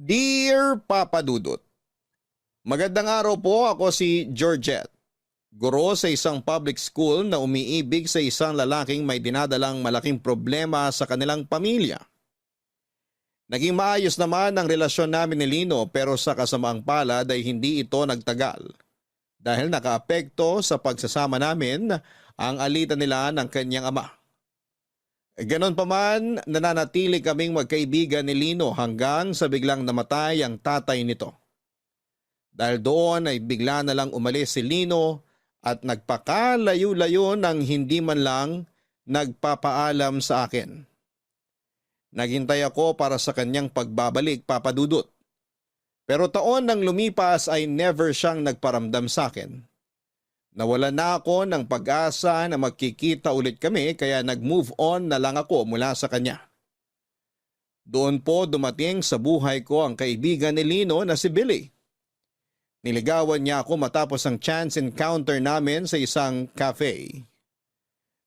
Dear Papa Dudut, magandang araw po, ako si Georgette, guro sa isang public school na umiibig sa isang lalaking may dinadalang malaking problema sa kanilang pamilya. Naging maayos naman ang relasyon namin ni Lino pero sa kasamaang palad ay hindi ito nagtagal dahil nakaapekto sa pagsasama namin ang alitan nila ng kanyang ama. Ganon pa man, nananatili kaming magkaibigan ni Lino hanggang sa biglang namatay ang tatay nito. Dahil doon ay bigla na lang umalis si Lino at nagpakalayo-layo nang hindi man lang nagpapaalam sa akin. Naghintay ako para sa kanyang pagbabalik, Papa Dudut. Pero taon nang lumipas ay never siyang nagparamdam sa akin. Nawala na ako ng pag-asa na magkikita ulit kami kaya nag-move on na lang ako mula sa kanya. Doon po dumating sa buhay ko ang kaibigan ni Lino na si Billy. Niligawan niya ako matapos ang chance encounter namin sa isang cafe.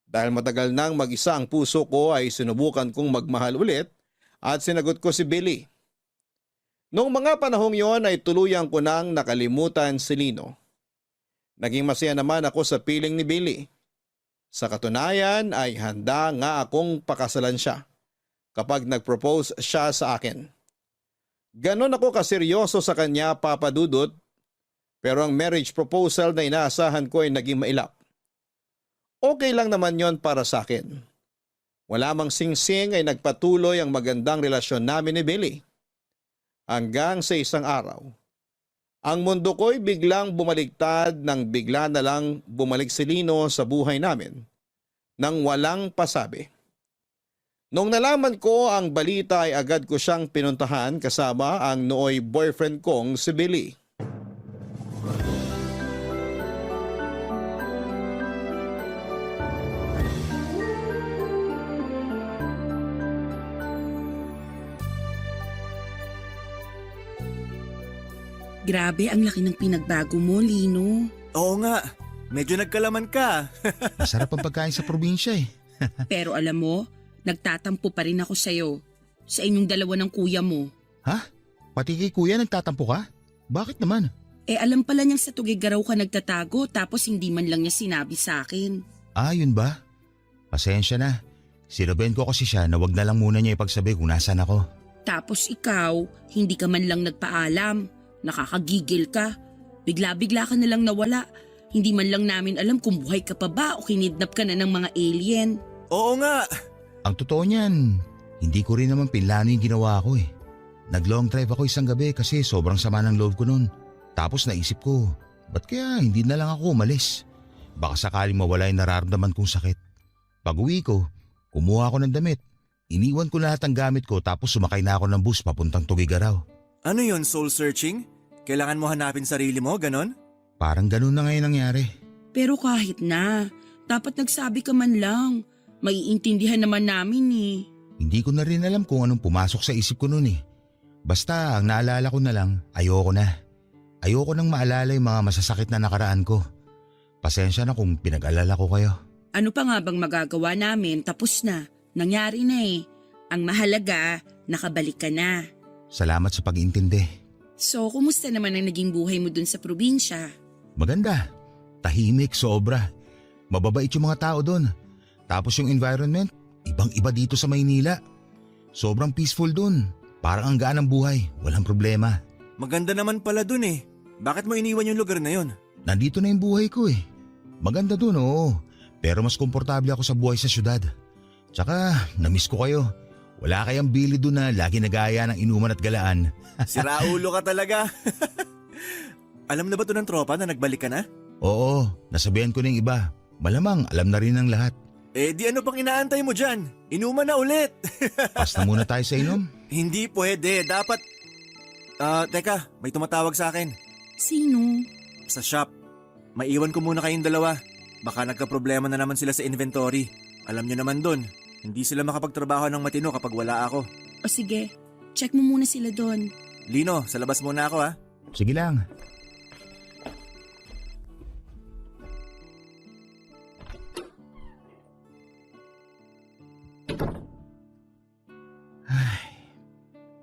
Dahil matagal nang mag-isa ang puso ko ay sinubukan kong magmahal ulit at sinagot ko si Billy. Noong mga panahong yon ay tuluyan ko nang nakalimutan si Lino. Naging masaya naman ako sa piling ni Billy. Sa katunayan ay handa nga akong pakasalan siya kapag nag-propose siya sa akin. Ganon ako kaseryoso sa kanya, Papa Dudut, pero ang marriage proposal na inaasahan ko ay naging mailap. Okay lang naman yon para sa akin. Wala mang singsing ay nagpatuloy ang magandang relasyon namin ni Billy. Hanggang sa isang araw, ang mundo ko'y biglang bumaliktad nang bigla na lang bumalik si Lino sa buhay namin nang walang pasabi. Nung nalaman ko ang balita ay agad ko siyang pinuntahan kasama ang nooy boyfriend kong si Billy. Grabe, ang laki ng pinagbago mo, Lino. Oo nga, medyo nagkalaman ka. Masarap ang pagkain sa probinsya eh. Pero alam mo, nagtatampo pa rin ako sa'yo. Sa inyong dalawa ng kuya mo. Ha? Pati kay kuya nagtatampo ka? Bakit naman? Alam pala niyang sa Tugigaraw ka nagtatago tapos hindi man lang niya sinabi sa akin. Ah, yun ba? Pasensya na. Sinuben ko kasi siya na wag na lang muna niya ipagsabi kung nasan ako. Tapos ikaw, hindi ka man lang nagpaalam. Nakakagigil ka. Bigla-bigla ka na lang nawala. Hindi man lang namin alam kung buhay ka pa ba o kinidnap ka na ng mga alien. Oo nga. Ang totoo niyan, hindi ko rin naman pinlano yung ginawa ko eh. Nag-long drive ako isang gabi kasi sobrang sama ng loob ko noon. Tapos naisip ko, ba't kaya hindi na lang ako umalis? Baka sakaling mawala yung nararamdaman kong sakit. Pag uwi ko, kumuha ako ng damit. Iniwan ko lahat ng gamit ko tapos sumakay na ako ng bus papuntang Tugigaraw. Ano yon, soul searching? Kailangan mo hanapin sarili mo, ganon? Parang ganun na ngayon nangyari. Pero kahit na, dapat nagsabi ka man lang. Maiintindihan naman namin eh. Hindi ko na rin alam kung anong pumasok sa isip ko noon eh. Basta ang naalala ko na lang, ayoko na. Ayoko nang maalala yung mga masasakit na nakaraan ko. Pasensya na kung pinag-alala ko kayo. Ano pa nga bang magagawa namin? Tapos na. Nangyari na eh. Ang mahalaga, nakabalik ka na. Salamat sa pag-intindi. So, kumusta naman ang naging buhay mo dun sa probinsya? Maganda. Tahimik, sobra. Mababait yung mga tao doon. Tapos yung environment, ibang-iba dito sa Maynila. Sobrang peaceful doon. Parang ang gaan ng buhay, walang problema. Maganda naman pala dun eh. Bakit mo iniwan yung lugar na yon? Nandito na yung buhay ko eh. Maganda doon, oo. Pero mas komportable ako sa buhay sa syudad. Tsaka, namiss ko kayo. Wala kayang Billy doon na lagi nag-aaya ng inuman at galaan. Siraulo ka talaga. Alam na ba to ng tropa na nagbalik ka na? Oo, nasabihan ko na yung iba. Malamang alam na rin ng lahat. Di ano pang inaantay mo dyan? Inuman na ulit. Pas na muna tayo sa inom. Hindi pwede, dapat… teka, may tumatawag sa akin. Sino? Sa shop. Maiwan ko muna kayong dalawa. Baka nagka-problema na naman sila sa inventory. Alam nyo naman dun, hindi sila makapagtrabaho ng matino kapag wala ako. O sige, check mo muna sila doon. Lino, sa labas muna ako ha. Sige lang.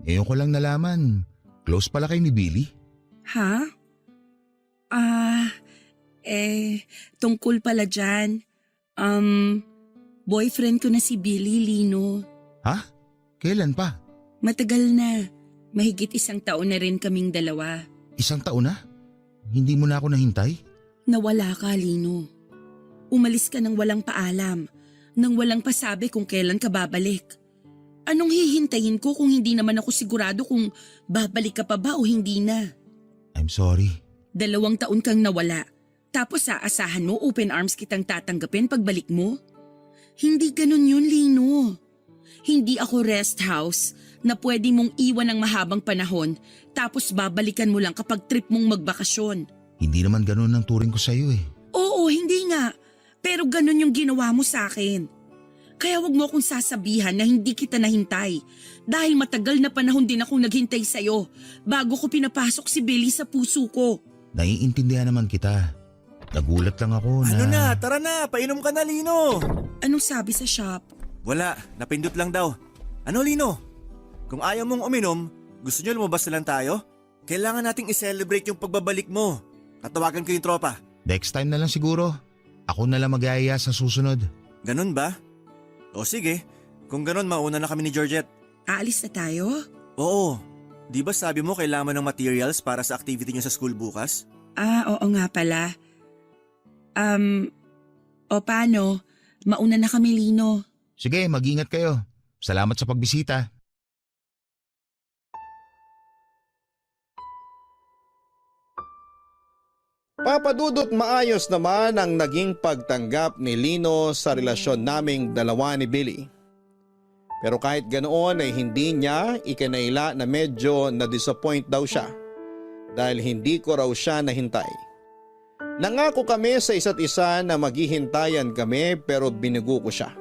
Ngayon ko lang nalaman Close pala kayo ni Billy? Ha? Tungkol pala dyan. Boyfriend ko na si Billy, Lino. Ha? Kailan pa? Matagal na. Mahigit 1 taon na rin kaming dalawa. 1 taon na? Hindi mo na ako nahintay? Nawala ka, Lino. Umalis ka nang walang paalam, nang walang pasabi kung kailan ka babalik. Anong hihintayin ko kung hindi naman ako sigurado kung babalik ka pa ba o hindi na? I'm sorry. 2 taon kang nawala. Tapos aasahan mo open arms kitang tatanggapin pagbalik mo? Hindi ganun yun, Lino. Hindi ako rest house na pwede mong iwan ng mahabang panahon tapos babalikan mo lang kapag trip mong magbakasyon. Hindi naman ganun ang turing ko sa'yo eh. Oo, hindi nga. Pero ganun yung ginawa mo sa akin. Kaya wag mo akong sasabihan na hindi kita nahintay. Dahil matagal na panahon din akong naghintay sa'yo bago ko pinapasok si Billy sa puso ko. Naiintindihan naman kita. Nagulat lang ako na… Ano na, tara na, painom ka na, Lino. Anong sabi sa shop? Wala, napindot lang daw. Ano, Lino? Kung ayaw mong uminom, gusto nyo lumabas na lang tayo? Kailangan nating i-celebrate yung pagbabalik mo. Tatawagan ko yung tropa. Next time na lang siguro. Ako na lang mag-aaya sa susunod. Ganun ba? O sige, kung ganun mauna na kami ni Georgette. Aalis na tayo? Oo, di ba sabi mo kailangan ng materials para sa activity niyo sa school bukas? Oo nga pala. O paano? Mauna na kami, Lino. Sige, mag-ingat kayo. Salamat sa pagbisita. Papadudot, maayos naman ang naging pagtanggap ni Lino sa relasyon naming dalawa ni Billy. Pero kahit ganoon ay hindi niya ikinaila na medyo na-disappoint daw siya dahil hindi ko raw siya nahintay. Nangako kami sa isa't isa na maghihintayan kami pero binugo ko siya.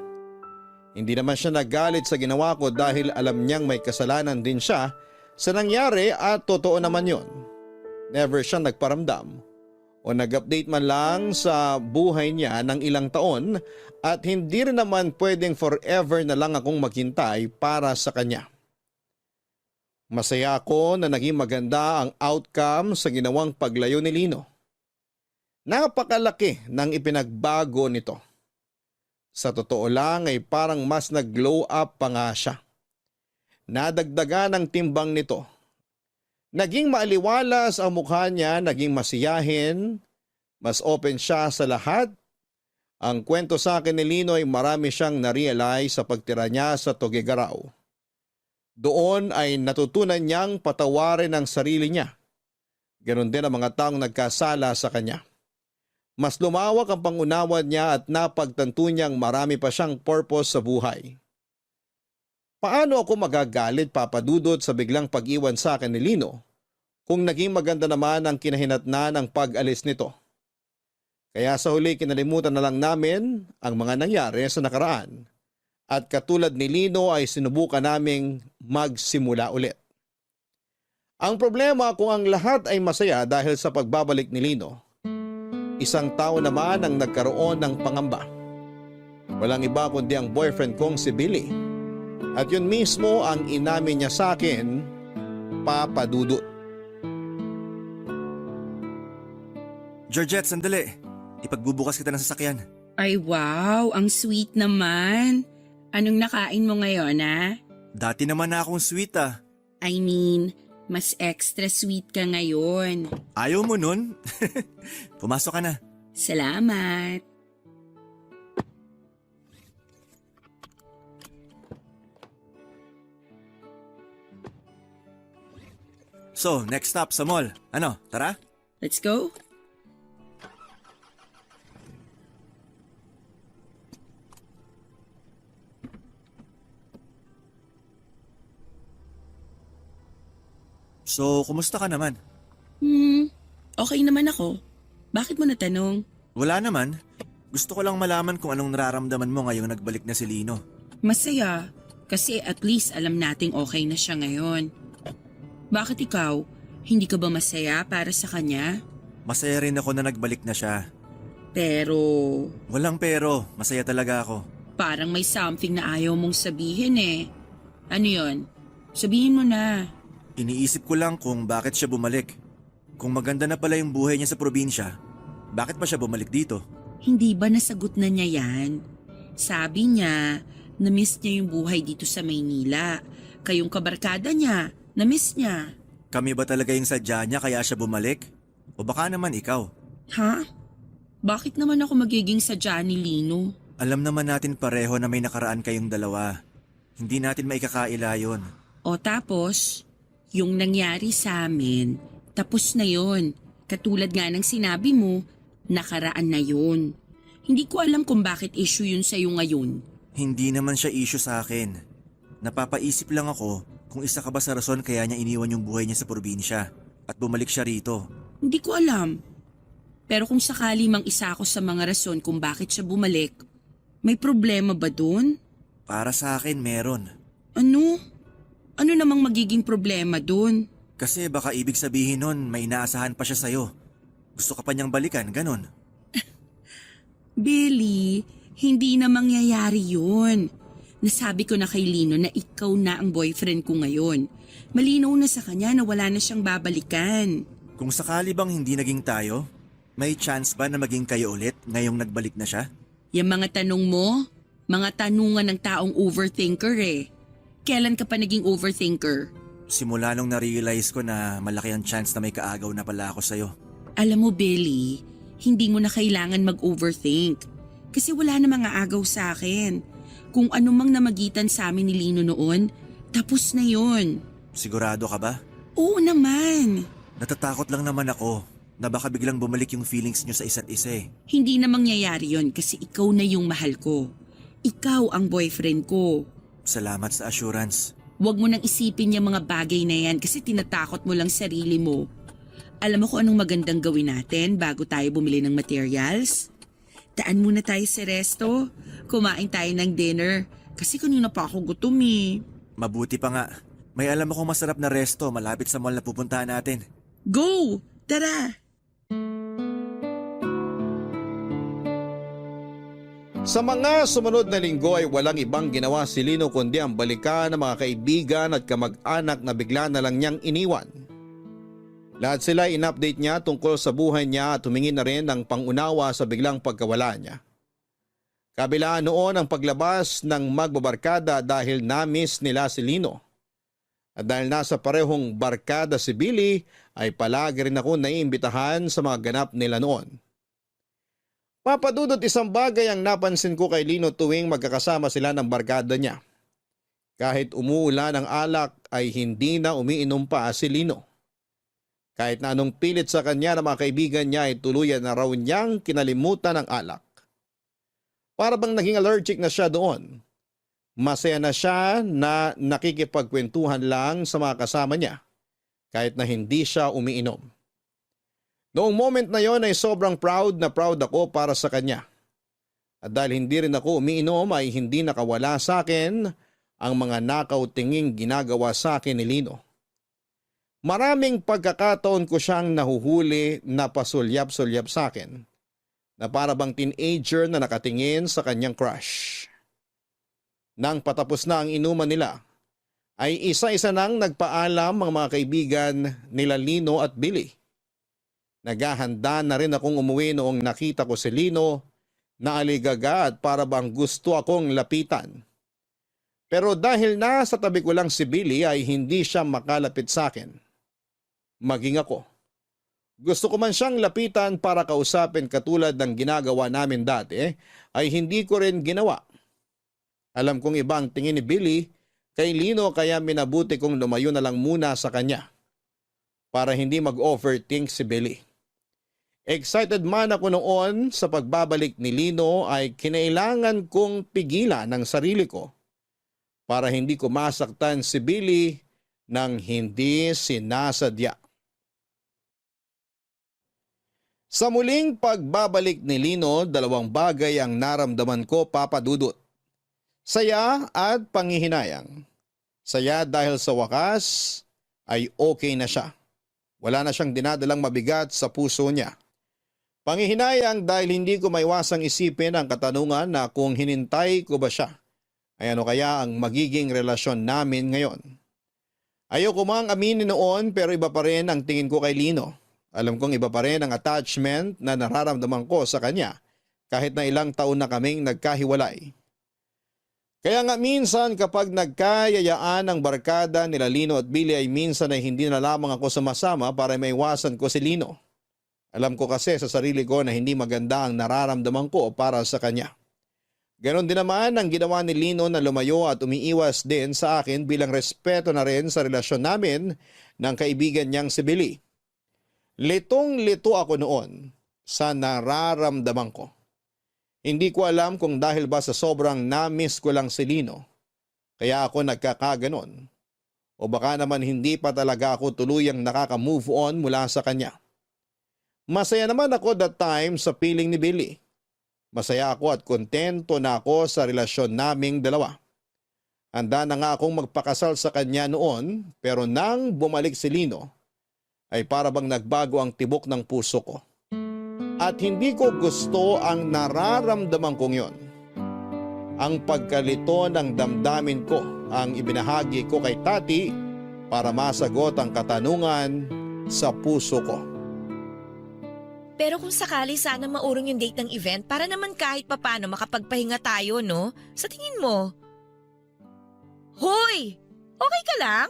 Hindi naman siya nagalit sa ginawa ko dahil alam niyang may kasalanan din siya sa nangyari at totoo naman yon. Never siya nagparamdam o nag-update man lang sa buhay niya ng ilang taon at hindi rin naman pwedeng forever na lang akong maghintay para sa kanya. Masaya ako na naging maganda ang outcome sa ginawang paglayo ni Lino. Napakalaki ng ipinagbago nito. Sa totoo lang ay parang mas nag-glow up pa nga siya. Nadagdagan ang timbang nito. Naging maaliwalas ang mukha niya, naging masiyahin, mas open siya sa lahat. Ang kwento sa akin ni Lino ay marami siyang na-realize sa pagtira niya sa Tuguegarao. Doon ay natutunan niyang patawarin ang sarili niya. Ganon din ang mga taong nagkasala sa kanya. Mas lumawak ang pangunawa niya at napagtanto niyang marami pa siyang purpose sa buhay. Paano ako magagalit, Papadudot, sa biglang pag-iwan sa akin ni Lino kung naging maganda naman ang kinahinatnan ng pag-alis nito? Kaya sa huli kinalimutan na lang namin ang mga nangyari sa nakaraan at katulad ni Lino ay sinubukan naming magsimula ulit. Ang problema kung ang lahat ay masaya dahil sa pagbabalik ni Lino, isang tao naman ang nagkaroon ng pangamba. Walang iba kundi ang boyfriend kong si Billy. At yun mismo ang inamin niya sa akin, Papadudot. Georgette, sandali. Ipagbubukas kita ng sasakyan. Ay wow, ang sweet naman. Anong nakain mo ngayon, ha? Dati naman na akong sweet ah. I mean, mas extra sweet ka ngayon. Ayaw mo nun? Pumasok ka na. Salamat. So, next stop sa mall. Ano, tara? Let's go. So, kumusta ka naman? Okay naman ako. Bakit mo natanong? Wala naman. Gusto ko lang malaman kung anong nararamdaman mo ngayong nagbalik na si Lino. Masaya. Kasi at least alam nating okay na siya ngayon. Bakit ikaw? Hindi ka ba masaya para sa kanya? Masaya rin ako na nagbalik na siya. Pero Walang pero, masaya talaga ako. parang may something na ayaw mong sabihin eh. Ano yon? Sabihin mo na. Iniisip ko lang kung bakit siya bumalik. Kung maganda na pala yung buhay niya sa probinsya, bakit pa siya bumalik dito? Hindi ba nasagot na niya yan? Sabi niya, na-miss niya yung buhay dito sa Maynila. Kayong kabarkada niya, na-miss niya. Kami ba talaga yung sadya niya kaya siya bumalik? O baka naman ikaw? Ha? Bakit naman ako magiging sadya ni Lino? Alam naman natin pareho na may nakaraan kayong dalawa. Hindi natin maikakaila yun. O tapos, yung nangyari sa amin, tapos na yon. Katulad nga ng sinabi mo, nakaraan na yon. Hindi ko alam kung bakit issue yun sa'yo ngayon. Hindi naman siya issue sa akin. Napapaisip lang ako kung isa ka ba sa rason kaya niya iniwan yung buhay niya sa probinsya at bumalik siya rito. Hindi ko alam. Pero kung sakali mang isa ako sa mga rason kung bakit siya bumalik, may problema ba dun? Para sa akin meron. Ano? Ano namang magiging problema dun? Kasi baka ibig sabihin nun may inaasahan pa siya sa'yo. Gusto ka pa niyang balikan, ganon. Billy, hindi na mangyayari yun. Nasabi ko na kay Lino na ikaw na ang boyfriend ko ngayon. Malinaw na sa kanya na wala na siyang babalikan. Kung sakali bang hindi naging tayo, may chance ba na maging kayo ulit ngayong nagbalik na siya? Yung mga tanong mo, mga tanungan ng taong overthinker eh. Kailan ka pa naging overthinker? Simula nung na-realize ko na malaki ang chance na may kaagaw na pala ako sa'yo. Alam mo Billy, hindi mo na kailangan mag-overthink. Kasi wala na mga agaw sa akin. Kung ano mang namagitan sa amin ni Lino noon, tapos na yon. Sigurado ka ba? Oo naman. Natatakot lang naman ako na baka biglang bumalik yung feelings niyo sa isa't isa eh. Hindi na mangyayari yon kasi ikaw na yung mahal ko. Ikaw ang boyfriend ko. Salamat sa assurance. Huwag mo nang isipin yung mga bagay na yan kasi tinatakot mo lang sarili mo. Alam mo kung anong magandang gawin natin bago tayo bumili ng materials? Daan muna tayo sa resto. Kumain tayo ng dinner. Kasi kanina pa ako gutom eh. Mabuti pa nga. May alam akong masarap na resto malapit sa mall na pupuntahan natin. Go! Tara! Sa mga sumunod na linggo ay walang ibang ginawa si Lino kundi ang balikan ng mga kaibigan at kamag-anak na bigla na lang niyang iniwan. Lahat sila in-update niya tungkol sa buhay niya at humingi na rin ng pangunawa sa biglang pagkawala niya. Kabilaan noon ang paglabas ng magbabarkada dahil na-miss nila si Lino. At dahil nasa parehong barkada si Billy ay palagi rin ako naiimbitahan sa mga ganap nila noon. Papadudot isang bagay ang napansin ko kay Lino tuwing magkakasama sila ng barkada niya. Kahit umuulan ang alak ay hindi na umiinom pa si Lino. Kahit na anong pilit sa kanya ng mga kaibigan niya ay tuluyan na raw niyang kinalimutan ang alak. Para bang naging allergic na siya doon. Masaya na siya na nakikipagkwentuhan lang sa mga kasama niya kahit na hindi siya umiinom. Noong moment na yon ay sobrang proud ako para sa kanya. At dahil hindi rin ako umiinom ay hindi nakawala sa akin ang mga nakaw-tinging ginagawa sa akin ni Lino. Maraming pagkakataon ko siyang nahuhuli na pasulyap-sulyap sa akin na para bang teenager na nakatingin sa kanyang crush. Nang patapos na ang inuman nila, ay isa-isa nang nagpaalam ang mga kaibigan nila Lino at Billy. Naghahanda na rin akong umuwi noong nakita ko si Lino na aligaga at para bang gusto akong lapitan. Pero dahil nasa tabi ko lang si Billy ay hindi siya makalapit sa akin. Maging ako. Gusto ko man siyang lapitan para kausapin katulad ng ginagawa namin dati ay hindi ko rin ginawa. Alam kong iba ang tingin ni Billy kay Lino kaya minabuti kong lumayo na lang muna sa kanya para hindi mag-overthink si Billy. Excited man ako noon sa pagbabalik ni Lino ay kinailangan kong pigilan ang sarili ko para hindi ko masaktan si Billy nang hindi sinasadya. Sa muling pagbabalik ni Lino, dalawang bagay ang naramdaman ko, Papa Dudut. Saya at panghihinayang. Saya dahil sa wakas ay okay na siya. Wala na siyang dinadalang mabigat sa puso niya. Panghihinayang dahil hindi ko maiwasang isipin ang katanungan na kung hinintay ko ba siya, ay ano kaya ang magiging relasyon namin ngayon. Ayoko mang aminin noon pero iba pa rin ang tingin ko kay Lino. Alam kong iba pa rin ang attachment na nararamdaman ko sa kanya kahit na ilang taon na kaming nagkahiwalay. Kaya nga minsan kapag nagkayayaan ang barkada nila Lino at Billy ay minsan ay hindi na lamang ako sumasama para maiwasan ko si Lino. Alam ko kasi sa sarili ko na hindi maganda ang nararamdaman ko para sa kanya. Ganon din naman ang ginawa ni Lino na lumayo at umiiwas din sa akin bilang respeto na rin sa relasyon namin ng kaibigan niyang si Billy. Litong-lito ako noon sa nararamdaman ko. Hindi ko alam kung dahil ba sa sobrang na-miss ko lang si Lino, kaya ako nagkakaganon. O baka naman hindi pa talaga ako tuluyang nakaka-move on mula sa kanya. Masaya naman ako that time sa piling ni Billy. Masaya ako at kontento na ako sa relasyon naming dalawa. Handa na nga akong magpakasal sa kanya noon pero nang bumalik si Lino ay para bang nagbago ang tibok ng puso ko. At hindi ko gusto ang nararamdaman kong yon. Ang pagkalito ng damdamin ko ang ibinahagi ko kay Tati para masagot ang katanungan sa puso ko. Pero kung sakali sana maurong yung date ng event para naman kahit papano makapagpahinga tayo, no? Sa tingin mo? Hoy! Okay ka lang?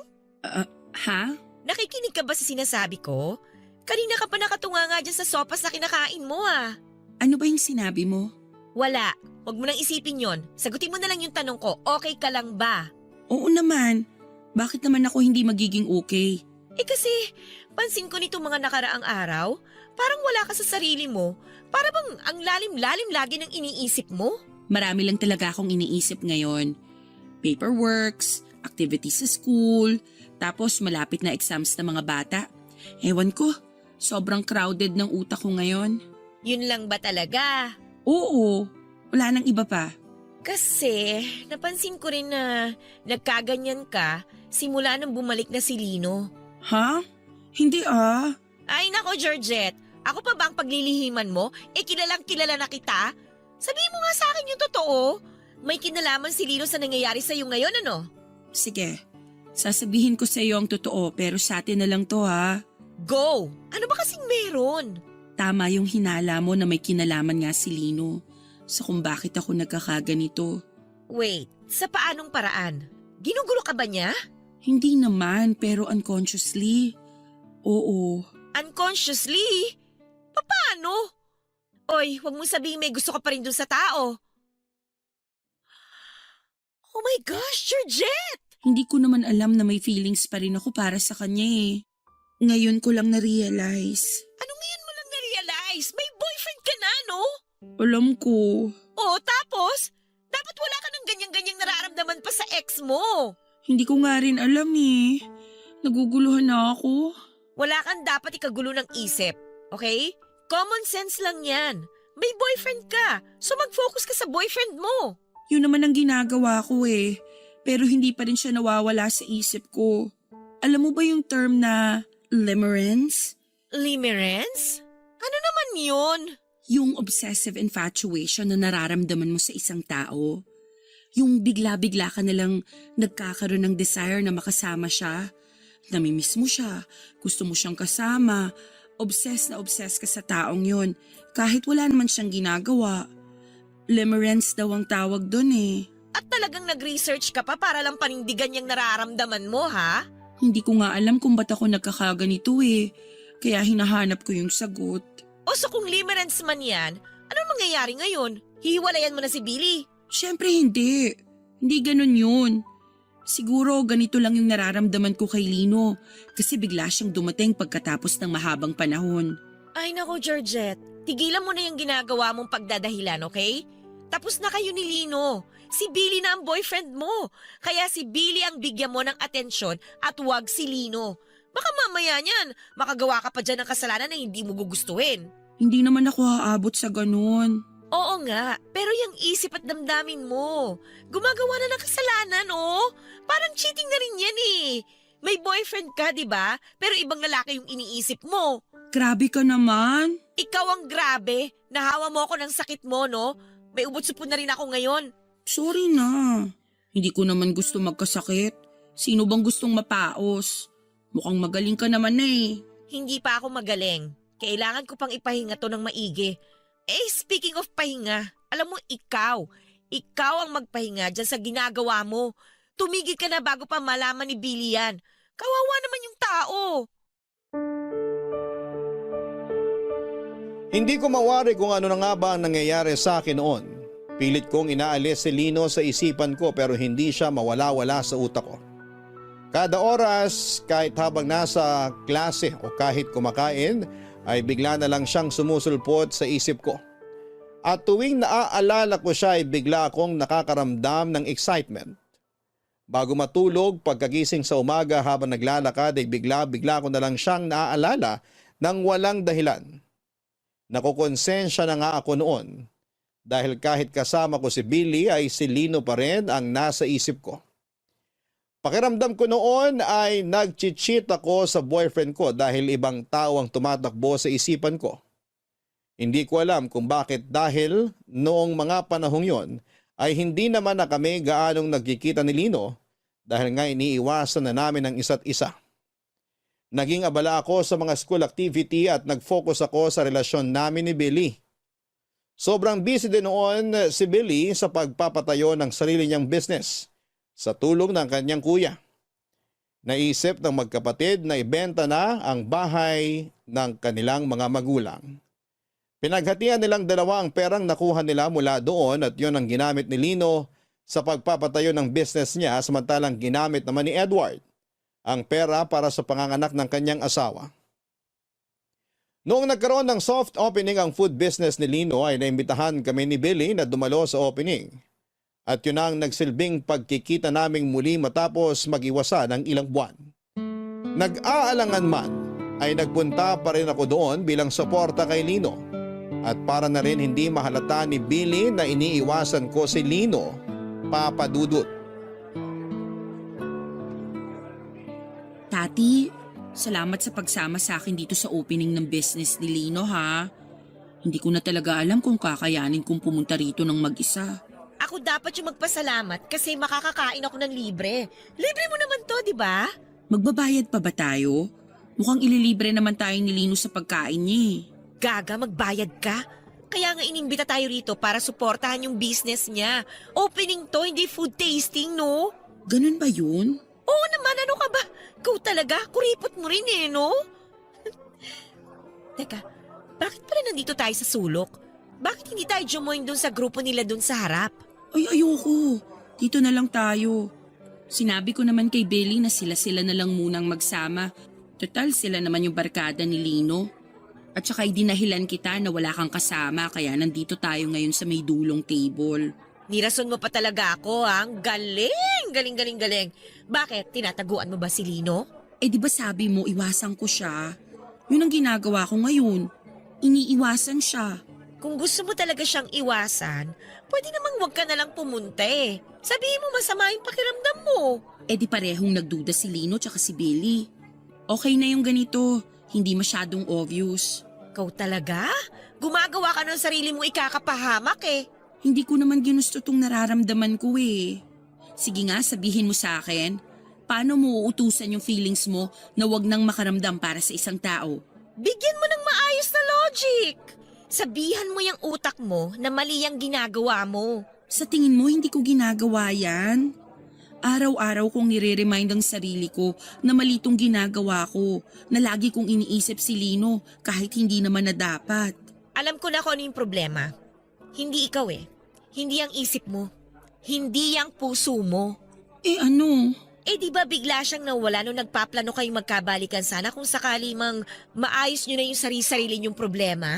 Ha? Nakikinig ka ba sa sinasabi ko? Kanina ka pa nakatunga nga dyan sa sopas na kinakain mo ah. Ano ba yung sinabi mo? Wala. Huwag mo nang isipin yon. Sagutin mo na lang yung tanong ko, okay ka lang ba? Oo naman. Bakit naman ako hindi magiging okay? Kasi pansin ko nito mga nakaraang araw, parang wala ka sa sarili mo. Para bang ang lalim-lalim lagi ng iniisip mo? Marami lang talaga akong iniisip ngayon. Paperworks, activities sa school, tapos malapit na exams ng mga bata. Ewan ko, sobrang crowded ng utak ko ngayon. Yun lang ba talaga? Oo, wala nang iba pa. Kasi napansin ko rin na nagkaganyan ka simula nang bumalik na si Lino. Ha? Hindi ah. Ay nako Georgette, ako pa ba ang paglilihiman mo? Kilalang kilala na kita? Sabihin mo nga sa akin yung totoo. May kinalaman si Lino sa nangyayari sa'yo ngayon ano? Sige, sasabihin ko sa iyo ang totoo pero sa atin na lang to ha. Go! Ano ba kasing meron? Tama yung hinala mo na may kinalaman nga si Lino sa kung bakit ako nagkakaganito. Wait, sa paanong paraan? Ginugulo ka ba niya? Hindi naman pero unconsciously. Oo. Unconsciously? Paano? Oy, huwag mong sabihin may gusto ka pa rin dun sa tao. Oh my gosh, Georgette! Hindi ko naman alam na may feelings pa rin ako para sa kanya eh. Ngayon ko lang na-realize. Ano ngayon mo lang na-realize? May boyfriend ka na, no? Alam ko. Oh, tapos? Dapat wala ka ng ganyang-ganyang nararamdaman pa sa ex mo. Hindi ko nga rin alam eh. Naguguluhan na ako. Wala kang dapat ikagulo ng isip, okay? Common sense lang yan. May boyfriend ka, so mag-focus ka sa boyfriend mo. Yun naman ang ginagawa ko eh. Pero hindi pa rin siya nawawala sa isip ko. Alam mo ba yung term na limerence? Limerence? Ano naman yun? Yung obsessive infatuation na nararamdaman mo sa isang tao. Yung bigla-bigla ka nalang nagkakaroon ng desire na makasama siya. Namimiss mo siya, gusto mo siyang kasama, obsessed ka sa taong yun kahit wala naman siyang ginagawa. Limerence daw ang tawag doon eh. At talagang nag-research ka pa para lang panindigan yung nararamdaman mo, ha? Hindi ko nga alam kung ba't ako nagkakaganito eh. Kaya hinahanap ko yung sagot. O so kung limerence man yan, anong mangyayari ngayon? Hihiwalayan mo na si Billy? Siyempre hindi. Hindi ganun yun. Siguro ganito lang yung nararamdaman ko kay Lino kasi bigla siyang dumating pagkatapos ng mahabang panahon. Ay nako, Georgette. Tigilan mo na yung ginagawa mong pagdadahilan, okay? Tapos na kayo ni Lino. Si Billy na ang boyfriend mo. Kaya si Billy ang bigyan mo ng atensyon at wag si Lino. Baka mamaya niyan, makagawa ka pa dyan ng kasalanan na hindi mo gugustuhin. Hindi naman ako aabot sa ganun. Oo nga, pero yung isip at damdamin mo. Gumagawa na ng kasalanan, oh. Parang cheating na rin yan eh. May boyfriend ka, di ba? Pero ibang lalaki yung iniisip mo. Grabe ka naman. Ikaw ang grabe. Nahawa mo ako ng sakit mo, no? May ubot-supon na rin ako ngayon. Sorry na. Hindi ko naman gusto magkasakit. Sino bang gustong mapaos? Mukhang magaling ka naman na eh. Hindi pa ako magaling. Kailangan ko pang ipahinga to ng maigi. Speaking of pahinga, alam mo ikaw ang magpahinga dyan sa ginagawa mo. Tumigil ka na bago pa malaman ni Billy yan. Kawawa naman yung tao. Hindi ko mawari kung ano na nga ba ang nangyayari sa akin noon. Pilit kong inaalis si Lino sa isipan ko pero hindi siya mawala-wala sa utak ko. Kada oras, kahit habang nasa klase o kahit kumakain, ay bigla na lang siyang sumusulpot sa isip ko. At tuwing naaalala ko siya ay bigla akong nakakaramdam ng excitement. Bago matulog, pagkagising sa umaga habang naglalakad ay bigla ko na lang siyang naaalala ng walang dahilan. Nakukonsensya na nga ako noon dahil kahit kasama ko si Billy ay si Lino pa rin ang nasa isip ko. Pakiramdam ko noon ay nag-cheat ako sa boyfriend ko dahil ibang tao ang tumatakbo sa isipan ko. Hindi ko alam kung bakit dahil noong mga panahong yon ay hindi naman na kami gaanong nagkikita ni Lino dahil nga iniiwasan na namin ang isa't isa. Naging abala ako sa mga school activity at nag-focus ako sa relasyon namin ni Billy. Sobrang busy din noon si Billy sa pagpapatayo ng sarili niyang business sa tulong ng kanyang kuya. Naisip ng magkapatid na ibenta na ang bahay ng kanilang mga magulang. Pinaghatian nilang dalawa ang perang nakuha nila mula doon at yon ang ginamit ni Lino sa pagpapatayo ng business niya samantalang ginamit naman ni Edward ang pera para sa panganganak ng kanyang asawa. Noong nagkaroon ng soft opening ang food business ni Lino ay naimbitahan kami ni Billy na dumalo sa opening. At yun ang nagsilbing pagkikita naming muli matapos mag-iwasa ng ilang buwan. Nag-aalangan man ay nagpunta pa rin ako doon bilang suporta kay Lino. At para na rin hindi mahalata ni Billy na iniiwasan ko si Lino, Papa Dudut. Tati, salamat sa pagsama sa akin dito sa opening ng business ni Lino ha. Hindi ko na talaga alam kung kakayanin kong pumunta rito ng mag-isa. Ako dapat yung magpasalamat kasi makakakain ako ng libre. Libre mo naman to, di ba? Magbabayad pa ba tayo? Mukhang ililibre naman tayo ni Lino sa pagkain niya eh. Gaga, magbayad ka? Kaya nga inimbita tayo rito para suportahan yung business niya. Opening to, hindi food tasting, no? Ganun ba yun? Oo naman, ano ka ba? Ikaw talaga, kuripot mo rin eh, no? Teka, bakit pala nandito tayo sa sulok? Bakit hindi tayo jumoin dun sa grupo nila dun sa harap? Ay, ayoko. Dito na lang tayo. Sinabi ko naman kay Billy na sila na lang munang magsama. Total, sila naman yung barkada ni Lino. At saka idinahilan kita na wala kang kasama kaya nandito tayo ngayon sa may dulong table. Nirason mo pa talaga ako, ha? Ang galing! Galing. Bakit? Tinataguan mo ba si Lino? Eh di ba sabi mo iwasan ko siya? Yun ang ginagawa ko ngayon. Iniiwasan siya. Kung gusto mo talaga siyang iwasan, pwede namang huwag ka na lang pumunta eh. Sabihin mo masama yung pakiramdam mo. Eh di parehong nagduda si Lino tsaka si Billy. Okay na yung ganito, hindi masyadong obvious. Ikaw talaga? Gumagawa ka ng sarili mo ikakapahamak eh. Hindi ko naman ginusto tong nararamdaman ko eh. Sige nga, sabihin mo sa akin, paano mo uutusan yung feelings mo na wag nang makaramdam para sa isang tao? Bigyan mo ng maayos na logic. Sabihan mo yung utak mo na mali ang ginagawa mo. Sa tingin mo hindi ko ginagawa yan? Araw-araw kong nire-remind ang sarili ko na mali tong ginagawa ko, na lagi kong iniisip si Lino kahit hindi naman na dapat. Alam ko na kung ano yung problema. Hindi ikaw eh. Hindi ang isip mo. Hindi ang puso mo. Eh ano? Eh di ba bigla siyang nawala nung nagpaplano kayong magkabalikan sana kung sakali mang maayos nyo na yung sarili-sarili nyong problema?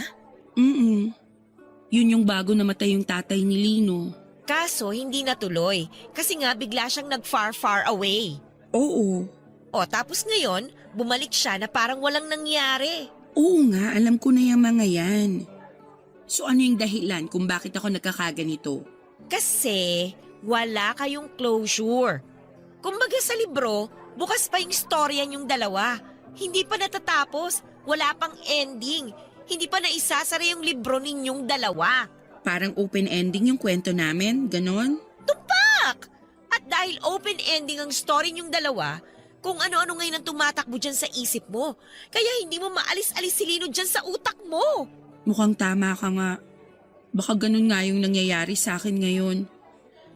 Yun yung bago namatay yung tatay ni Lino. Kaso hindi natuloy kasi nga bigla siyang nag-far away. Oo. O tapos ngayon, bumalik siya na parang walang nangyari. Oo nga, alam ko na yung mga yan. So ano yung dahilan kung bakit ako nagkakaganito? Kasi wala kayong closure. Kumbaga sa libro, bukas pa yung storya niyong dalawa. Hindi pa natatapos, wala pang ending. Hindi pa naisasara yung libro ninyong dalawa. Parang open ending yung kwento namin, ganon? Tumpak! At dahil Dahil open ending ang story niyong dalawa, kung ano-ano ngayon ang tumatakbo dyan sa isip mo. Kaya hindi mo maalis-alis si Lino dyan sa utak mo. Mukhang tama ka nga. Baka ganun nga yung nangyayari sa akin ngayon.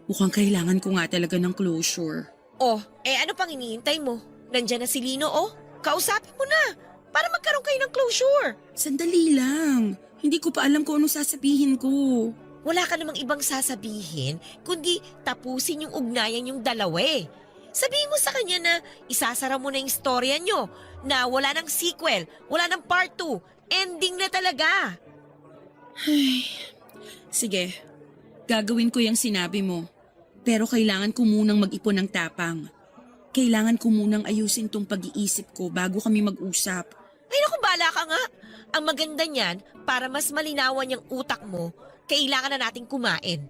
Mukhang kailangan ko nga talaga ng closure. Oh, ano pang hinihintay mo? Nandyan na si Lino, oh. Kausapin mo na para magkaroon kayo ng closure. Sandali lang. Hindi ko pa alam kung ano sasabihin ko. Wala ka namang ibang sasabihin, kundi tapusin yung ugnayan yung dalawa eh. Sabihin mo sa kanya na isasara mo na yung storya nyo, na wala ng sequel, wala ng part 2, ending na talaga. Sige, gagawin ko yung sinabi mo. Pero kailangan ko munang mag-ipon ng tapang. Kailangan ko munang ayusin tong pag-iisip ko bago kami mag-usap. Ay naku, bala ka nga. Ang maganda niyan, para mas malinawan yung utak mo, kailangan na nating kumain.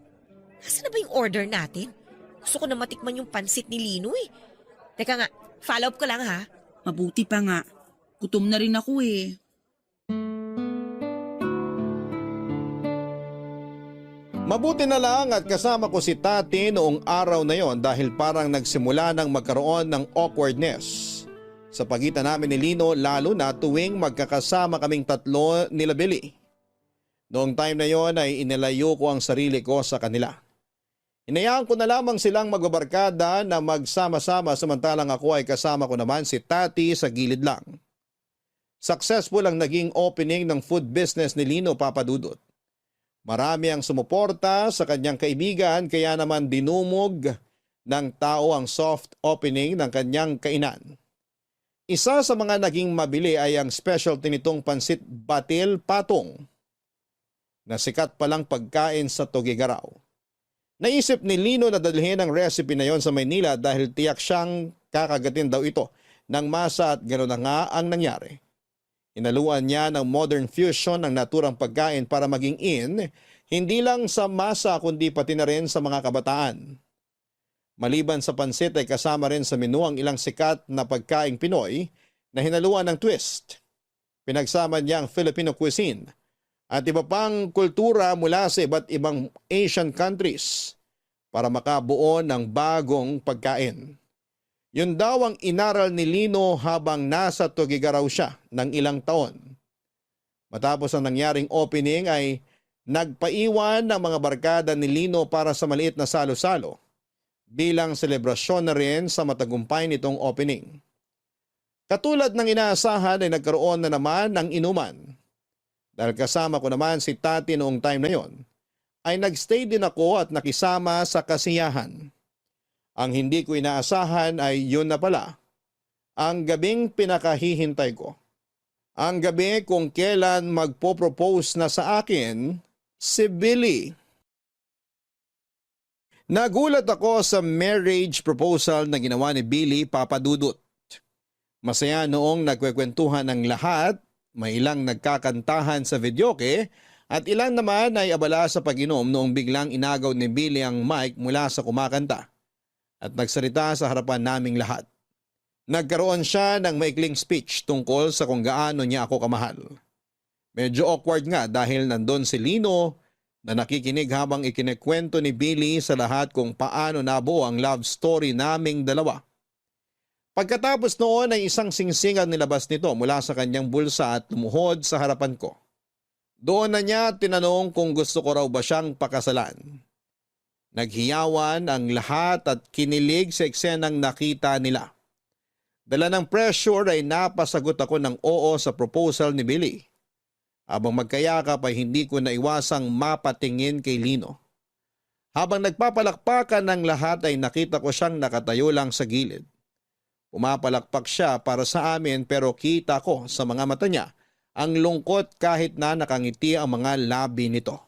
Nasaan na ba yung order natin? Gusto ko na matikman yung pansit ni Lino eh. Teka nga, follow up ko lang ha. Mabuti pa nga. Gutom na rin ako eh. Mabuti na lang at kasama ko si Tati noong araw na yon dahil parang nagsimula nang magkaroon ng awkwardness sa pagitan namin ni Lino, lalo na tuwing magkakasama kaming tatlo nila Billy. Noong time na yon ay inilayo ko ang sarili ko sa kanila. Hinayaan ko na lamang silang magbabarkada na magsama-sama samantalang ako ay kasama ko naman si Tati sa gilid lang. Successful ang naging opening ng food business ni Lino, Papa Dudut. Marami ang sumuporta sa kanyang kaibigan kaya naman dinumog ng tao ang soft opening ng kanyang kainan. Isa sa mga naging mabili ay ang specialty nitong pansit batil patong na sikat palang pagkain sa Tugigaraw. Naisip ni Lino na dalhin ang recipe na yon sa Maynila dahil tiyak siyang kakagatin daw ito ng masa at gano'n na nga ang nangyari. Inaluan niya ng modern fusion ng naturang pagkain para maging in, hindi lang sa masa kundi pati na rin sa mga kabataan. Maliban sa pansit ay kasama rin sa menu ang ilang sikat na pagkaing Pinoy na hinaluan ng twist. Pinagsama niya ang Filipino cuisine at iba pang kultura mula sa iba't ibang Asian countries para makabuo ng bagong pagkain. Yun daw ang inaral ni Lino habang nasa Tugigaraw siya ng ilang taon. Matapos ang nangyaring opening ay nagpaiwan ng mga barkada ni Lino para sa maliit na salo-salo bilang selebrasyon na rin sa matagumpay nitong opening. Katulad ng inaasahan ay nagkaroon na naman ng inuman. Dahil kasama ko naman si Tati noong time na yon, ay nagstay din ako at nakisama sa kasiyahan. Ang hindi ko inaasahan ay yun na pala, ang gabing pinakahihintay ko. Ang gabi kung kailan magpo-propose na sa akin si Billy. Nagulat ako sa marriage proposal na ginawa ni Billy, Papa Dudut. Masaya noong nagkwekwentuhan ng lahat, may ilang nagkakantahan sa videoke at ilan naman ay abala sa pag-inom noong biglang inagaw ni Billy ang mic mula sa kumakanta at nagsalita sa harapan naming lahat. Nagkaroon siya ng maikling speech tungkol sa kung gaano niya ako kamahal. Medyo awkward nga dahil nandun si Lino na nakikinig habang ikinikwento ni Billy sa lahat kung paano nabuo ang love story naming dalawa. Pagkatapos noon ay isang singsing ang nilabas nito mula sa kanyang bulsa at lumuhod sa harapan ko. Doon na niya tinanong kung gusto ko raw ba siyang pakasalan. Naghiyawan ang lahat at kinilig sa eksenang nakita nila. Dala ng pressure ay napasagot ako ng oo sa proposal ni Billy. Habang magkayakap ay hindi ko naiwasang mapatingin kay Lino. Habang nagpapalakpakan ng lahat ay nakita ko siyang nakatayo lang sa gilid. Pumapalakpak siya para sa amin pero kita ko sa mga mata niya ang lungkot kahit na nakangiti ang mga labi nito.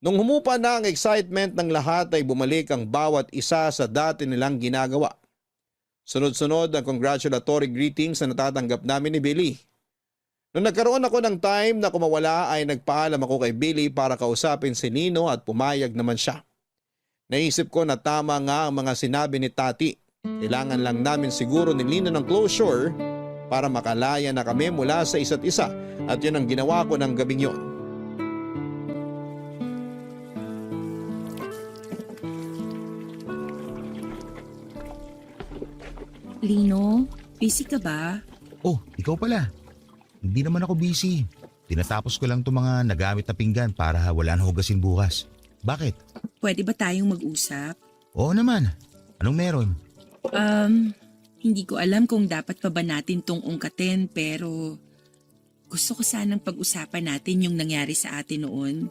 Nung humupa na ang excitement ng lahat ay bumalik ang bawat isa sa dati nilang ginagawa. Sunod-sunod ang congratulatory greetings na natatanggap namin ni Billy. Nung nagkaroon ako ng time na kumawala ay nagpaalam ako kay Billy para kausapin si Lino at pumayag naman siya. Naisip ko na tama nga ang mga sinabi ni Tati. Kailangan lang namin siguro ni Lino ng closure para makalaya na kami mula sa isa't isa at yun ang ginawa ko ng gabing yon. Lino, busy ka ba? Oh, ikaw pala. Hindi naman ako busy. Tinatapos ko lang itong mga nagamit na pinggan para wala na hugasin bukas. Bakit? Pwede ba tayong mag-usap? Oo naman. Anong meron? Hindi ko alam kung dapat pa ba natin tong ungkatin pero gusto ko sanang pag-usapan natin yung nangyari sa atin noon.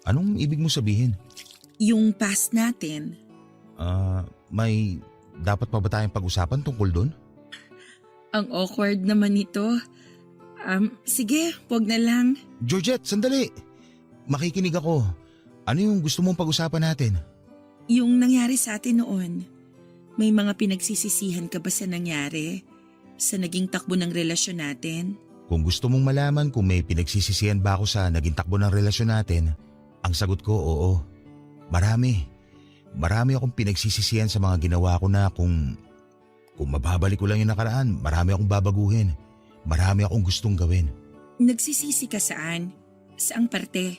Anong ibig mo sabihin? Yung past natin. May dapat pa ba tayong pag-usapan tungkol doon? Ang awkward naman nito. Sige, wag na lang. Georgette, sandali. Makikinig ako. Ano yung gusto mong pag-usapan natin? Yung nangyari sa atin noon. May mga pinagsisisihan ka ba sa nangyari? Sa naging takbo ng relasyon natin? Kung gusto mong malaman kung may pinagsisisihan ba ako sa naging takbo ng relasyon natin, ang sagot ko oo. Marami. Marami akong pinagsisisihan sa mga ginawa ko na kung mababalik ko lang yung nakaraan, marami akong babaguhin. Marami akong gustong gawin. Nagsisisi ka saan? Saang parte?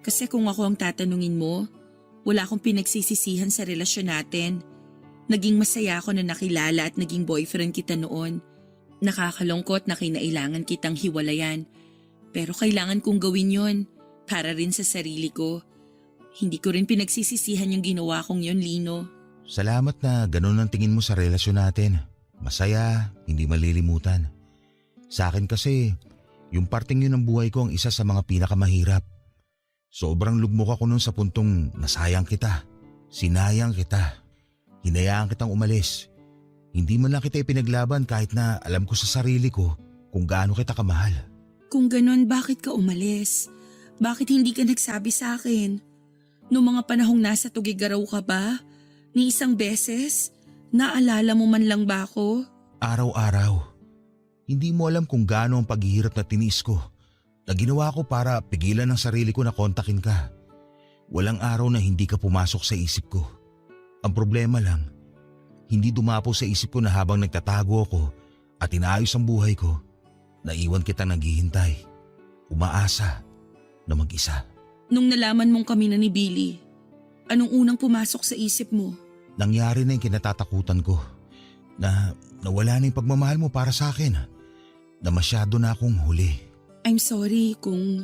Kasi kung ako ang tatanungin mo, wala akong pinagsisisihan sa relasyon natin. Naging masaya ako na nakilala at naging boyfriend kita noon. Nakakalungkot na kinailangan kitang hiwalayan. Pero kailangan kong gawin yon para rin sa sarili ko. Hindi ko rin pinagsisisihan yung ginawa kong yon, Lino. Salamat na ganun ang tingin mo sa relasyon natin. Masaya, hindi malilimutan. Sa akin kasi, yung parting yun ng buhay ko ang isa sa mga pinakamahirap. Sobrang lugmok ako nun sa puntong nasayang kita. Sinayang kita. Hinayaan kitang umalis. Hindi man lang kita ipinaglaban kahit na alam ko sa sarili ko kung gaano kita kamahal. Kung ganun, bakit ka umalis? Bakit hindi ka nagsabi sa akin? Noong mga panahong nasa Tugigaraw ka ba? Ni isang beses? Naalala mo man lang ba ako? Araw-araw. Hindi mo alam kung gaano ang paghihirap na tiniis ko na ginawa ko para pigilan ang sarili ko na kontakin ka. Walang araw na hindi ka pumasok sa isip ko. Ang problema lang, hindi dumapo sa isip ko na habang nagtatago ako at inaayos ang buhay ko, naiwan kitang naghihintay, umaasa na mag-isa. Nung nalaman mong kami na ni Billy, anong unang pumasok sa isip mo? Nangyari na yung kinatatakutan ko na nawala na yung pagmamahal mo para sa akin, na masyado na akong huli. I'm sorry kung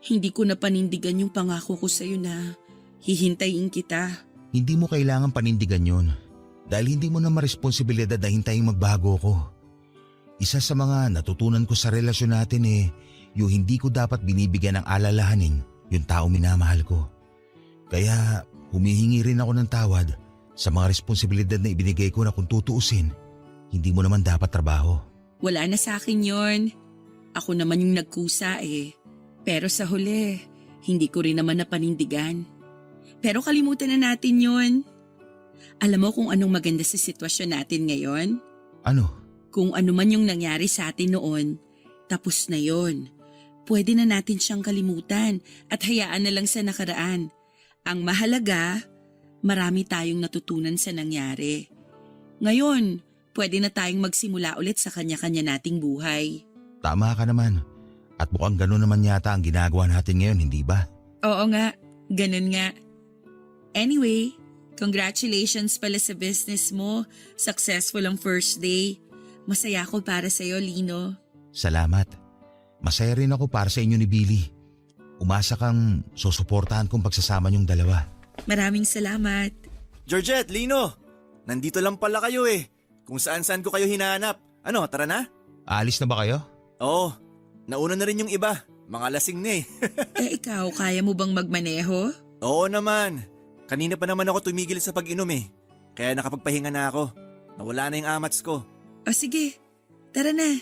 hindi ko na panindigan yung pangako ko sa'yo na hihintayin kita. Hindi mo kailangan panindigan yon dahil hindi mo na maresponsibilidad na hintayin magbago ko. Isa sa mga natutunan ko sa relasyon natin yung hindi ko dapat binibigyan ng alalahanin yung tao minamahal ko. Kaya humihingi rin ako ng tawad sa mga responsibilidad na ibinigay ko na kung tutuusin, hindi mo naman dapat trabaho. Wala na sa akin yon. Ako naman yung nagkusa Pero sa huli, hindi ko rin naman napanindigan. Pero kalimutan na natin yon. Alam mo kung anong maganda sa sitwasyon natin ngayon? Ano? Kung ano man yung nangyari sa atin noon, tapos na yon. Pwede na natin siyang kalimutan at hayaan na lang sa nakaraan. Ang mahalaga, marami tayong natutunan sa nangyari. Ngayon, pwede na tayong magsimula ulit sa kanya-kanya nating buhay. Tama ka naman. At mukhang gano'n naman yata ang ginagawa natin ngayon, hindi ba? Oo nga, ganun nga. Anyway, congratulations pala sa business mo. Successful ang first day. Masaya ako para sa'yo, Lino. Salamat. Masaya rin ako para sa inyo ni Billy. Umasa kang susuportahan kong pagsasama niyong dalawa. Maraming salamat. Georgette, Lino, nandito lang pala kayo Kung saan-saan ko kayo hinahanap. Ano, tara na? Aalis na ba kayo? Oo, nauna na rin yung iba. Mga lasing na Ikaw, kaya mo bang magmaneho? Oo naman. Kanina pa naman ako tumigil sa pag-inom Kaya nakapagpahinga na ako. Nawala na yung amats ko. O sige, tara na.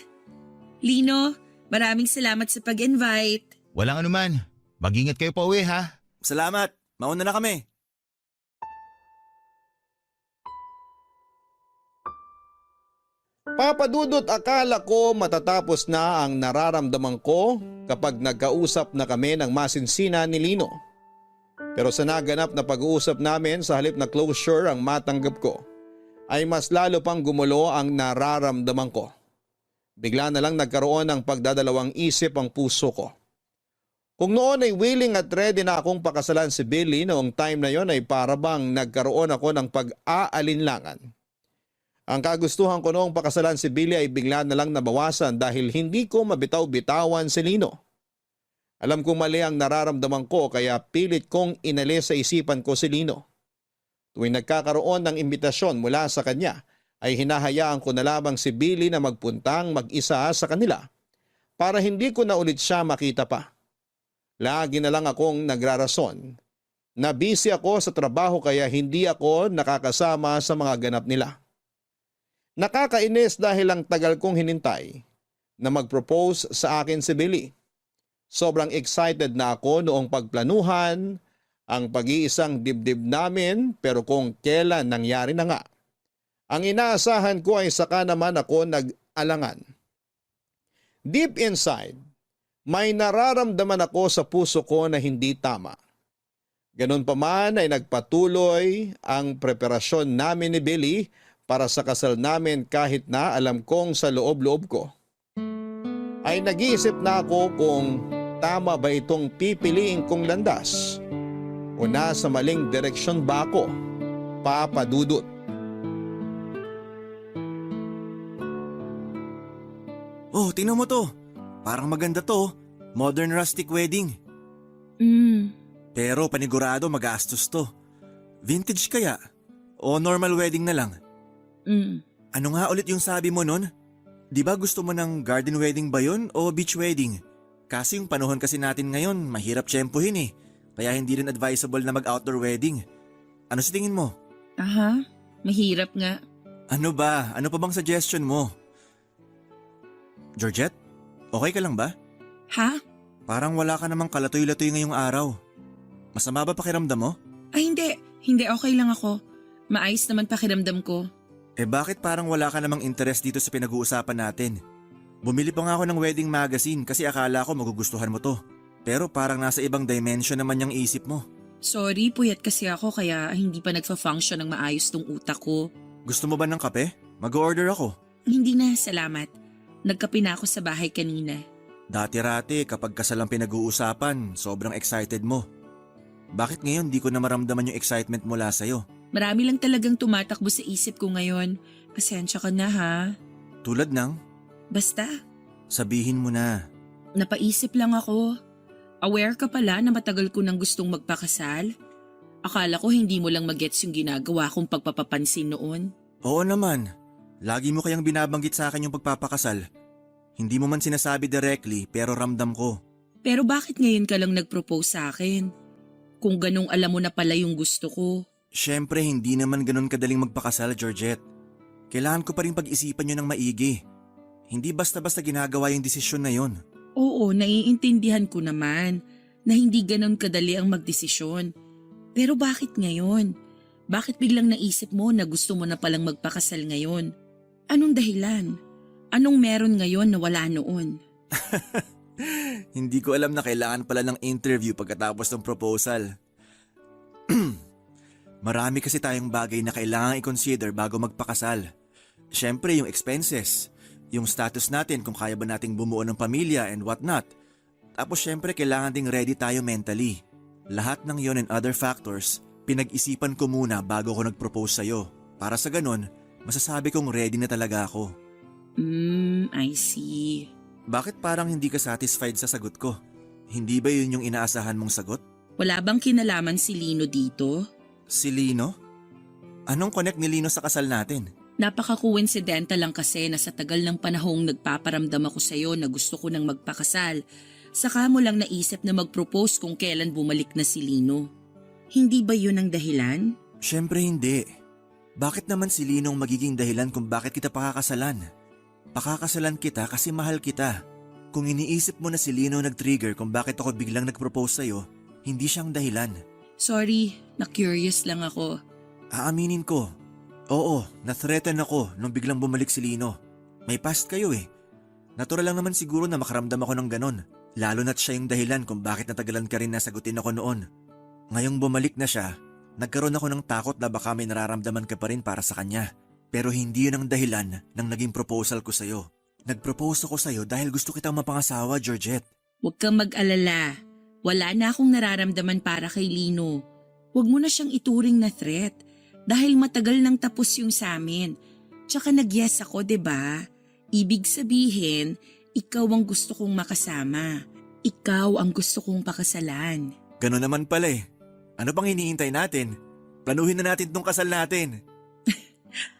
Lino, maraming salamat sa pag-invite. Walang anuman. Mag-ingat kayo pa uwi ha. Salamat, mauna na kami. Papadudot, akala ko matatapos na ang nararamdaman ko kapag nagkausap na kami ng masinsina ni Lino. Pero sa naganap na pag-uusap namin, sa halip na closure ang matanggap ko, ay mas lalo pang gumulo ang nararamdaman ko. Bigla na lang nagkaroon ng pagdadalawang isip ang puso ko. Kung noon ay willing at ready na akong pakasalan si Billy, noong time na yon ay para bang nagkaroon ako ng pag-aalinlangan. Ang kagustuhan ko noong pakasalan si Billy ay bigla na lang nabawasan dahil hindi ko mabitaw-bitawan si Lino. Alam kong mali ang nararamdaman ko kaya pilit kong inalis sa isipan ko si Lino. Tuwing nagkakaroon ng imbitasyon mula sa kanya ay hinahayaan ko na lamang si Billy na magpuntang mag-isa sa kanila para hindi ko na ulit siya makita pa. Lagi na lang akong nagrarason na busy ako sa trabaho kaya hindi ako nakakasama sa mga ganap nila. Nakakainis dahil ang tagal kong hinintay na mag-propose sa akin si Billy. Sobrang excited na ako noong pagplanuhan ang pag-iisang dibdib namin pero kung kailan nangyari na nga. Ang inaasahan ko ay saka naman ako nag-alangan. Deep inside, may nararamdaman ako sa puso ko na hindi tama. Ganun pa man ay nagpatuloy ang preparasyon namin ni Billy para sa kasal namin kahit na alam kong sa loob-loob ko. Ay nag-iisip na ako kung tama ba itong pipiliin kong landas o nasa maling direksyon ba ako, Papa Dudut. Oh, tingnan mo to. Parang maganda to. Modern rustic wedding. Pero panigurado magastos to. Vintage kaya? O normal wedding na lang? Ano nga ulit yung sabi mo nun? Di ba gusto mo ng garden wedding ba yun o beach wedding? Kasi yung panahon kasi natin ngayon, mahirap tiyempuhin eh. Kaya hindi rin advisable na mag-outdoor wedding. Ano sa tingin mo? Aha, mahirap nga. Ano ba? Ano pa bang suggestion mo? Georgette, okay ka lang ba? Ha? Parang wala ka namang kalatoy-latoy ngayong araw. Masama ba pakiramdam mo? Ay hindi, hindi okay lang ako. Maayos naman pakiramdam ko. Eh bakit parang wala ka namang interest dito sa pinag-uusapan natin? Bumili pa nga ako ng wedding magazine kasi akala ko magugustuhan mo to. Pero parang nasa ibang dimension naman yung isip mo. Sorry, puyat kasi ako kaya hindi pa nagfa-function ng maayos tong utak ko. Gusto mo ba ng kape? Mag-order ako. Hindi na, salamat. Nagkape na ako sa bahay kanina. Dati-rati kapag kasal ang pinag-uusapan, sobrang excited mo. Bakit ngayon di ko na maramdaman yung excitement mula sa'yo? Marami lang talagang tumatakbo sa isip ko ngayon. Pasensya ka na ha. Tulad ng, Basta, sabihin mo na. napaisip lang ako. Aware ka pala na matagal ko nang gustong magpakasal? Akala ko hindi mo lang magets yung ginagawa kong pagpapapansin noon. Oo naman. Lagi mo kayang binabanggit sa akin yung pagpapakasal. Hindi mo man sinasabi directly pero ramdam ko. Pero bakit ngayon ka lang nag-propose sa akin? Kung ganong alam mo na pala yung gusto ko. Siyempre hindi naman ganun kadaling magpakasal, Georgette. Kailangan ko pa rin pag-isipan yun ng maigi. Hindi basta-basta ginagawa yung desisyon na yun. Oo, naiintindihan ko naman na hindi ganon kadali ang magdesisyon. Pero bakit ngayon? Bakit biglang naisip mo na gusto mo na palang magpakasal ngayon? Anong dahilan? Anong meron ngayon na wala noon? Hindi ko alam na kailangan pala ng interview pagkatapos ng proposal. Marami kasi tayong bagay na kailangan i-consider bago magpakasal. Siyempre yung expenses, yung status natin kung kaya ba nating bumuo ng pamilya and whatnot. Tapos siyempre kailangan ding ready tayo mentally. Lahat ng yon and other factors, pinag-isipan ko muna bago ko nag-propose sa'yo. Para sa ganun, masasabi kong ready na talaga ako. I see. Bakit parang hindi ka satisfied sa sagot ko? Hindi ba yun yung inaasahan mong sagot? Wala bang kinalaman si Lino dito? Si Lino? Anong connect ni Lino sa kasal natin? Napaka-coincidental lang kasi na sa tagal ng panahong nagpaparamdam ako sa'yo na gusto ko nang magpakasal. Saka mo lang naisip na mag-propose kung kailan bumalik na si Lino. Hindi ba yun ang dahilan? Siyempre hindi. Bakit naman si Lino ang magiging dahilan kung bakit kita pakakasalan? Pakakasalan kita kasi mahal kita. Kung iniisip mo na si Lino nag-trigger kung bakit ako biglang nag-propose sa'yo, hindi siyang dahilan. Sorry, na-curious lang ako. Aaminin ko. Oo, na-threaten ako nung biglang bumalik si Lino. May past kayo eh. Natural lang naman siguro na makaramdam ako ng ganon. Lalo na't siya yung dahilan kung bakit natagalan ka rin na sagutin ako noon. Ngayong bumalik na siya, nagkaroon ako ng takot na baka may nararamdaman ka pa rin para sa kanya. Pero hindi yun ang dahilan ng naging proposal ko sa'yo. Nag-propose ako sa'yo dahil gusto kitang mapangasawa, Georgette. Huwag kang mag-alala. Wala na akong nararamdaman para kay Lino. Huwag mo na siyang ituring na threat dahil matagal nang tapos yung sa amin. Tsaka nag-yes ako, 'di ba? Ibig sabihin, ikaw ang gusto kong makasama. Ikaw ang gusto kong pakasalan. Ganun naman pala eh. Ano bang iniintay natin? Planuhin na natin tong kasal natin.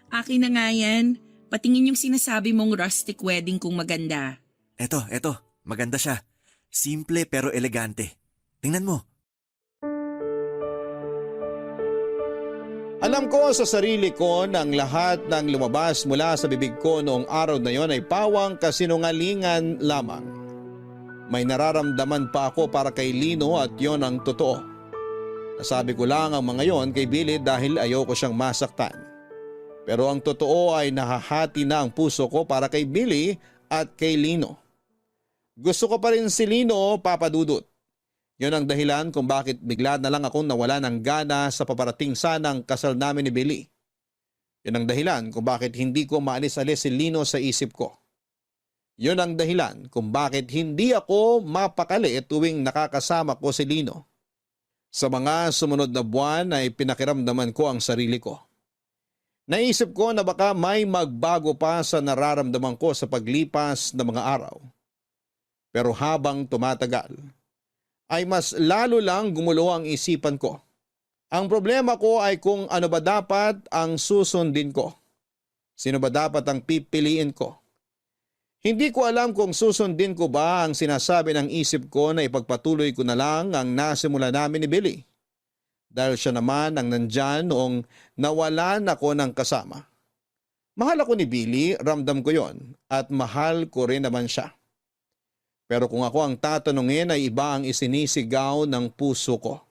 Akin na nga yan. Patingin yung sinasabi mong rustic wedding kung maganda. Eto. Maganda siya. Simple pero elegante. Tingnan mo. Alam ko sa sarili ko na ang lahat ng lumabas mula sa bibig ko noong araw na yon ay pawang kasinungalingan lamang. May nararamdaman pa ako para kay Lino at yon ang totoo. Nasabi ko lang ang mga yon kay Billy dahil ayoko siyang masaktan. Pero ang totoo ay nahahati na ang puso ko para kay Billy at kay Lino. Gusto ko pa rin si Lino, Papa Dudut. Yon ang dahilan kung bakit bigla na lang akong nawala ng gana sa paparating sanang kasal namin ni Billy. Yon ang dahilan kung bakit hindi ko maalis-alis si Lino sa isip ko. Yon ang dahilan kung bakit hindi ako mapakali tuwing nakakasama ko si Lino. Sa mga sumunod na buwan ay pinakiramdaman ko ang sarili ko. Naisip ko na baka may magbago pa sa nararamdaman ko sa paglipas ng mga araw. Pero habang tumatagal, ay mas lalo lang gumulo ang isipan ko. Ang problema ko ay kung ano ba dapat ang susundin ko. Sino ba dapat ang pipiliin ko? Hindi ko alam kung susundin ko ba ang sinasabi ng isip ko na ipagpatuloy ko na lang ang nasimula namin ni Billy. Dahil siya naman ang nandyan noong nawalan ako ng kasama. Mahal ako ni Billy, ramdam ko yon at mahal ko rin naman siya. Pero kung ako ang tatanungin ay iba ang isinisigaw ng puso ko.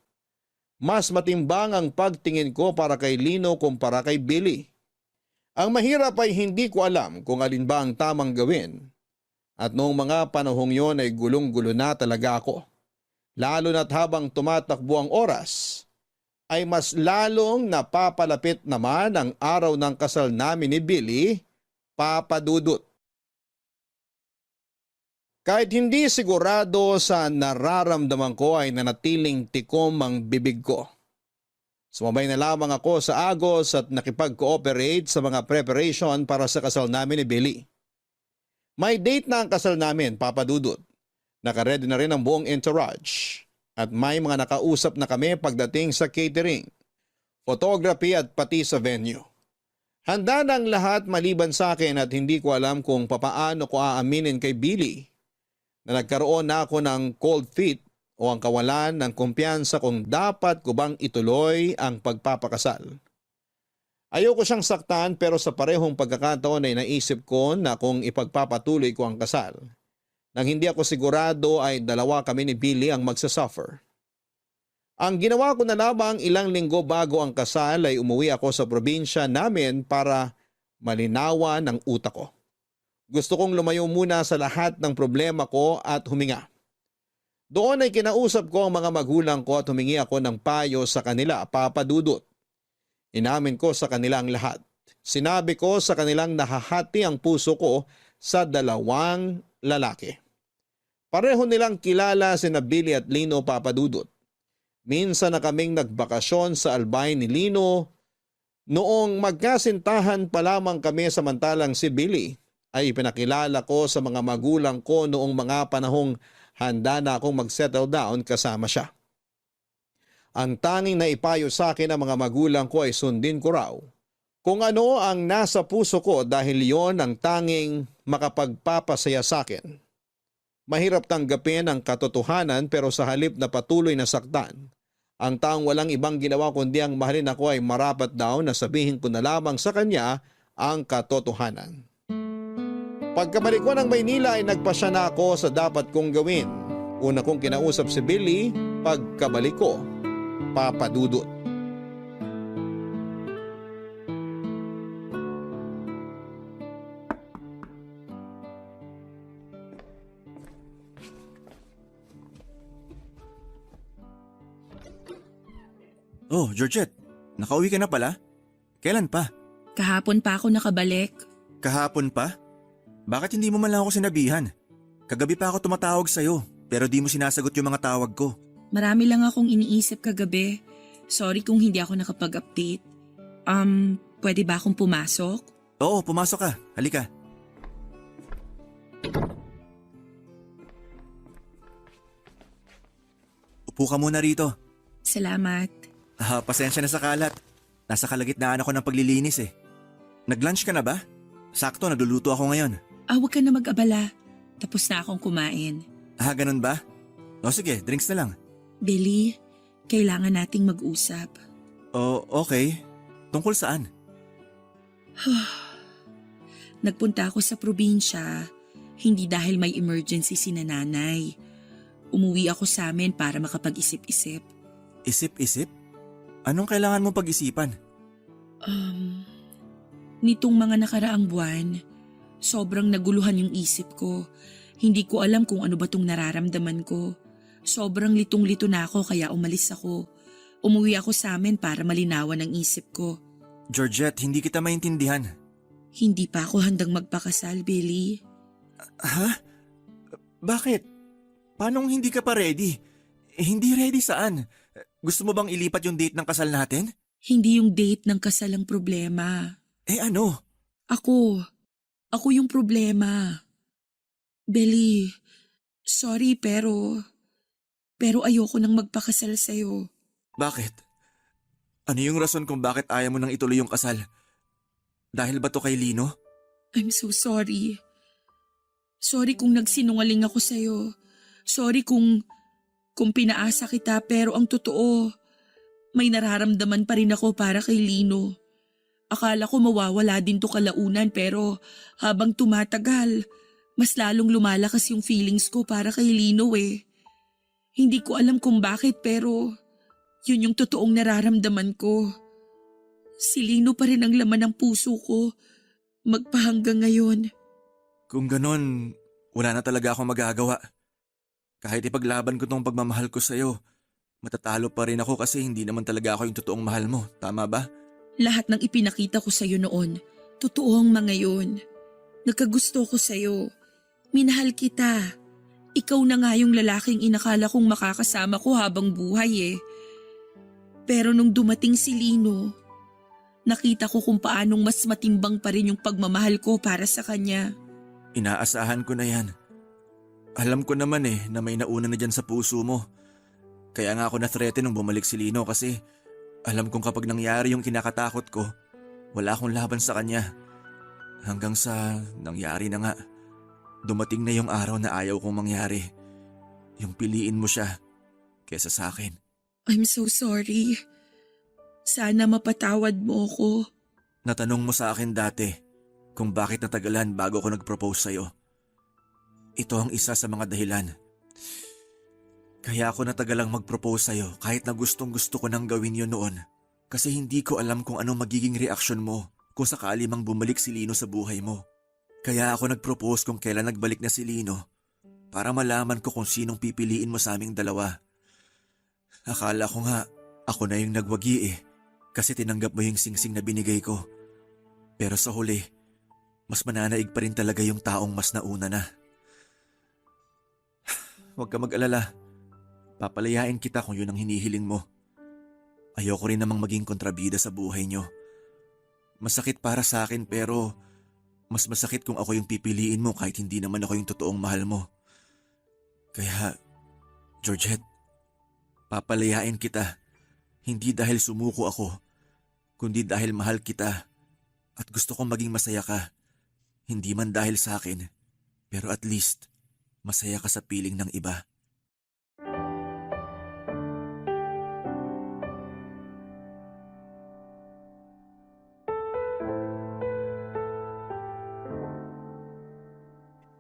Mas matimbang ang pagtingin ko para kay Lino kumpara kay Billy. Ang mahirap ay hindi ko alam kung alin ba ang tamang gawin. At noong mga panahong yon ay gulong-gulo na talaga ako. Lalo na't habang tumatakbo ang oras, ay mas lalong napapalapit naman ang araw ng kasal namin ni Billy, Papa Dudut. Kahit hindi sigurado sa nararamdaman ko ay nanatiling tikom ang bibig ko. Sumabay na lamang ako sa agos at nakipag-cooperate sa mga preparation para sa kasal namin ni Billy. May date na ang kasal namin, Papa Dudut. Nakaredy na rin ang buong entourage. At may mga nakausap na kami pagdating sa catering, photography at pati sa venue. Handa na ang lahat maliban sa akin at hindi ko alam kung papaano ko aaminin kay Billy na nagkaroon na ako ng cold feet o ang kawalan ng kumpiyansa kung dapat ko bang ituloy ang pagpapakasal. Ayoko siyang saktan pero sa parehong pagkakataon ay naisip ko na kung ipagpapatuloy ko ang kasal, nang hindi ako sigurado ay dalawa kami ni Billy ang magsasuffer. Ang ginawa ko na lamang ilang linggo bago ang kasal ay umuwi ako sa probinsya namin para malinawan ang utak ko. Gusto kong lumayo muna sa lahat ng problema ko at huminga. Doon ay kinausap ko ang mga magulang ko at humingi ako ng payo sa kanila, Papa Dudut. Inamin ko sa kanila ang lahat. Sinabi ko sa kanilang nahahati ang puso ko sa dalawang lalaki. Pareho nilang kilala sina Billy at Lino, Papa Dudut. Minsan na kaming nagbakasyon sa Albay ni Lino noong magkasintahan pa lamang kami samantalang si Billy ay ipinakilala ko sa mga magulang ko noong mga panahong handa na akong mag-settle down kasama siya. Ang tanging naipayo sa akin ng mga magulang ko ay sundin ko raw kung ano ang nasa puso ko dahil yon ang tanging makapagpapasaya sa akin. Mahirap tanggapin ang katotohanan pero sa halip na patuloy na saktan, ang taong walang ibang ginawa kundi ang mahalin ako ay marapat daw na sabihin ko na lamang sa kanya ang katotohanan. Pagkabalik ko ng Maynila ay nagpasya na ako sa dapat kong gawin. Una kong kinausap si Billy, pagkabalik ko, Papa Dudut. Oh, Georgette, nakauwi ka na pala? Kailan pa? Kahapon pa ako nakabalik. Kahapon pa? Bakit hindi mo man lang ako sinabihan? Kagabi pa ako tumatawag sa'yo, pero di mo sinasagot yung mga tawag ko. Marami lang akong iniisip kagabi. Sorry kung hindi ako nakapag-update. Pwede ba akong pumasok? Oo, pumasok ka. Halika. Upo ka muna rito. Salamat. Pasensya na sa kalat. Nasa kalagitnaan ako ng paglilinis eh. Nag-lunch ka na ba? Sakto, nagluluto ako ngayon. Huwag ka na mag-abala. Tapos na akong kumain. Ganun ba? O sige, drinks na lang. Billy, kailangan nating mag-usap. Okay. Tungkol saan? Nagpunta ako sa probinsya, hindi dahil may emergency si nanay. Umuwi ako sa amin para makapag-isip-isip. Isip-isip? Anong kailangan mong pag-isipan? Nitong mga nakaraang buwan, sobrang naguluhan yung isip ko. Hindi ko alam kung ano ba tong nararamdaman ko. Sobrang litong-lito na ako kaya umalis ako. Umuwi ako sa amin para malinawan ang isip ko. Georgette, hindi kita maintindihan. Hindi pa ako handang magpakasal, Billy. Ha? Bakit? Paanong hindi ka pa ready? Hindi ready saan? Gusto mo bang ilipat yung date ng kasal natin? Hindi yung date ng kasal ang problema. Ano? Ako yung problema. Billy, sorry pero ayoko nang magpakasal sa'yo. Bakit? Ano yung rason kung bakit ayaw mo nang ituloy yung kasal? Dahil ba to kay Lino? I'm so sorry. Sorry kung nagsinungaling ako sa'yo. Sorry kung pinaasa kita pero ang totoo, may nararamdaman pa rin ako para kay Lino. Akala ko mawawala din to kalaunan pero habang tumatagal, mas lalong lumalakas yung feelings ko para kay Lino eh. Hindi ko alam kung bakit pero yun yung totoong nararamdaman ko. Si Lino pa rin ang laman ng puso ko magpahanggang ngayon. Kung ganon, wala na talaga akong magagawa. Kahit ipaglaban ko tong pagmamahal ko sa'yo, matatalo pa rin ako kasi hindi naman talaga ako yung totoong mahal mo. Tama ba? Lahat ng ipinakita ko sa'yo noon, totoo ang mga yun. Nagkagusto ko sa'yo. Minahal kita. Ikaw na nga yung lalaking inakala kong makakasama ko habang buhay eh. Pero nung dumating si Lino, nakita ko kung paanong mas matimbang pa rin yung pagmamahal ko para sa kanya. Inaasahan ko na yan. Alam ko naman na may nauna na dyan sa puso mo. Kaya nga ako na-threaten nung bumalik si Lino kasi alam kong kapag nangyari yung kinakatakot ko, wala akong laban sa kanya. Hanggang sa nangyari na nga. Dumating na yung araw na ayaw kong mangyari. Yung piliin mo siya kesa sa akin. I'm so sorry. Sana mapatawad mo ko. Natanong mo sa akin dati kung bakit natagalan bago ko nag-propose sa'yo. Ito ang isa sa mga dahilan. Kaya ako natagalang mag-propose sa'yo kahit na gustong gusto ko nang gawin yun noon. Kasi hindi ko alam kung anong magiging reaksyon mo kung sakali mang bumalik si Lino sa buhay mo. Kaya ako nag-propose kung kailan nagbalik na si Lino para malaman ko kung sinong pipiliin mo sa aming dalawa. Akala ko nga ako na yung nagwagi kasi tinanggap mo yung singsing na binigay ko. Pero sa huli, mas mananaig pa rin talaga yung taong mas nauna na. Huwag ka mag-alala. Papalayain kita kung yun ang hinihiling mo. Ayoko rin namang maging kontrabida sa buhay nyo. Masakit para sa akin pero mas masakit kung ako yung pipiliin mo kahit hindi naman ako yung totoong mahal mo. Kaya, Georgette, papalayain kita. Hindi dahil sumuko ako, kundi dahil mahal kita at gusto kong maging masaya ka. Hindi man dahil sa akin, pero at least masaya ka sa piling ng iba.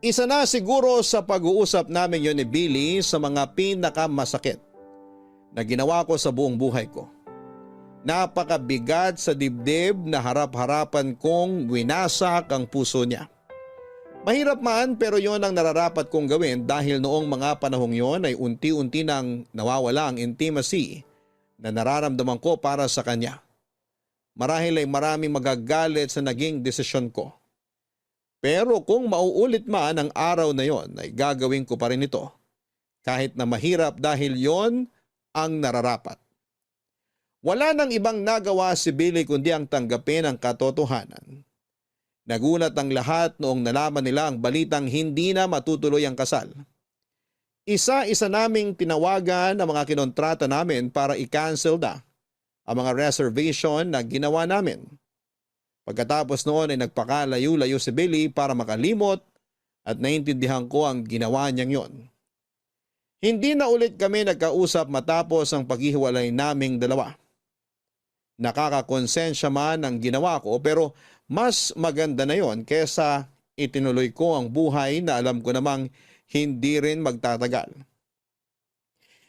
Isa na siguro sa pag-uusap namin yon ni Billy sa mga pinakamasakit na ginawa ko sa buong buhay ko. Napakabigat sa dibdib na harap-harapan kong winasak ang puso niya. Mahirap man pero yon ang nararapat kong gawin dahil noong mga panahong yon ay unti-unti nang nawawala ang intimacy na nararamdaman ko para sa kanya. Marahil ay maraming magagalit sa naging desisyon ko. Pero kung mauulit man ang araw na yon ay gagawin ko pa rin ito. Kahit na mahirap dahil yon ang nararapat. Wala nang ibang nagawa si Billy kundi ang tanggapin ang katotohanan Nagulat ang lahat noong nalaman nila ang balitang hindi na matutuloy ang kasal. Isa-isa naming tinawagan ang mga kinontrata namin para i-cancel na ang mga reservation na ginawa namin. Pagkatapos noon ay nagpakalayo-layo si Billy para makalimot at naintindihan ko ang ginawa niyang yon. Hindi na ulit kami nagkausap matapos ang paghihiwalay naming dalawa. Nakakakonsensya man ang ginawa ko pero mas maganda na yon kesa itinuloy ko ang buhay na alam ko namang hindi rin magtatagal.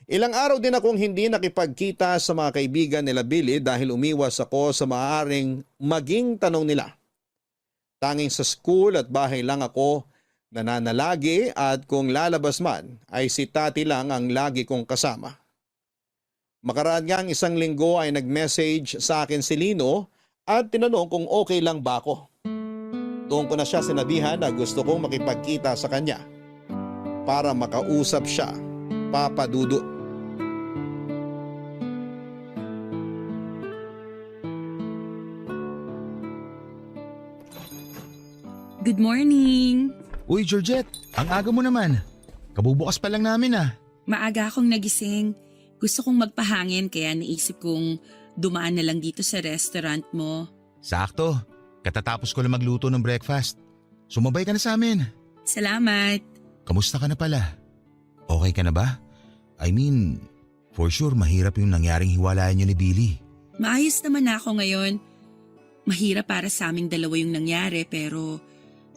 Ilang araw din akong hindi nakipagkita sa mga kaibigan nila Billy dahil umiwas ako sa maaaring maging tanong nila. Tanging sa school at bahay lang ako nananalagi at kung lalabas man ay si Tati lang ang lagi kong kasama. Makaraan ngang isang linggo ay nag-message sa akin si Lino at tinanong kung okay lang ba ako. Doon ko na siya sinabihan na gusto kong makipagkita sa kanya para makausap siya, Papa Dudut. Good morning! Uy, Georgette, ang aga mo naman. Kabubukas pa lang namin ah. Maaga akong nagising. Gusto kong magpahangin kaya naisip kong dumaan na lang dito sa restaurant mo. Sakto, katatapos ko lang magluto ng breakfast. Sumabay ka na sa amin. Salamat! Kamusta ka na pala? Okay ka na ba? I mean, for sure mahirap yung nangyaring hiwalayan niyo ni Billy. Maayos naman ako ngayon. Mahirap para sa aming dalawa yung nangyari pero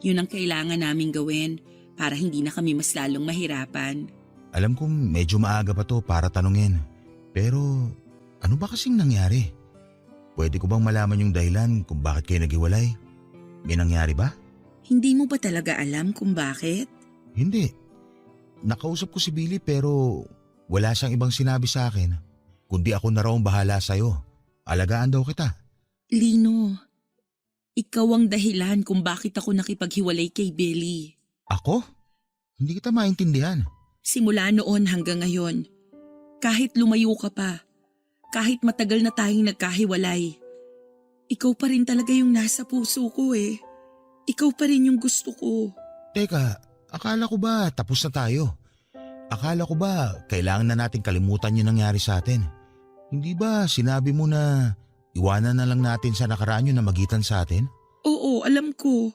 yun ang kailangan naming gawin para hindi na kami mas lalong mahirapan. Alam kong medyo maaga pa to para tanungin. Pero ano ba kasing nangyari? Pwede ko bang malaman yung dahilan kung bakit kayo naghiwalay? May nangyari ba? Hindi mo ba talaga alam kung bakit? Hindi. Nakausap ko si Billy pero wala siyang ibang sinabi sa akin. Kundi ako na raw ang bahala sa'yo. Alagaan daw kita. Lino, ikaw ang dahilan kung bakit ako nakipaghiwalay kay Billy. Ako? Hindi kita maintindihan. Simula noon hanggang ngayon, kahit lumayo ka pa, kahit matagal na tayong nagkahiwalay, ikaw pa rin talaga yung nasa puso ko eh. Ikaw pa rin yung gusto ko. Teka, akala ko ba tapos na tayo? Akala ko ba kailangan na natin kalimutan yung nangyari sa atin? Hindi ba sinabi mo na iwanan na lang natin sa nakaraan yun na magitan sa atin? Oo, alam ko.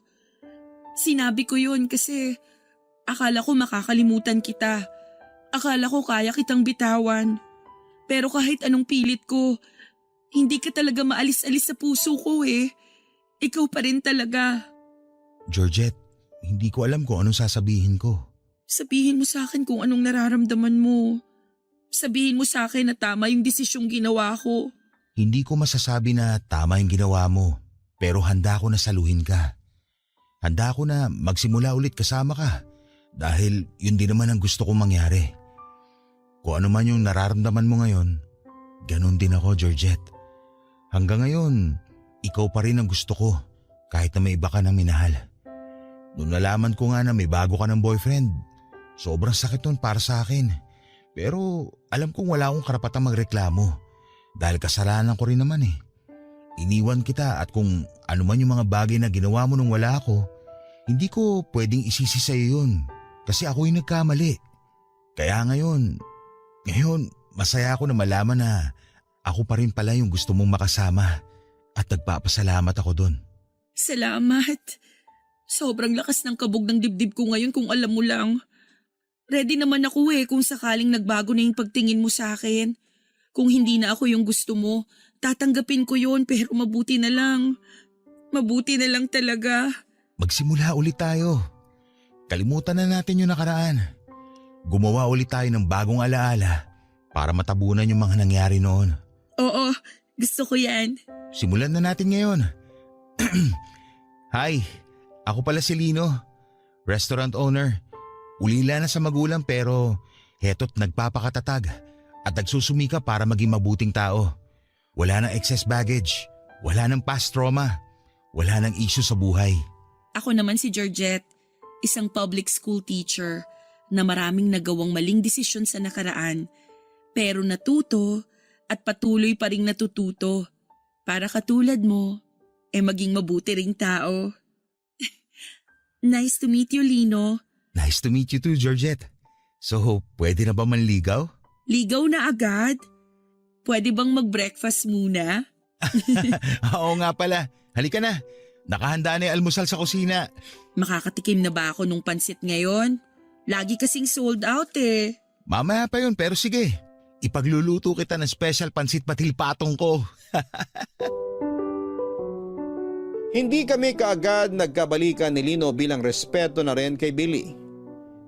Sinabi ko yun kasi akala ko makakalimutan kita. Akala ko kaya kitang bitawan. Pero kahit anong pilit ko, hindi ka talaga maalis-alis sa puso ko eh. Ikaw pa rin talaga. Georgette, hindi ko alam kung anong sasabihin ko. Sabihin mo sa akin kung anong nararamdaman mo. Sabihin mo sa akin na tama yung desisyong ginawa ko. Hindi ko masasabi na tama yung ginawa mo, pero handa ko na saluhin ka. Handa ko na magsimula ulit kasama ka dahil yun din naman ang gusto kong mangyari. Kung ano man yung nararamdaman mo ngayon, ganun din ako, Georgette. Hanggang ngayon, ikaw pa rin ang gusto ko kahit na may iba ka nang minahal. Noong nalaman ko nga na may bago ka ng boyfriend, sobrang sakit nun para sa akin. Pero alam kong wala akong karapatang magreklamo dahil kasalanan ko rin naman eh. Iniwan kita at kung ano man yung mga bagay na ginawa mo nung wala ako, hindi ko pwedeng isisi sa'yo yun kasi ako yung nagkamali. Kaya ngayon masaya ako na malaman na ako pa rin pala yung gusto mong makasama at nagpapasalamat ako dun. Salamat. Sobrang lakas ng kabog ng dibdib ko ngayon kung alam mo lang. Ready naman ako eh kung sakaling nagbago na yung pagtingin mo sa akin. Kung hindi na ako yung gusto mo, tatanggapin ko yun pero mabuti na lang. Mabuti na lang talaga. Magsimula ulit tayo. Kalimutan na natin yung nakaraan. Gumawa ulit tayo ng bagong alaala para matabunan yung mga nangyari noon. Oo, gusto ko yan. Simulan na natin ngayon. Hi, ako pala si Lino, restaurant owner. Ulila na sa magulang pero heto't nagpapakatatag at nagsusumika para maging mabuting tao. Wala nang excess baggage, wala nang past trauma, wala nang issue sa buhay. Ako naman si Georgette, isang public school teacher na maraming nagawang maling desisyon sa nakaraan pero natuto at patuloy pa ring natututo para katulad mo maging mabuti ring tao. Nice to meet you, Lino. Nice to meet you too, Georgette. So, pwede na ba manligaw? Ligaw na agad? Pwede bang mag-breakfast muna? Oo nga pala. Halika na. Nakahanda na yung almusal sa kusina. Makakatikim na ba ako nung pansit ngayon? Lagi kasing sold out eh. Mamaya pa yun, pero sige. Ipagluluto kita ng special pansit patil patong ko. Hindi kami kaagad nagkabalikan ni Lino bilang respeto na rin kay Billy.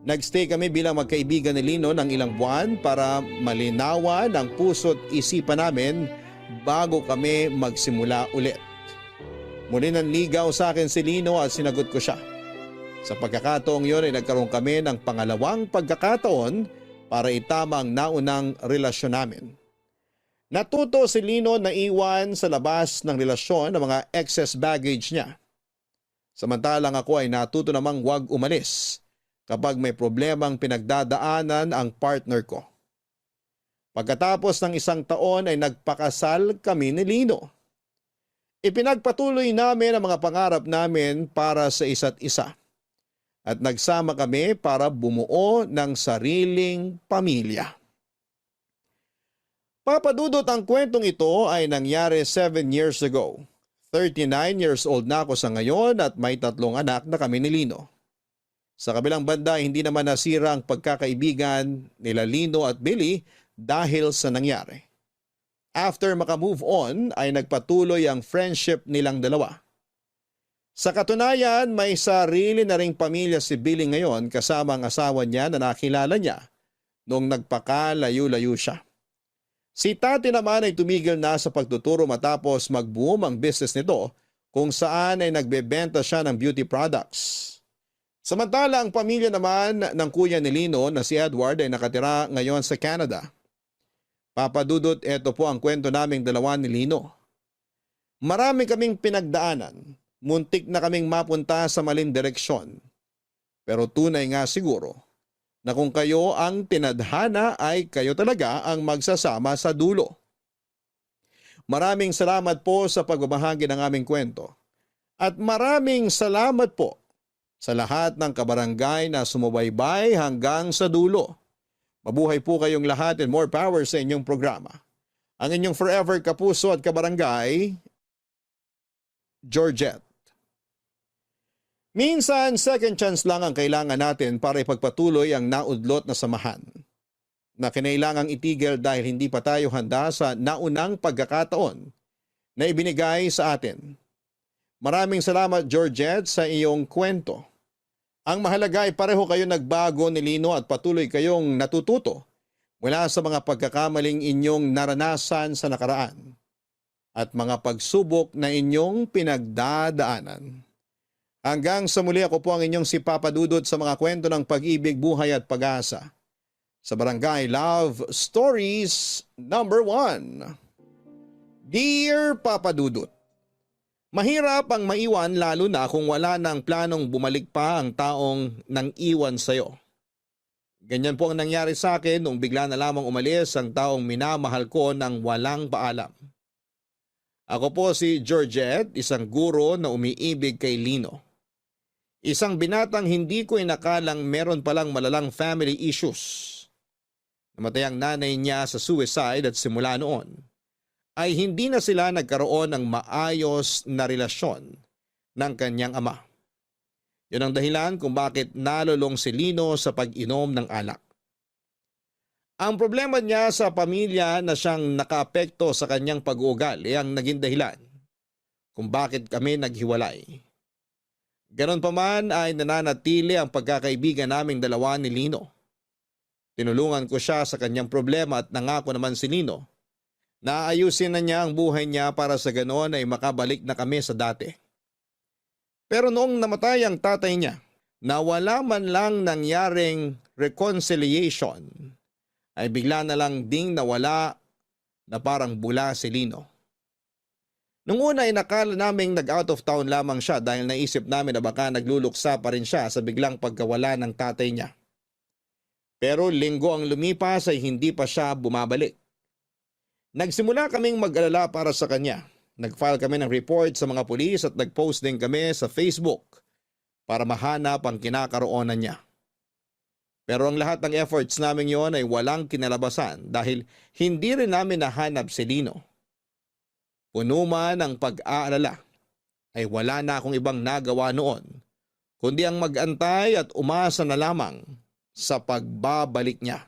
Nagstay kami bilang magkaibigan ni Lino ng ilang buwan para malinawan ang puso't isipan namin bago kami magsimula ulit. Muli nanligaw sa akin si Lino at sinagot ko siya. Sa pagkakataong yun ay nagkaroon kami ng pangalawang pagkakataon para itama ang naunang relasyon namin. Natuto si Lino na iwan sa labas ng relasyon ang mga excess baggage niya. Samantalang ako ay natuto namang huwag umalis kapag may problemang pinagdadaanan ang partner ko. Pagkatapos ng 1 taon ay nagpakasal kami ni Lino. Ipinagpatuloy namin ang mga pangarap namin para sa isa't isa. At nagsama kami para bumuo ng sariling pamilya. Papadudot, ang kwentong ito ay nangyari 7 years ago. 39 years old na ako sa ngayon at may 3 anak na kami ni Lino. Sa kabilang banda, hindi naman nasira ang pagkakaibigan nila Lino at Billy dahil sa nangyari. After makamove on ay nagpatuloy ang friendship nilang dalawa. Sa katunayan, may sarili na ring pamilya si Billy ngayon kasama ang asawa niya na nakilala niya noong nagpakalayo-layo siya. Si Tati naman ay tumigil na sa pagtuturo matapos mag-boom ang business nito kung saan ay nagbebenta siya ng beauty products. Samantala, ang pamilya naman ng kuya ni Lino na si Edward ay nakatira ngayon sa Canada. Papadudot, ito po ang kwento naming dalawa ni Lino. Marami kaming pinagdaanan, muntik na kaming mapunta sa maling direksyon. Pero tunay nga siguro na kung kayo ang tinadhana ay kayo talaga ang magsasama sa dulo. Maraming salamat po sa pagbabahagi ng aming kwento. At maraming salamat po sa lahat ng kabarangay na sumubaybay hanggang sa dulo. Mabuhay po kayong lahat and more power sa inyong programa. Ang inyong forever kapuso at kabarangay, Georgette. Minsan, second chance lang ang kailangan natin para ipagpatuloy ang naudlot na samahan na kinailangang itigil dahil hindi pa tayo handa sa naunang pagkakataon na ibinigay sa atin. Maraming salamat, Georgette, sa iyong kwento. Ang mahalaga ay pareho kayo nagbago ni Lino at patuloy kayong natututo mula sa mga pagkakamaling inyong naranasan sa nakaraan at mga pagsubok na inyong pinagdadaanan. Hanggang sa muli, ako po ang inyong si Papa Dudut sa mga kwento ng pag-ibig, buhay at pag-asa. Sa Barangay Love Stories number 1. Dear Papa Dudut, mahirap ang maiwan lalo na kung wala nang planong bumalik pa ang taong nang iwan sa'yo. Ganyan po ang nangyari sa akin nung bigla na lamang umalis ang taong minamahal ko ng walang paalam. Ako po si Georgette, isang guro na umiibig kay Lino. Isang binatang hindi ko inakalang meron palang malalang family issues. Namatay ang nanay niya sa suicide at simula noon ay hindi na sila nagkaroon ng maayos na relasyon ng kanyang ama. Yun ang dahilan kung bakit nalulong si Lino sa pag-inom ng alak. Ang problema niya sa pamilya na siyang nakaapekto sa kanyang pag-uugali ang naging dahilan kung bakit kami naghiwalay. Ganon pa man ay nananatili ang pagkakaibigan naming dalawa ni Lino. Tinulungan ko siya sa kanyang problema at nangako naman si Lino na ayusin na niya ang buhay niya para sa ganon ay makabalik na kami sa dati. Pero noong namatay ang tatay niya, na wala man lang nangyaring reconciliation, ay bigla na lang ding nawala na parang bula si Lino. Nung una ay nakala naming nag-out of town lamang siya dahil naisip namin na baka nagluluksa pa rin siya sa biglang pagkawala ng tatay niya. Pero linggo ang lumipas ay hindi pa siya bumabalik. Nagsimula kaming mag-alala para sa kanya. Nag-file kami ng report sa mga pulis at nag-post din kami sa Facebook para mahanap ang kinakaroonan niya. Pero ang lahat ng efforts namin yon ay walang kinalabasan dahil hindi rin namin nahanap si Lino. Puno man ang pag-aalala, ay wala na akong ibang nagawa noon, kundi ang mag-antay at umasa na lamang sa pagbabalik niya.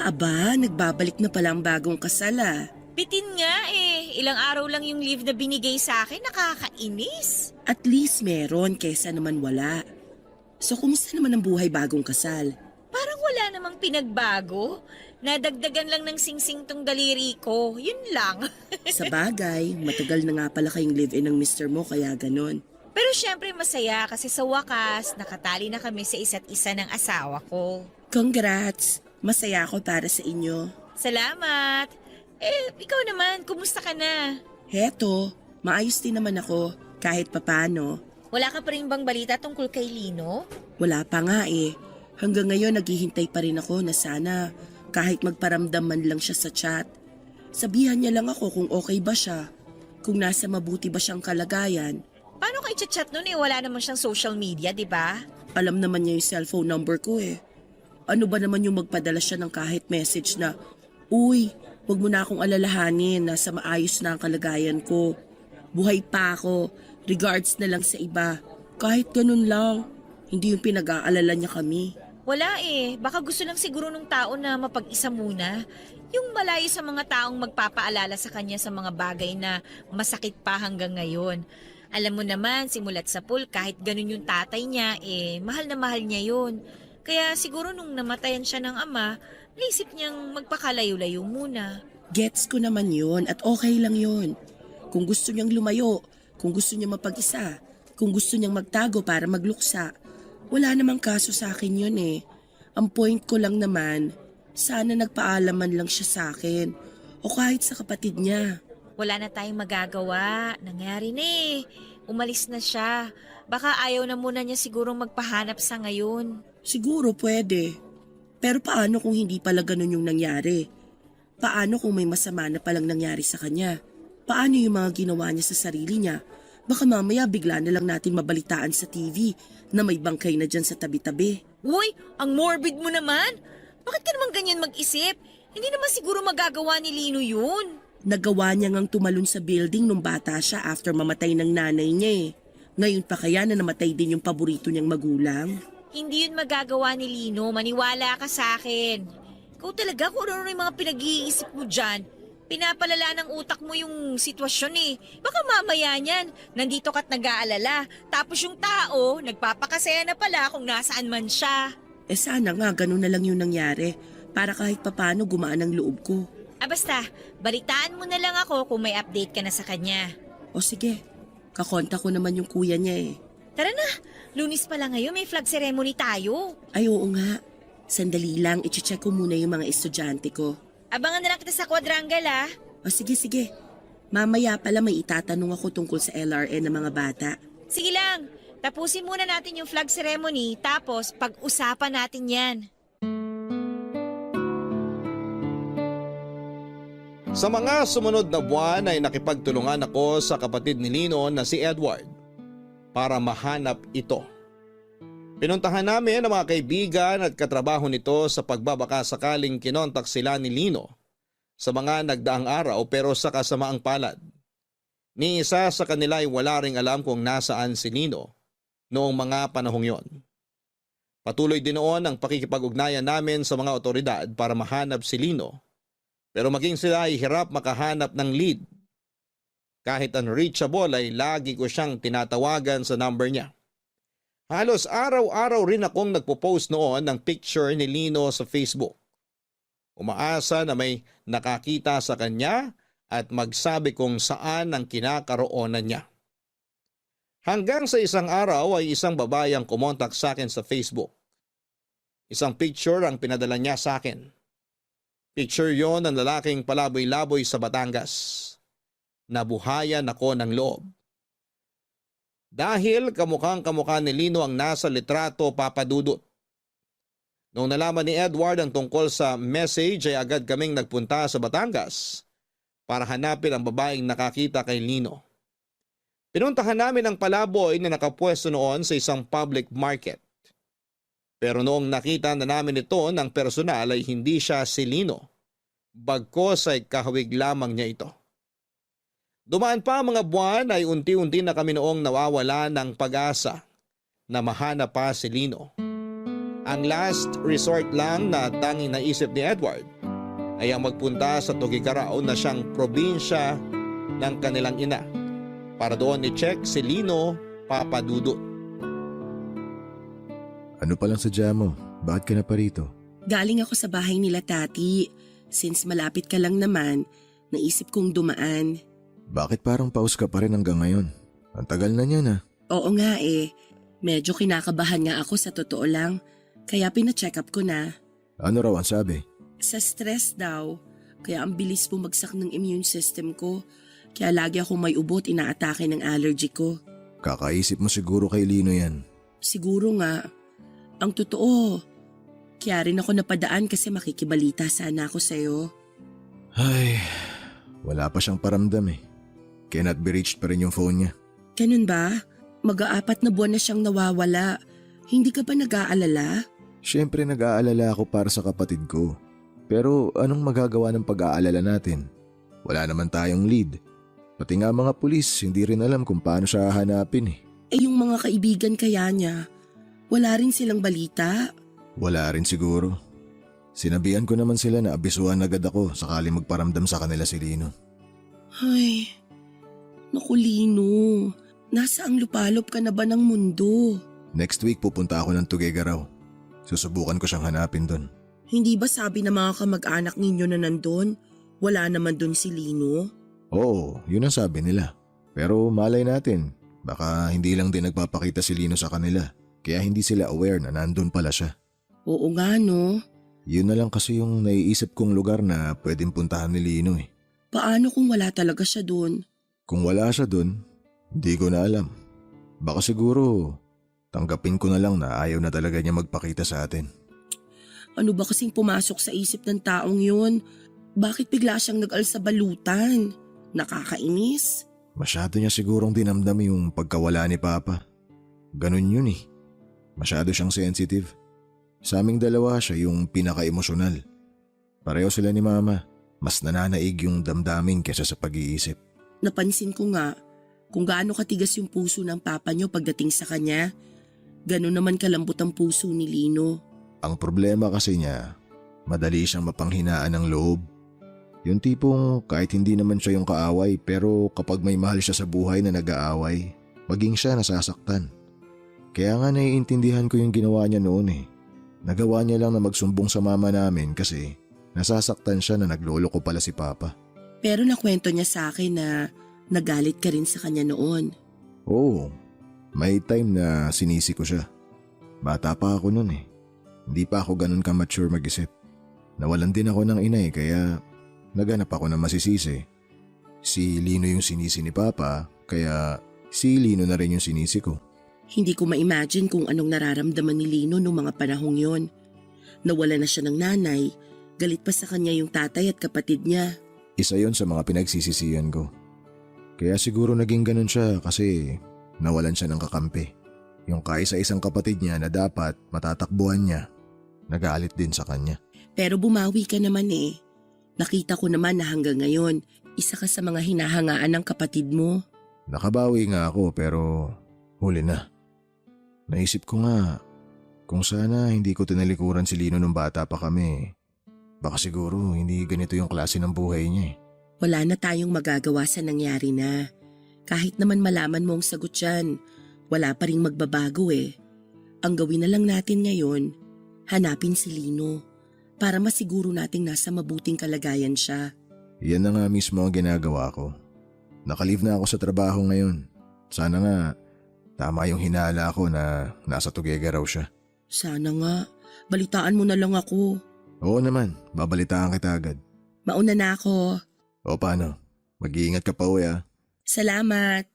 Aba, nagbabalik na pala ang bagong kasal ah. Bitin nga eh. Ilang araw lang yung leave na binigay sa akin, nakakainis. At least meron kesa naman wala. So kumusta naman ang buhay bagong kasal? Parang wala namang pinagbago. Nadagdagan lang ng singsing tong daliri ko. Yun lang. Sa bagay, matagal na nga pala kayong live-in ng mister mo kaya ganon. Pero syempre masaya kasi sa wakas, nakatali na kami sa isa't isa ng asawa ko. Congrats! Masaya ako para sa inyo. Salamat! Ikaw naman, kumusta ka na? Heto, maayos din naman ako kahit papano. Wala ka pa rin bang balita tungkol kay Lino? Wala pa nga eh. Hanggang ngayon naghihintay pa rin ako na sana kahit magparamdam man lang siya sa chat. Sabihan niya lang ako kung okay ba siya, kung nasa mabuti ba siyang kalagayan. Paano ka i-chat nun eh? Wala naman siyang social media, di ba? Alam naman niya yung cellphone number ko eh. Ano ba naman yung magpadala siya ng kahit message na, "Uy, wag mo na akong alalahanin, nasa maayos na ang kalagayan ko. Buhay pa ako, regards na lang sa iba." Kahit ganun lang, hindi yung pinag-aalala niya kami. Wala eh. Baka gusto lang siguro ng tao na mapag-isa muna. Yung malayo sa mga taong magpapaalala sa kanya sa mga bagay na masakit pa hanggang ngayon. Alam mo naman, simulat sa pool, kahit ganun yung tatay niya, mahal na mahal niya yun. Kaya siguro nung namatayan siya ng ama, naisip niyang magpakalayo-layo muna. Gets ko naman yun at okay lang yun. Kung gusto niyang lumayo, kung gusto niyang mapag-isa, kung gusto niyang magtago para magluksa, wala namang kaso sa akin yun eh. Ang point ko lang naman, sana nagpaalaman lang siya sa akin o kahit sa kapatid niya. Wala na tayong magagawa. Nangyari na eh. Umalis na siya. Baka ayaw na muna niya siguro magpahanap sa ngayon. Siguro pwede. Pero paano kung hindi pala ganun yung nangyari? Paano kung may masama na palang nangyari sa kanya? Paano yung mga ginawa niya sa sarili niya? Baka mamaya bigla na lang natin mabalitaan sa TV na may bangkay na dyan sa tabi-tabi. Uy, ang morbid mo naman. Bakit ka naman ganyan mag-isip? Hindi naman siguro magagawa ni Lino yun. Nagawa niya ngang tumalon sa building nung bata siya after mamatay ng nanay niya eh. Ngayon pa kaya na namatay din yung paborito niyang magulang? Hindi yun magagawa ni Lino. Maniwala ka sa akin. Ikaw talaga kung ano yung mga pinag-iisip mo dyan. Pinapalala ng utak mo yung sitwasyon eh. Baka mamaya niyan, nandito ka't nag-aalala. Tapos yung tao, nagpapakasaya na pala kung nasaan man siya. Sana nga ganun na lang yung nangyari para kahit papano gumaan ang loob ko. Basta, balitaan mo na lang ako kung may update ka na sa kanya. O sige, kakonta ko naman yung kuya niya eh. Tara na, Lunis pa lang ngayon, may flag ceremony tayo. Ay oo nga, sandali lang, iche-check ko muna yung mga estudyante ko. Abangan na lang kita sa quadrangle ah. O sige, mamaya pala may itatanong ako tungkol sa LRN ng mga bata. Sige lang, tapusin muna natin yung flag ceremony, tapos pag-usapan natin yan. Sa mga sumunod na buwan ay nakipagtulungan ako sa kapatid ni Lino na si Edward para mahanap ito. Pinuntahan namin ang mga kaibigan at katrabaho nito sa pagbabaka sakaling kinontak sila ni Lino sa mga nagdaang araw pero sa kasamaang palad. Ni isa sa kanila ay wala ring alam kung nasaan si Lino noong mga panahong yon. Patuloy din noon ang pakikipag-ugnayan namin sa mga otoridad para mahanap si Lino. Pero maging sila ay hirap makahanap ng lead. Kahit unreachable ay lagi ko siyang tinatawagan sa number niya. Halos araw-araw rin akong nagpo-post noon ng picture ni Lino sa Facebook. Umaasa na may nakakita sa kanya at magsabi kung saan ang kinakaroonan niya. Hanggang sa isang araw ay isang babae ang kumontak sa akin sa Facebook. Isang picture ang pinadala niya sa akin. Picture yon ng lalaking palaboy-laboy sa Batangas. Nabuhayan ako ng loob. Dahil kamukhang-kamukha ni Lino ang nasa litrato, Papa Dudut. Noong nalaman ni Edward ang tungkol sa message ay agad kaming nagpunta sa Batangas para hanapin ang babaeng nakakita kay Lino. Pinuntahan namin ang palaboy na nakapwesto noon sa isang public market. Pero noong nakita na namin ito ng personal ay hindi siya si Lino. Bagkos ay kahawig lamang niya ito. Dumaan pa ang mga buwan ay unti-unti na kami noong nawawala ng pag-asa na mahanap pa si Lino. Ang last resort lang na tanging naisip ni Edward ay ang magpunta sa Tuguegarao na siyang probinsya ng kanilang ina para doon i-check si Lino, Papa Dudut. Ano palang sadya mo? Bakit ka na pa rito? Galing ako sa bahay nila tati. Since malapit ka lang naman, naisip kong dumaan. Bakit parang paus ka pa rin hanggang ngayon? Ang tagal na niya na. Oo nga eh. Medyo kinakabahan nga ako sa totoo lang. Kaya pina-check up ko na. Ano raw ang sabi? Sa stress daw. Kaya ang bilis bumagsak ng immune system ko. Kaya lagi akong may ubo at inaatake ng allergy ko. Kakaisip mo siguro kay Lino yan. Siguro nga. Ang totoo. Kaya rin ako napadaan kasi makikibalita sana ako sa'yo. Ay, wala pa siyang paramdam eh. Cannot be reached pa rin yung phone niya. Ganun ba? Mag-aapat na buwan na siyang nawawala. Hindi ka ba nag-aalala? Siyempre nag-aalala ako para sa kapatid ko. Pero anong magagawa ng pag-aalala natin? Wala naman tayong lead. Pati nga mga pulis, hindi rin alam kung paano siya hahanapin eh. Eh yung mga kaibigan kaya niya, wala rin silang balita? Wala rin siguro. Sinabihan ko naman sila na abisuhan agad ako sakali magparamdam sa kanila si Lino. Ay, naku Lino, nasa ang lupalop ka na ba ng mundo? Next week pupunta ako ng Tuguegarao. Susubukan ko siyang hanapin doon. Hindi ba sabi ng mga kamag-anak ninyo na nandun, wala naman dun si Lino? Oo, yun ang sabi nila. Pero malay natin, baka hindi lang din nagpapakita si Lino sa kanila. Kaya hindi sila aware na nandun pala siya. Oo nga no. Yun na lang kasi yung naiisip kong lugar na pwedeng puntahan ni Lino eh. Paano kung wala talaga siya dun? Kung wala siya dun, hindi ko na alam. Baka siguro tanggapin ko na lang na ayaw na talaga niya magpakita sa atin. Ano ba kasing pumasok sa isip ng taong yun? Bakit bigla siyang nag-alsa balutan? Nakakainis? Masyado niya sigurong dinamdam yung pagkawala ni Papa. Ganun yun eh. Masyado siyang sensitive. Sa aming dalawa siya yung pinaka-emosyonal. Pareho sila ni Mama. Mas nananaig yung damdamin kesa sa pag-iisip. Napansin ko nga kung gaano katigas yung puso ng papa niyo pagdating sa kanya. Ganon naman kalambot ang puso ni Lino. Ang problema kasi niya, madali siyang mapanghinaan ng loob. Yung tipong kahit hindi naman siya yung kaaway pero kapag may mahal siya sa buhay na nag-aaway, maging siya nasasaktan. Kaya nga naiintindihan ko yung ginawa niya noon eh. Nagawa niya lang na magsumbong sa mama namin kasi nasasaktan siya na nagloloko pala si Papa. Pero nakwento niya sa akin na nagalit ka rin sa kanya noon. Oo, may time na sinisi ko siya. Bata pa ako noon eh. Hindi pa ako ganun ka-mature mag-isip. Nawalan din ako ng ina eh kaya naganap ako ng masisisi. Si Lino yung sinisi ni Papa kaya si Lino na rin yung sinisi ko. Hindi ko ma-imagine kung anong nararamdaman ni Lino noong mga panahong yon. Nawala na siya ng nanay, galit pa sa kanya yung tatay at kapatid niya. Isa yon sa mga pinagsisisihan ko. Kaya siguro naging ganun siya kasi nawalan siya ng kakampi. Yung kaisa-isang kapatid niya na dapat matatakbuhan niya, nagalit din sa kanya. Pero bumawi ka naman eh. Nakita ko naman na hanggang ngayon, isa ka sa mga hinahangaan ng kapatid mo. Nakabawi nga ako pero huli na. Naisip ko nga, kung sana hindi ko tinalikuran si Lino nung bata pa kami, baka siguro hindi ganito yung klase ng buhay niya eh. Wala na tayong magagawa sa nangyari na. Kahit naman malaman mo ang sagot yan, wala pa ring magbabago eh. Ang gawin na lang natin ngayon, hanapin si Lino para masiguro nating nasa mabuting kalagayan siya. Yan na nga mismo ang ginagawa ko. Nakalive na ako sa trabaho ngayon. Sana nga, tama yung hinala ko na nasa Tuguegarao siya. Sana nga, Balitaan mo na lang ako. Oo naman, babalitaan kita agad. Mauna na ako. O paano? Mag-iingat ka pa uwi ah. Salamat.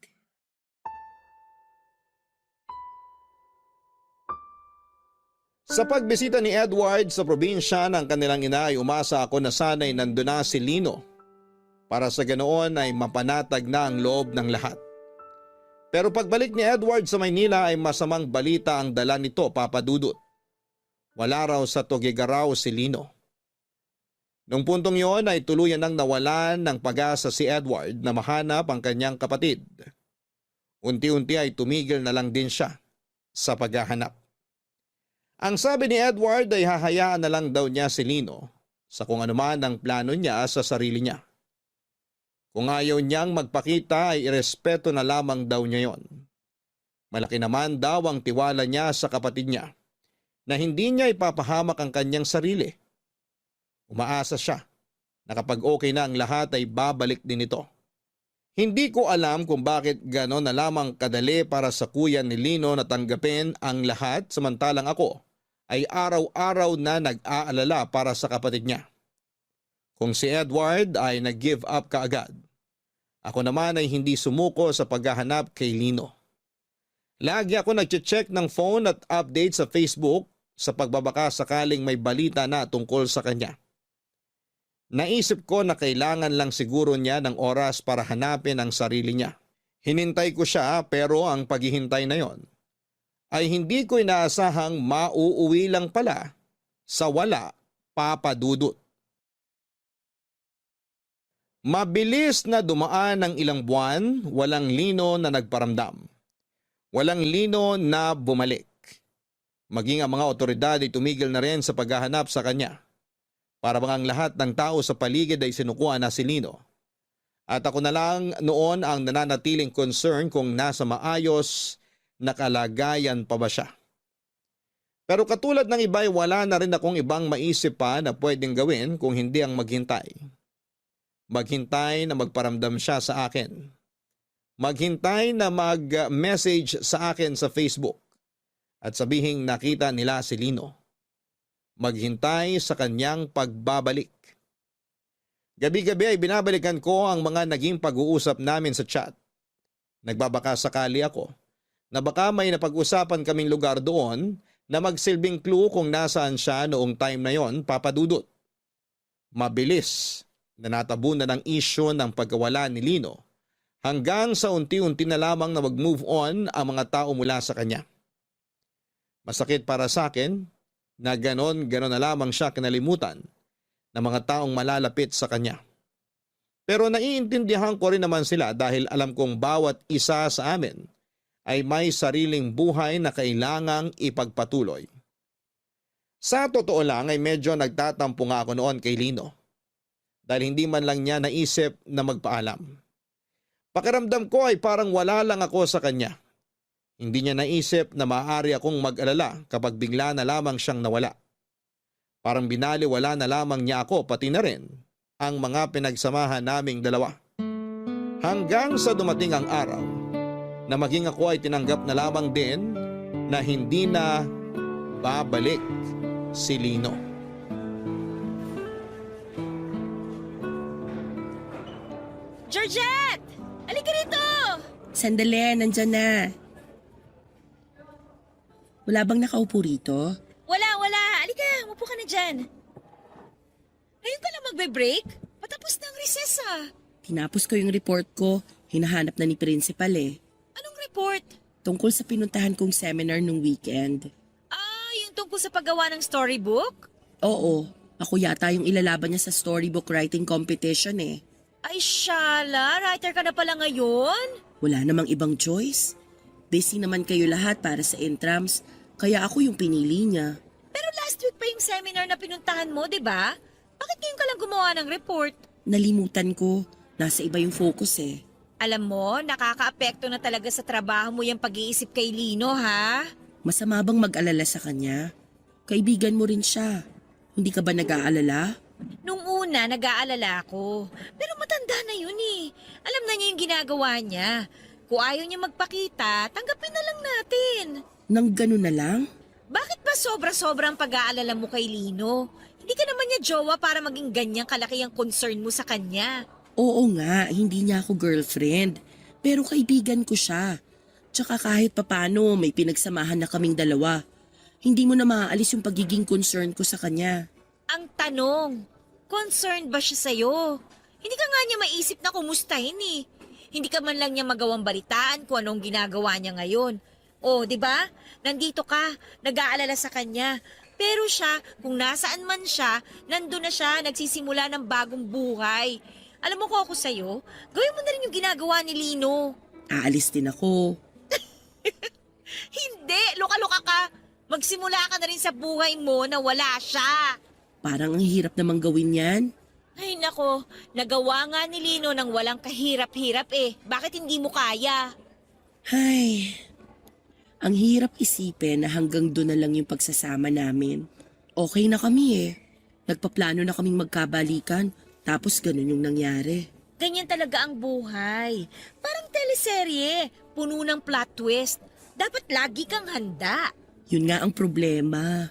Sa pagbisita ni Edward sa probinsya ng kanilang ina ay umasa ako na sana'y nandun na si Lino para sa ganoon ay mapanatag na ang loob ng lahat. Pero pagbalik ni Edward sa Maynila ay masamang balita ang dala nito, Papa Dudut. Wala raw sa Tugigaraw si Lino. Nung puntong yon ay tuluyan nang nawalan ng pag-asa si Edward na mahanap ang kanyang kapatid. Unti-unti ay tumigil na lang din siya sa paghahanap. Ang sabi ni Edward ay hahayaan na lang daw niya si Lino sa kung anuman ang plano niya sa sarili niya. Kung ayaw niyang magpakita ay irespeto na lamang daw niya yon. Malaki naman daw ang tiwala niya sa kapatid niya na hindi niya ipapahamak ang kanyang sarili. Umaasa siya na kapag okay na ang lahat ay babalik din ito. Hindi ko alam kung bakit gano'n na lamang kadali para sa kuya ni Lino na tanggapin ang lahat samantalang ako ay araw-araw na nag-aalala para sa kapatid niya. Kung si Edward ay nag-give up kaagad, ako naman ay hindi sumuko sa paghahanap kay Lino. Lagi ako nag-check ng phone at update sa Facebook sa pagbabaka sakaling may balita na tungkol sa kanya. Naisip ko na kailangan lang siguro niya ng oras para hanapin ang sarili niya. Hinintay ko siya pero ang paghihintay na yon ay hindi ko inaasahang mauuwi lang pala sa wala, Papa Dudut. Mabilis na dumaan ng ilang buwan, walang Lino na nagparamdam. Walang Lino na bumalik. Maging ang mga otoridad ay tumigil na rin sa paghahanap sa kanya. Para bang ang lahat ng tao sa paligid ay sinukuha na si Lino. At ako na lang noon ang nananatiling concern kung nasa maayos na kalagayan pa ba siya. Pero katulad ng iba ay wala na rin akong ibang maisip pa na pwedeng gawin kung hindi ang maghintay. Maghintay na magparamdam siya sa akin. Maghintay na mag-message sa akin sa Facebook at sabihing nakita nila si Lino. Maghintay sa kanyang pagbabalik. Gabi-gabi ay binabalikan ko ang mga naging pag-uusap namin sa chat. Nagbabaka sakali ako na baka may napag-usapan kaming lugar doon na magsilbing clue kung nasaan siya noong time na yon, Papa Dudut. Mabilis na natabunan ng issue ng pagkawala ni Lino hanggang sa unti-unti na lamang na mag-move on ang mga tao mula sa kanya. Masakit para sa akin na ganon na lamang siya kinalimutan ng mga taong malalapit sa kanya. Pero naiintindihan ko rin naman sila dahil alam kong bawat isa sa amin ay may sariling buhay na kailangang ipagpatuloy. Sa totoo lang ay medyo nagtatampo nga ako noon kay Lino dahil hindi man lang niya naisip na magpaalam. Pakiramdam ko ay parang wala lang ako sa kanya. Hindi niya naisip na maaari akong mag-alala kapag bigla na lamang siyang nawala. Parang binaliwala na lamang niya ako pati na rin ang mga pinagsamahan naming dalawa. Hanggang sa dumating ang araw na maging ako ay tinanggap na lamang din na hindi na babalik si Lino. Georgette! Halika rito! Sandali, nandyan na. Wala bang nakaupo rito? Wala. Halika, upo ka na dyan. Ngayon ka lang magbe-break? Patapos na ang recess ah. Tinapos ko yung report ko. Hinahanap na ni principal eh. Anong report? Tungkol sa pinuntahan kong seminar nung weekend. Ah, yung tungkol sa paggawa ng storybook? Oo, ako yata yung ilalaban niya sa storybook writing competition eh. Ay, Shala, writer ka na pala ngayon? Wala namang ibang choice. Busy naman kayo lahat para sa intrams, kaya ako yung pinili niya. Pero last week pa yung seminar na pinuntahan mo, di ba? Bakit ngayon ka lang gumawa ng report? Nalimutan ko, nasa iba yung focus eh. Alam mo, nakakaapekto na talaga sa trabaho mo yung pag-iisip kay Lino, ha? Masama bang mag-alala sa kanya? Kaibigan mo rin siya. Hindi ka ba nag-aalala? Nung una, nag-aalala ako. Pero matanda na yun eh. Alam na niya yung ginagawa niya. Kung ayaw niya magpakita, tanggapin na lang natin. Nang ganun na lang? Bakit ba sobra-sobrang pag-aalala mo kay Lino. Hindi ka naman niya jowa para maging ganyang kalaki ang concern mo sa kanya. Oo nga, hindi niya ako girlfriend. Pero kaibigan ko siya. Tsaka kahit papano may pinagsamahan na kaming dalawa. Hindi mo na maaalis yung pagiging concern ko sa kanya. Ang tanong, concerned ba siya sa'yo? Hindi ka nga niya maisip na kumustahin eh. Hindi ka man lang niya magawang balitaan kung anong ginagawa niya ngayon. O, di ba? Nandito ka, nag-aalala sa kanya. Pero siya, kung nasaan man siya, nandun na siya, nagsisimula ng bagong buhay. Alam mo ko ako sa'yo, gawin mo na rin yung ginagawa ni Lino. Aalis din ako. Hindi, luka-luka ka. Magsimula ka na rin sa buhay mo na wala siya. Parang ang hirap namang gawin yan. Ay nako, nagawa nga ni Lino ng walang kahirap-hirap eh. Bakit hindi mo kaya? Ay, ang hirap isipin na hanggang doon na lang yung pagsasama namin. Okay na kami eh. Nagpaplano na kaming magkabalikan, tapos ganun yung nangyari. Ganyan talaga ang buhay. Parang teleserye, puno ng plot twist. Dapat lagi kang handa. Yun nga ang problema.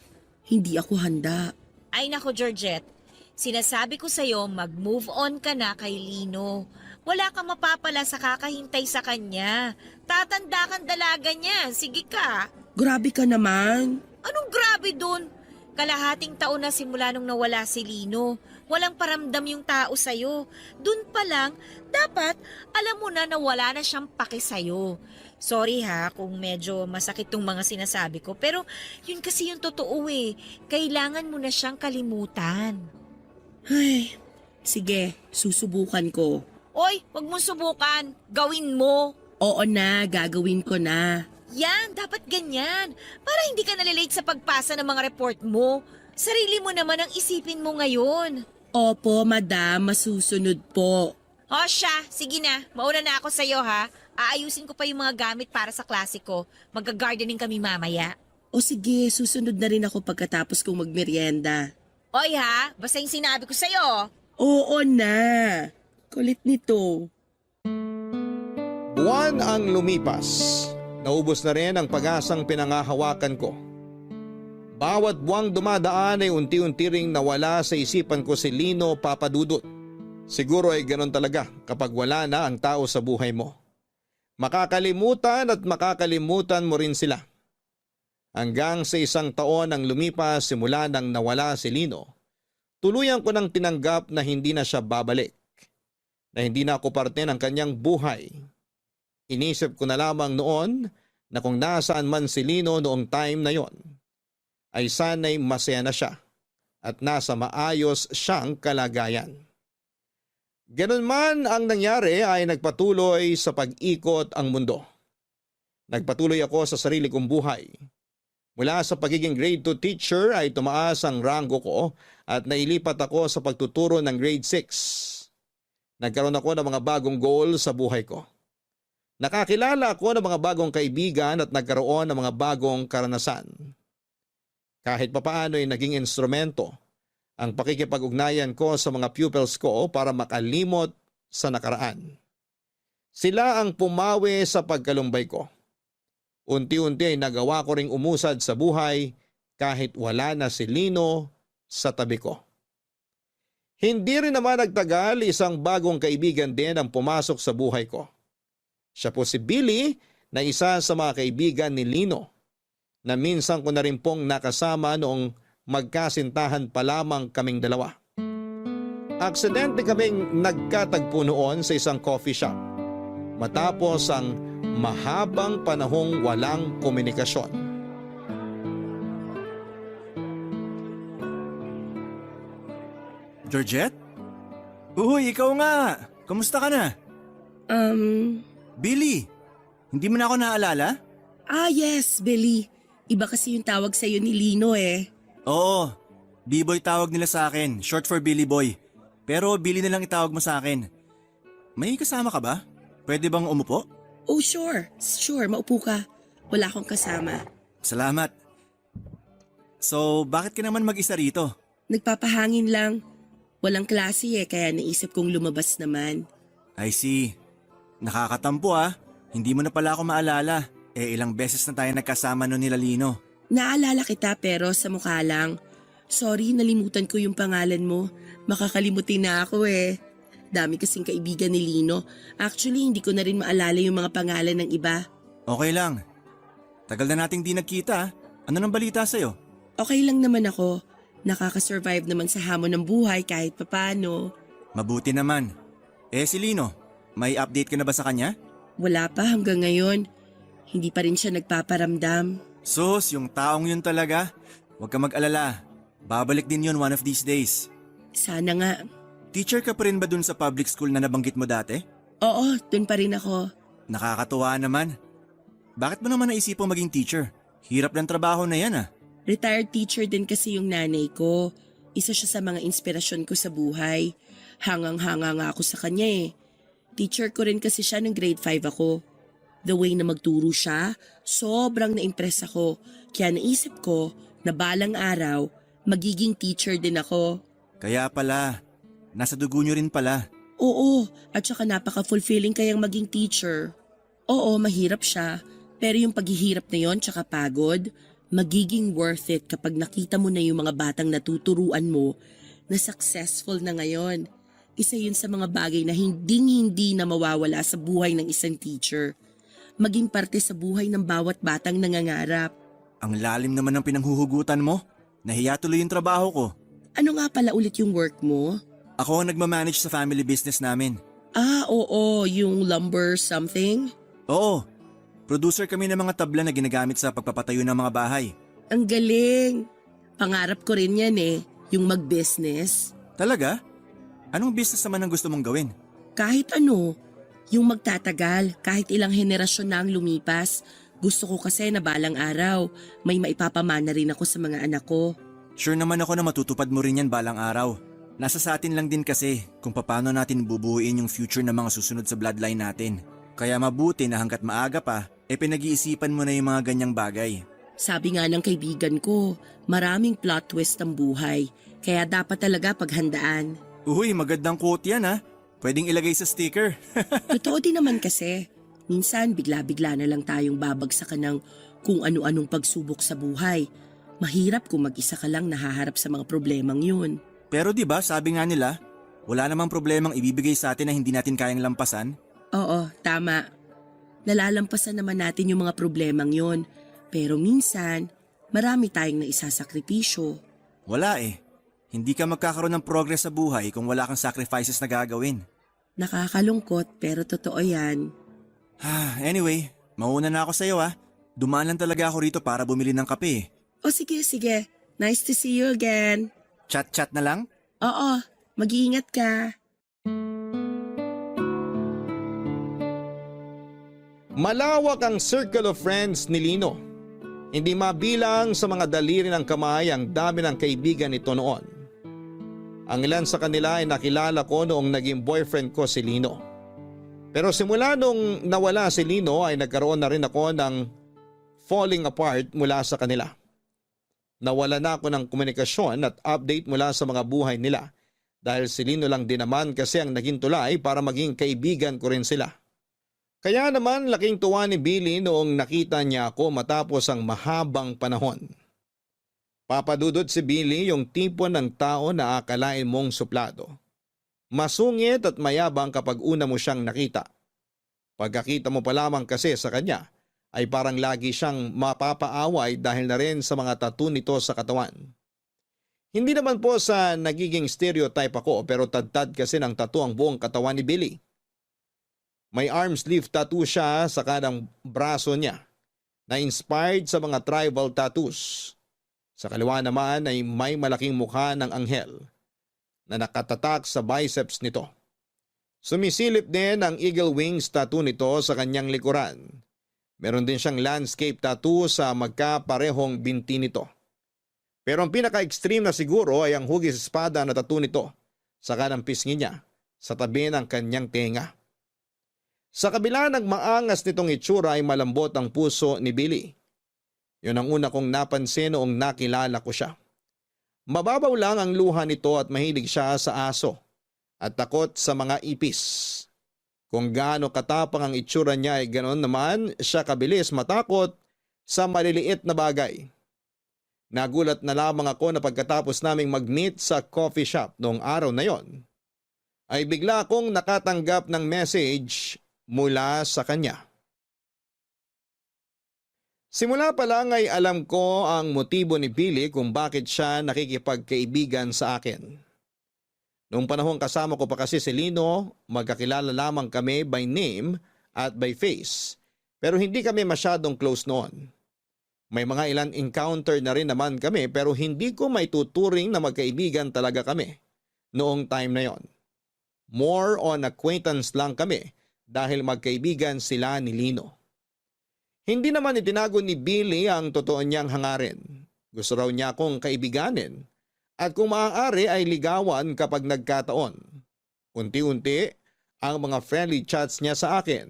Hindi ako handa. Ay nako Georgette, sinasabi ko sa'yo mag-move on ka na kay Lino. Wala kang mapapala sa kakahintay sa kanya. Tatanda kang dalaga niya, sige ka. Grabe ka naman. Anong grabe dun? Kalahating taon na simula nung nawala si Lino. Walang paramdam yung tao sa'yo. Dun pa lang, dapat alam mo na wala na siyang pake sa'yo. Sorry ha kung medyo masakit tong mga sinasabi ko, pero yun kasi yung totoo eh. Kailangan mo na siyang kalimutan. Ay, sige, susubukan ko. Oy, wag mo subukan. Gawin mo. Oo na, gagawin ko na. Yan, dapat ganyan. Para hindi ka nalilate sa pagpasa ng mga report mo. Sarili mo naman ang isipin mo ngayon. Opo, madam, masusunod po. O siya, sige na. Mauna na ako sa'yo ha. Aayusin ko pa yung mga gamit para sa klase ko. Magga-gardening kami mamaya. O sige, susunod na rin ako pagkatapos kong magmerienda. Oy ha, basta yung sinabi ko sa'yo. Oo na. Kulit nito. Buwan ang lumipas. Naubos na rin ang pag-asang pinangahawakan ko. Bawat buwang dumadaan ay unti-unti ring nawala sa isipan ko si Lino Papadudut. Siguro ay ganun talaga kapag wala na ang tao sa buhay mo. Makakalimutan at makakalimutan mo rin sila. Hanggang sa 1 taon ang lumipas simula nang nawala si Lino, tuluyan ko nang tinanggap na hindi na siya babalik. Na hindi na ako parte ng kanyang buhay. Inisip ko na lamang noon na kung nasaan man si Lino noong time na yon, ay sana'y masaya na siya at nasa maayos siyang kalagayan. Ganun man ang nangyari ay nagpatuloy sa pag-ikot ang mundo. Nagpatuloy ako sa sarili kong buhay. Mula sa pagiging grade 2 teacher ay tumaas ang ranggo ko at nailipat ako sa pagtuturo ng grade 6. Nagkaroon ako ng mga bagong goal sa buhay ko. Nakakilala ako ng mga bagong kaibigan at nagkaroon ng mga bagong karanasan. Kahit papaano ay naging instrumento ang pakikipag-ugnayan ko sa mga pupils ko para makalimot sa nakaraan. Sila ang pumawi sa pagkalumbay ko. Unti-unti ay nagawa ko ring umusad sa buhay kahit wala na si Lino sa tabi ko. Hindi rin naman nagtagal, isang bagong kaibigan din ang pumasok sa buhay ko. Siya po si Billy na isa sa mga kaibigan ni Lino na minsan ko na rin pong nakasama noong magkasintahan pa lamang kaming dalawa. Aksidente kaming nagkatagpo noon sa isang coffee shop matapos ang mahabang panahong walang komunikasyon. Georgette? Uy, ikaw nga! Kamusta ka na? Billy, hindi mo na ako naalala? Yes, Billy. Iba kasi yung tawag sa'yo ni Lino eh. Oo, B-boy tawag nila sa akin, short for Billy Boy. Pero Billy na lang itawag mo sa akin. May kasama ka ba? Pwede bang umupo? Oh, sure. Sure, maupo ka. Wala akong kasama. Salamat. So, bakit ka naman mag-isa rito? Nagpapahangin lang. Walang klase eh, kaya naisip kong lumabas naman. I see. Nakakatampo ah. Hindi mo na pala ako maalala. Ilang beses na tayo nagkasama noon nila Lino. Naalala kita pero sa mukha lang. Sorry, nalimutan ko yung pangalan mo. Makakalimutin na ako eh. Dami kasing kaibigan ni Lino. Actually, hindi ko na rin maalala yung mga pangalan ng iba. Okay lang. Tagal na nating di nagkita. Ano nang balita sa'yo? Okay lang naman ako. Nakakasurvive naman sa hamon ng buhay kahit papano. Mabuti naman. Si Lino, may update ka na ba sa kanya? Wala pa hanggang ngayon. Hindi pa rin siya nagpaparamdam. Sus, yung taong yun talaga. Huwag ka mag-alala. Babalik din yun one of these days. Sana nga. Teacher ka pa rin ba dun sa public school na nabanggit mo dati? Oo, dun pa rin ako. Nakakatuwa naman. Bakit mo naman naisipang maging teacher? Hirap ng trabaho na yan ah. Retired teacher din kasi yung nanay ko. Isa siya sa mga inspirasyon ko sa buhay. Hangang-hanga nga ako sa kanya eh. Teacher ko rin kasi siya ng grade 5 ako. The way na magturo siya, sobrang na-impress ako. Kaya naisip ko na balang araw, magiging teacher din ako. Kaya pala, nasa dugo nyo rin pala. Oo, at saka napaka-fulfilling kayang maging teacher. Oo, mahirap siya. Pero yung paghihirap na yon tsaka pagod, magiging worth it kapag nakita mo na yung mga batang natuturuan mo na successful na ngayon. Isa yun sa mga bagay na hindi na mawawala sa buhay ng isang teacher. Maging parte sa buhay ng bawat batang nangangarap. Ang lalim naman ng pinanghuhugutan mo. Nahiya tuloy yung trabaho ko. Ano nga pala ulit yung work mo? Ako ang nagmamanage sa family business namin. Ah, oo, yung lumber something? Oo, producer kami ng mga tabla na ginagamit sa pagpapatayo ng mga bahay. Ang galing! Pangarap ko rin yan eh, yung mag-business. Talaga? Anong business naman ang gusto mong gawin? Kahit ano, yung magtatagal, kahit ilang henerasyon na ang lumipas. Gusto ko kasi na balang araw, may maipapamana rin ako sa mga anak ko. Sure naman ako na matutupad mo rin yan balang araw. Nasa sa atin lang din kasi kung paano natin bubuuin yung future ng mga susunod sa bloodline natin. Kaya mabuti na hanggat maaga pa, pinag-iisipan mo na yung mga ganyang bagay. Sabi nga ng kaibigan ko, maraming plot twist ang buhay, kaya dapat talaga paghandaan. Uy, magandang quote yan ha. Pwedeng ilagay sa sticker. Totoo din naman kasi, minsan bigla-bigla na lang tayong babagsakan ng kung ano-anong pagsubok sa buhay. Mahirap kung mag-isa ka lang nahaharap sa mga problemang yun. Pero di ba sabi nga nila, wala namang problemang ibibigay sa atin na hindi natin kayang lampasan? Oo, tama. Nalalampasan naman natin yung mga problemang yun. Pero minsan, marami tayong naisasakripisyo. Wala eh. Hindi ka magkakaroon ng progress sa buhay kung wala kang sacrifices na gagawin. Nakakalungkot pero totoo yan. Anyway, mauna na ako sa'yo ha. Dumaan lang talaga ako rito para bumili ng kape. O sige, sige. Nice to see you again. Chat-chat na lang? Oo, mag-iingat ka. Malawak ang circle of friends ni Lino. Hindi mabilang sa mga daliri ng kamay ang dami ng kaibigan nito noon. Ang ilan sa kanila ay nakilala ko noong naging boyfriend ko si Lino. Pero simula nung nawala si Lino ay nagkaroon na rin ako ng falling apart mula sa kanila. Nawala na ako ng komunikasyon at update mula sa mga buhay nila dahil si Lino lang din naman kasi ang naging tulay para maging kaibigan ko rin sila. Kaya naman laking tuwa ni Billy noong nakita niya ako matapos ang mahabang panahon. Papadudod si Billy yung tipo ng tao na akalain mong suplado. Masungit at mayabang kapag una mo siyang nakita. Pagkakita mo pa lamang kasi sa kanya ay parang lagi siyang mapapaaway dahil na rin sa mga tattoo nito sa katawan. Hindi naman po sa nagiging stereotype ako pero tad-tad kasi ng tattoo ang buong katawan ni Billy. May arm sleeve tattoo siya sa kanang braso niya na inspired sa mga tribal tattoos. Sa kaliwa naman ay may malaking mukha ng anghel na nakatatak sa biceps nito. Sumisilip din ang eagle wings tattoo nito sa kanyang likuran. Meron din siyang landscape tattoo sa magkaparehong binti nito. Pero ang pinaka-extreme na siguro ay ang hugis espada na tattoo nito sa kanang pisngi niya sa tabi ng kanyang tenga. Sa kabila ng maangas nitong itsura ay malambot ang puso ni Billy. Yun ang una kong napansin noong nakilala ko siya. Mababaw lang ang luha nito at mahilig siya sa aso at takot sa mga ipis. Kung gaano katapang ang itsura niya ay ganoon naman siya kabilis matakot sa maliliit na bagay. Nagulat na lamang ako na pagkatapos naming mag-meet sa coffee shop noong araw na yon, ay bigla akong nakatanggap ng message mula sa kanya. Simula pa lang ay alam ko ang motibo ni Billy kung bakit siya nakikipagkaibigan sa akin. Noong panahong kasama ko pa kasi si Lino, magkakilala lamang kami by name at by face, pero hindi kami masyadong close noon. May mga ilan encounter na rin naman kami pero hindi ko maituturing na magkaibigan talaga kami noong time na yon. More on acquaintance lang kami dahil magkaibigan sila ni Lino. Hindi naman itinago ni Billy ang totoo niyang hangarin. Gusto raw niya akong kaibiganin at kung maaari ay ligawan kapag nagkataon. Unti-unti, ang mga friendly chats niya sa akin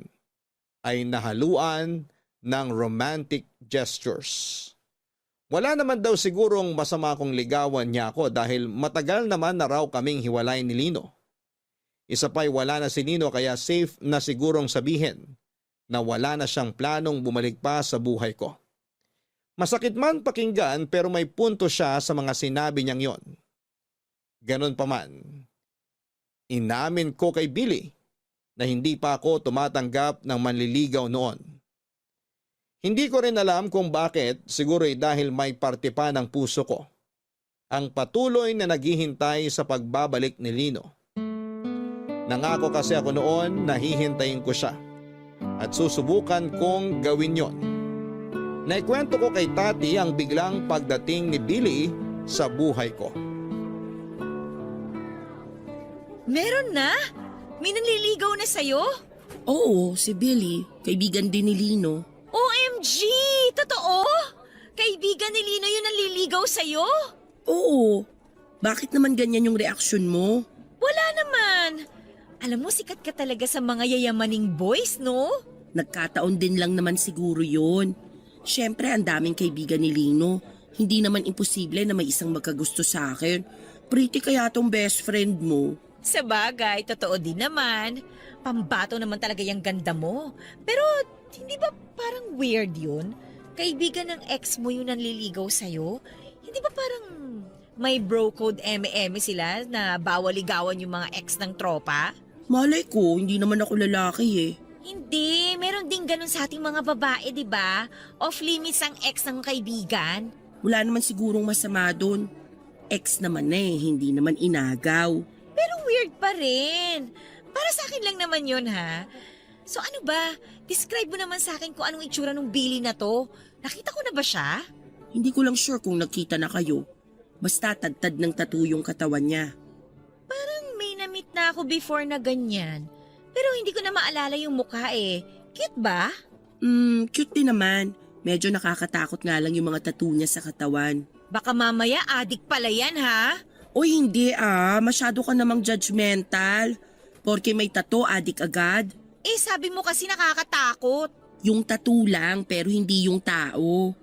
ay nahaluan ng romantic gestures. Wala naman daw sigurong masama kung ligawan niya ako dahil matagal naman na raw kaming hiwalay ni Lino. Isa pa'y wala na si Lino kaya safe na sigurong sabihin na wala na siyang planong bumalik pa sa buhay ko. Masakit man pakinggan pero may punto siya sa mga sinabi niyang yon. Ganon pa man, inamin ko kay Billy na hindi pa ako tumatanggap ng manliligaw noon. Hindi ko rin alam kung bakit, siguro ay dahil may parte pa ng puso ko ang patuloy na naghihintay sa pagbabalik ni Lino. Nangako kasi ako noon na hihintayin ko siya at susubukan kong gawin yon. Naikwento ko kay Tati ang biglang pagdating ni Billy sa buhay ko. Meron na? May nanliligaw na sa'yo? Oo, si Billy. Kaibigan din ni Lino. OMG! Totoo? Kaibigan ni Lino yung nanliligaw sa'yo? Oo. Bakit naman ganyan yung reaksyon mo? Wala naman. Alam mo, sikat ka talaga sa mga yayamaning boys, no? Nagkataon din lang naman siguro yun. Siyempre, ang daming kaibigan ni Lino. Hindi naman imposible na may isang magkagusto sa akin. Pretty kaya tong best friend mo. Sa bagay, totoo din naman. Pambato naman talaga yung ganda mo. Pero, hindi ba parang weird yun? Kaibigan ng ex mo yung nanliligaw sa'yo? Hindi ba parang may bro code eme-eme sila na bawal ligawan yung mga ex ng tropa? Malay ko, hindi naman ako lalaki eh. Hindi, meron din ganun sa ating mga babae, di ba? Off limits ang ex ng kaibigan. Wala naman sigurong masama doon. Ex naman eh, hindi naman inagaw. Pero weird pa rin. Para sa akin lang naman yun, ha? So ano ba? Describe mo naman sa akin kung anong itsura ng Billy na to. Nakita ko na ba siya? Hindi ko lang sure kung nakita na kayo. Basta tad-tad ng tattoo yung katawan niya. Parang may na-meet na ako before na ganyan. Pero hindi ko na maalala yung mukha eh. Cute ba? Cute din naman. Medyo nakakatakot nga lang yung mga tattoo niya sa katawan. Baka mamaya adik pala yan, ha? Oy, hindi masyado ka namang judgmental. Porke may tattoo, adik agad. Eh, sabi mo kasi nakakatakot. Yung tattoo lang pero hindi yung tao.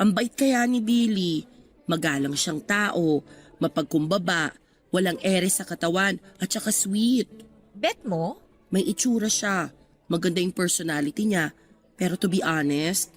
Ang bait kaya ni Billy. Magalang siyang tao, mapagkumbaba, walang ere sa katawan at saka sweet. Bet mo? May itsura siya, maganda yung personality niya. Pero to be honest,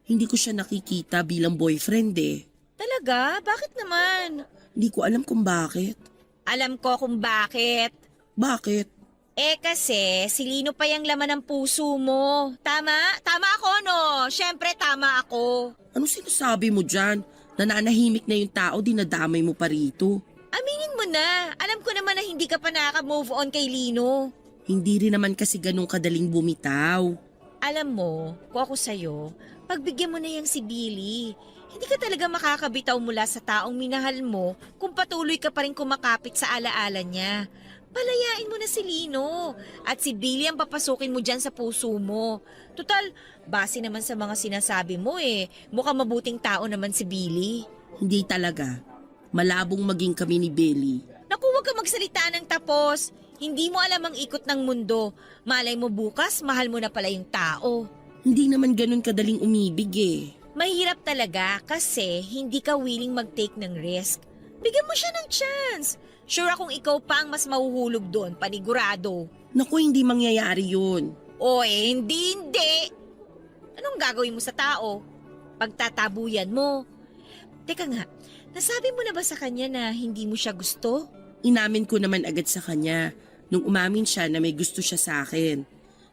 hindi ko siya nakikita bilang boyfriend eh. Talaga? Bakit naman? Hindi ko alam kung bakit. Alam ko kung bakit. Bakit? Eh kasi, si Lino pa yung laman ng puso mo. Tama? Tama ako, no? Siyempre, tama ako. Anong sinasabi mo dyan? Nananahimik na yung tao, dinadamay mo pa rito. Aminin mo na. Alam ko naman na hindi ka pa nakaka-move on kay Lino. Hindi rin naman kasi ganun kadaling bumitaw. Alam mo, kung ako sa'yo, pagbigyan mo na yung si Billy. Hindi ka talaga makakabitaw mula sa taong minahal mo kung patuloy ka pa rin kumakapit sa alaala niya. Palayain mo na si Lino at si Billy ang papasukin mo dyan sa puso mo. Total, base naman sa mga sinasabi mo mukhang mabuting tao naman si Billy. Hindi talaga. Malabong maging kami ni Billy. Naku, huwag ka magsalita ng tapos. Hindi mo alam ang ikot ng mundo. Malay mo bukas, mahal mo na pala yung tao. Hindi naman ganun kadaling umibig eh. Mahirap talaga kasi hindi ka willing mag-take ng risk. Bigyan mo siya ng chance. Sure akong ikaw pa ang mas mahuhulog doon, panigurado. Naku, hindi mangyayari yun. Hindi. Anong gagawin mo sa tao? Pagtatabuyan mo. Teka nga, nasabi mo na ba sa kanya na hindi mo siya gusto? Inamin ko naman agad sa kanya nung umamin siya na may gusto siya sa akin.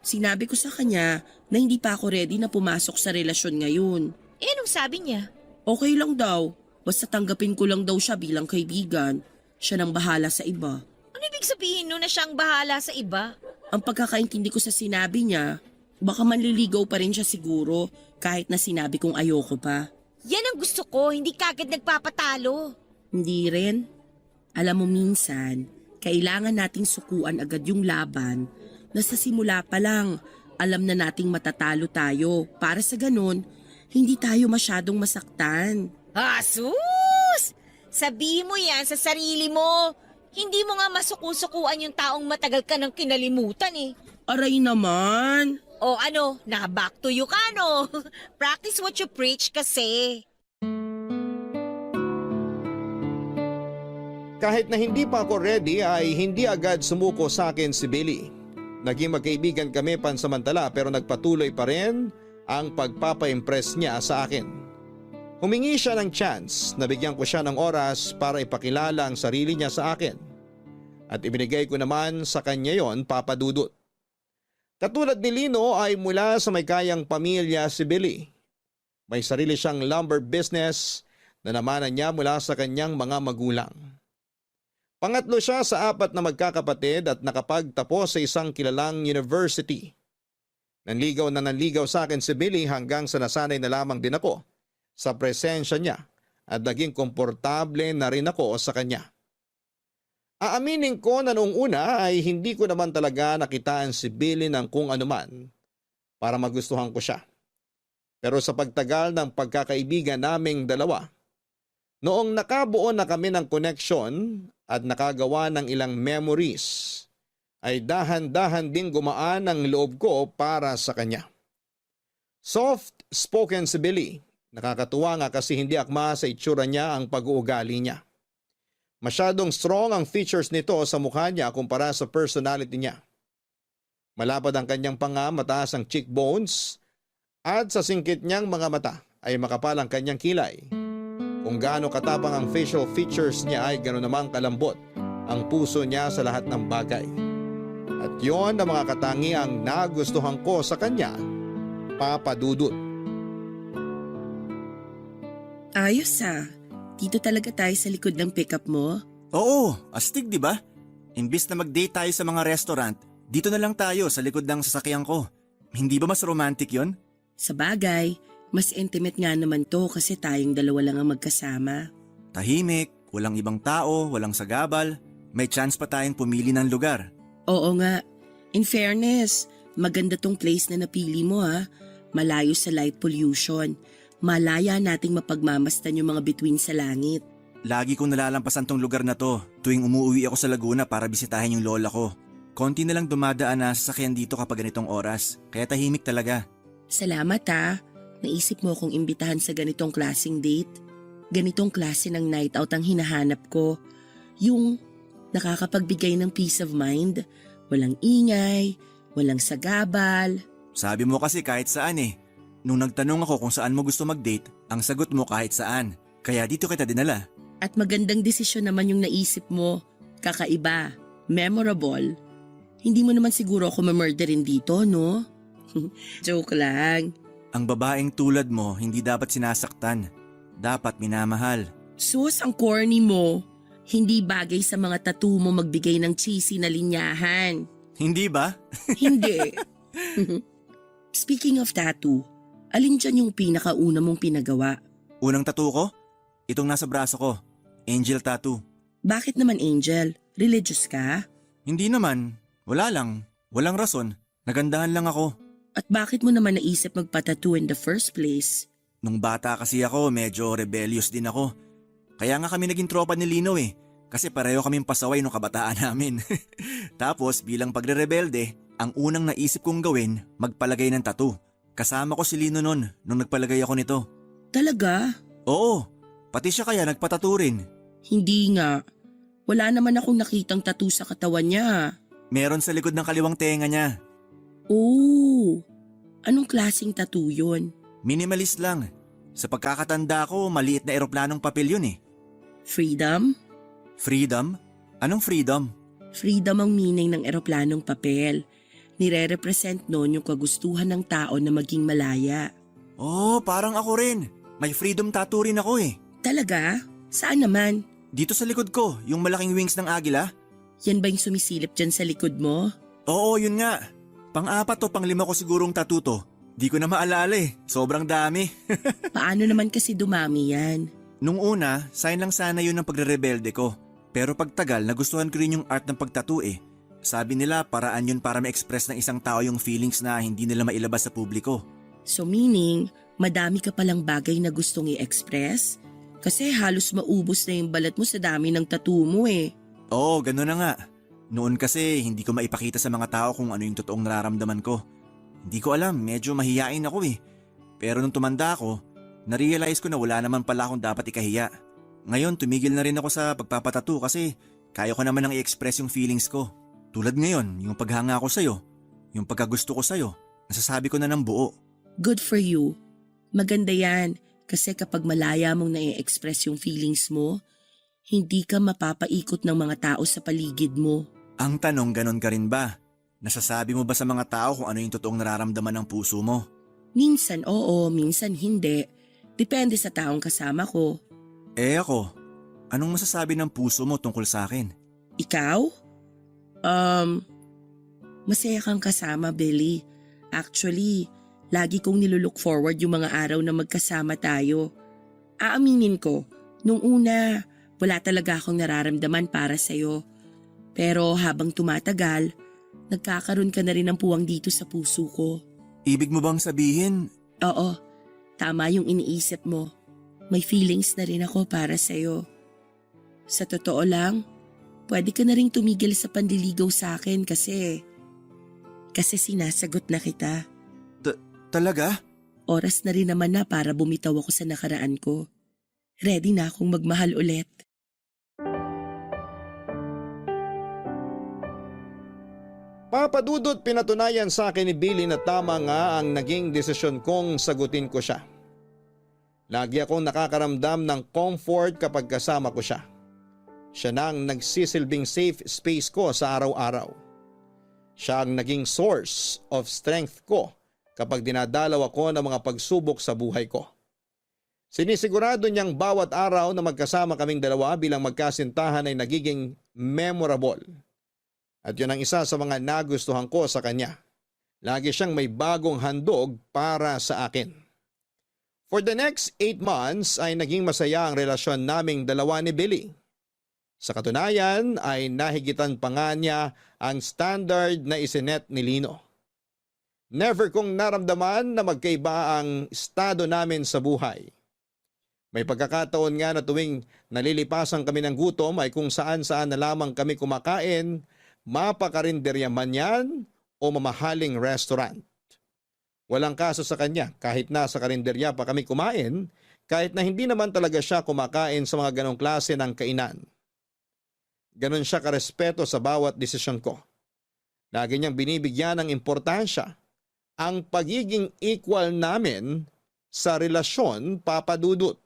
Sinabi ko sa kanya na hindi pa ako ready na pumasok sa relasyon ngayon. Eh, anong sabi niya? Okay lang daw, basta tanggapin ko lang daw siya bilang kaibigan. Siya nang bahala sa iba. Ano ibig sabihin nun na siyang bahala sa iba? Ang pagkakaintindi ko sa sinabi niya, baka manliligaw pa rin siya siguro kahit na sinabi kong ayoko pa. Yan ang gusto ko, hindi kagad nagpapatalo. Hindi rin. Alam mo minsan, kailangan nating sukuan agad yung laban na sa simula pa lang, alam na nating matatalo tayo para sa ganun, hindi tayo masyadong masaktan. Asus! Sabihin mo yan sa sarili mo. Hindi mo nga masukusukuan yung taong matagal ka nang kinalimutan eh. Aray naman! O ano, back to you ka no? Practice what you preach kasi. Kahit na hindi pa ako ready ay hindi agad sumuko sa akin si Billy. Naging magkaibigan kami pansamantala pero nagpatuloy pa rin ang pagpapa-impress niya sa akin. Humingi siya ng chance na bigyan ko siya ng oras para ipakilala ang sarili niya sa akin. At ibinigay ko naman sa kanya yon, Papa Dudut. Katulad ni Lino ay mula sa may kayang pamilya si Billy. May sarili siyang lumber business na namanan niya mula sa kanyang mga magulang. Pangatlo siya sa 4 na magkakapatid at nakapagtapos sa isang kilalang university. Nanligaw na nanligaw sa akin si Billy hanggang sa nasanay na lamang din ako sa presensya niya at naging komportable na rin ako sa kanya. Aaminin ko na noong una ay hindi ko naman talaga nakitaan si Billy ng kung anuman para magustuhan ko siya. Pero sa pagtagal ng pagkakaibigan naming dalawa, noong nakabuo na kami ng connection at nakagawa ng ilang memories, ay dahan-dahan ding gumaan ang loob ko para sa kanya. Soft-spoken si Billy. Nakakatuwa nga kasi hindi akma sa itsura niya ang pag-uugali niya. Masyadong strong ang features nito sa mukha niya kumpara sa personality niya. Malapad ang kanyang panga, mataas ang cheekbones, at sa singkit niyang mga mata ay makapal ang kanyang kilay. Kung gaano katapang ang facial features niya ay gano'n namang kalambot ang puso niya sa lahat ng bagay. At yon ang mga katangiang nagustuhan ko sa kanya, Papa Dudut. Ayos dito talaga tayo sa likod ng pickup mo. Oo, astig di ba? Imbis na mag-date tayo sa mga restaurant, dito na lang tayo sa likod ng sasakyan ko. Hindi ba mas romantic yon? Sa bagay, mas intimate nga naman to kasi tayong dalawa lang ang magkasama. Tahimik, walang ibang tao, walang sagabal. May chance pa tayong pumili ng lugar. Oo nga. In fairness, maganda tong place na napili mo Malayo sa light pollution. Malaya nating mapagmamastan yung mga bituin sa langit. Lagi kong nalalampasan tong lugar na to tuwing umuwi ako sa Laguna para bisitahin yung lola ko. Konti na lang dumadaan na sasakyan dito kapag ganitong oras, kaya tahimik talaga. Salamat Naisip mo akong imbitahan sa ganitong klaseng date. Ganitong klase ng night out ang hinahanap ko. Yung nakakapagbigay ng peace of mind. Walang ingay, walang sagabal. Sabi mo kasi kahit saan eh. Nung nagtanong ako kung saan mo gusto mag-date, ang sagot mo kahit saan. Kaya dito kita dinala. At magandang desisyon naman yung naisip mo. Kakaiba, memorable. Hindi mo naman siguro ako mamurderin dito, no? Joke lang. Ang babaeng tulad mo hindi dapat sinasaktan. Dapat minamahal. Sus, ang corny mo. Hindi bagay sa mga tattoo mo magbigay ng cheesy na linyahan. Hindi ba? Hindi. Speaking of tattoo, alin dyan yung pinakauna mong pinagawa? Unang tattoo ko? Itong nasa braso ko. Angel tattoo. Bakit naman angel? Religious ka? Hindi naman. Wala lang. Walang rason. Nagandahan lang ako. At bakit mo naman naisip magpa-tattoo in the first place? Nung bata kasi ako, medyo rebellious din ako. Kaya nga kami naging tropa ni Lino eh. Kasi pareho kaming pasaway nung kabataan namin. Tapos bilang pagre-rebelde, ang unang naisip kong gawin, magpalagay ng tattoo. Kasama ko si Lino nun nung nagpalagay ako nito. Talaga? Oo, pati siya kaya nagpatattoo rin. Hindi nga. Wala naman akong nakitang tattoo sa katawan niya. Meron sa likod ng kaliwang tenga niya. Oh, anong klaseng tattoo yun? Minimalist lang. Sa pagkakatanda ko, maliit na eroplanong papel yun eh. Freedom? Freedom? Anong freedom? Freedom ang meaning ng eroplanong papel. Nire-represent noon yung kagustuhan ng tao na maging malaya. Oh, parang ako rin. May freedom tattoo rin ako eh. Talaga? Saan naman? Dito sa likod ko, yung malaking wings ng agila. Yan ba yung sumisilip dyan sa likod mo? Oo, yun nga. Pang-4 o pang-5 ko sigurong tattoo to. Di ko na maalala eh. Sobrang dami. Paano naman kasi dumami yan? Nung una, sign lang sana yun ng pagre-rebelde ko. Pero pagtagal, nagustuhan ko rin yung art ng pagtattoo eh. Sabi nila paraan yun para ma-express ng isang tao yung feelings na hindi nila mailabas sa publiko. So meaning, madami ka palang bagay na gustong i-express? Kasi halos maubos na yung balat mo sa dami ng tattoo mo eh. Oo, gano'n na nga. Noon kasi hindi ko maipakita sa mga tao kung ano yung totoong nararamdaman ko. Hindi ko alam, medyo mahiyain ako eh. Pero nung tumanda ako, na-realize ko na wala naman pala akong dapat ikahiya. Ngayon tumigil na rin ako sa pagpapatattoo kasi kaya ko naman nang i-express yung feelings ko. Tulad ngayon, yung paghanga ko sa'yo, yung pagkagusto ko sa'yo, nasasabi ko na ng buo. Good for you. Maganda yan kasi kapag malaya mong na-express yung feelings mo, hindi ka mapapaikot ng mga tao sa paligid mo. Ang tanong, ganon ka rin ba? Nasasabi mo ba sa mga tao kung ano yung totoong nararamdaman ng puso mo? Minsan oo, minsan hindi. Depende sa taong kasama ko. Eh ako, anong masasabi ng puso mo tungkol sa akin? Ikaw? Masaya kang kasama, Billy. Actually, lagi kong nilulook forward yung mga araw na magkasama tayo. Aaminin ko, nung una, wala talaga akong nararamdaman para sa'yo. Pero habang tumatagal, nagkakaroon ka na rin ng puwang dito sa puso ko. Ibig mo bang sabihin? Oo, tama yung iniisip mo. May feelings na rin ako para sa'yo. Sa totoo lang, pwede ka na rin tumigil sa panliligaw sa akin kasi sinasagot na kita. Talaga? Oras na rin naman na para bumitaw ako sa nakaraan ko. Ready na akong magmahal ulit. Papadudot, pinatunayan sa akin ni Billy na tama nga ang naging desisyon kong sagutin ko siya. Lagi akong nakakaramdam ng comfort kapag kasama ko siya. Siya na ang nagsisilbing safe space ko sa araw-araw. Siya ang naging source of strength ko kapag dinadalaw ako ng mga pagsubok sa buhay ko. Sinisigurado niyang bawat araw na magkasama kaming dalawa bilang magkasintahan ay nagiging memorable. At yun ang isa sa mga nagustuhan ko sa kanya. Lagi siyang may bagong handog para sa akin. For the next 8 months ay naging masaya ang relasyon naming dalawa ni Billy. Sa katunayan ay nahigitan pa nga niya ang standard na isinet ni Lino. Never kong naramdaman na magkaiba ang estado namin sa buhay. May pagkakataon nga na tuwing nalilipasan kami ng gutom ay kung saan-saan na lamang kami kumakain, mapakarinderya man yan o mamahaling restaurant. Walang kaso sa kanya kahit nasa karinderya pa kami kumain, kahit na hindi naman talaga siya kumakain sa mga ganong klase ng kainan. Ganon siya karespeto sa bawat desisyon ko. Lagi niyang binibigyan ng importansya ang pagiging equal namin sa relasyon, Papadudot.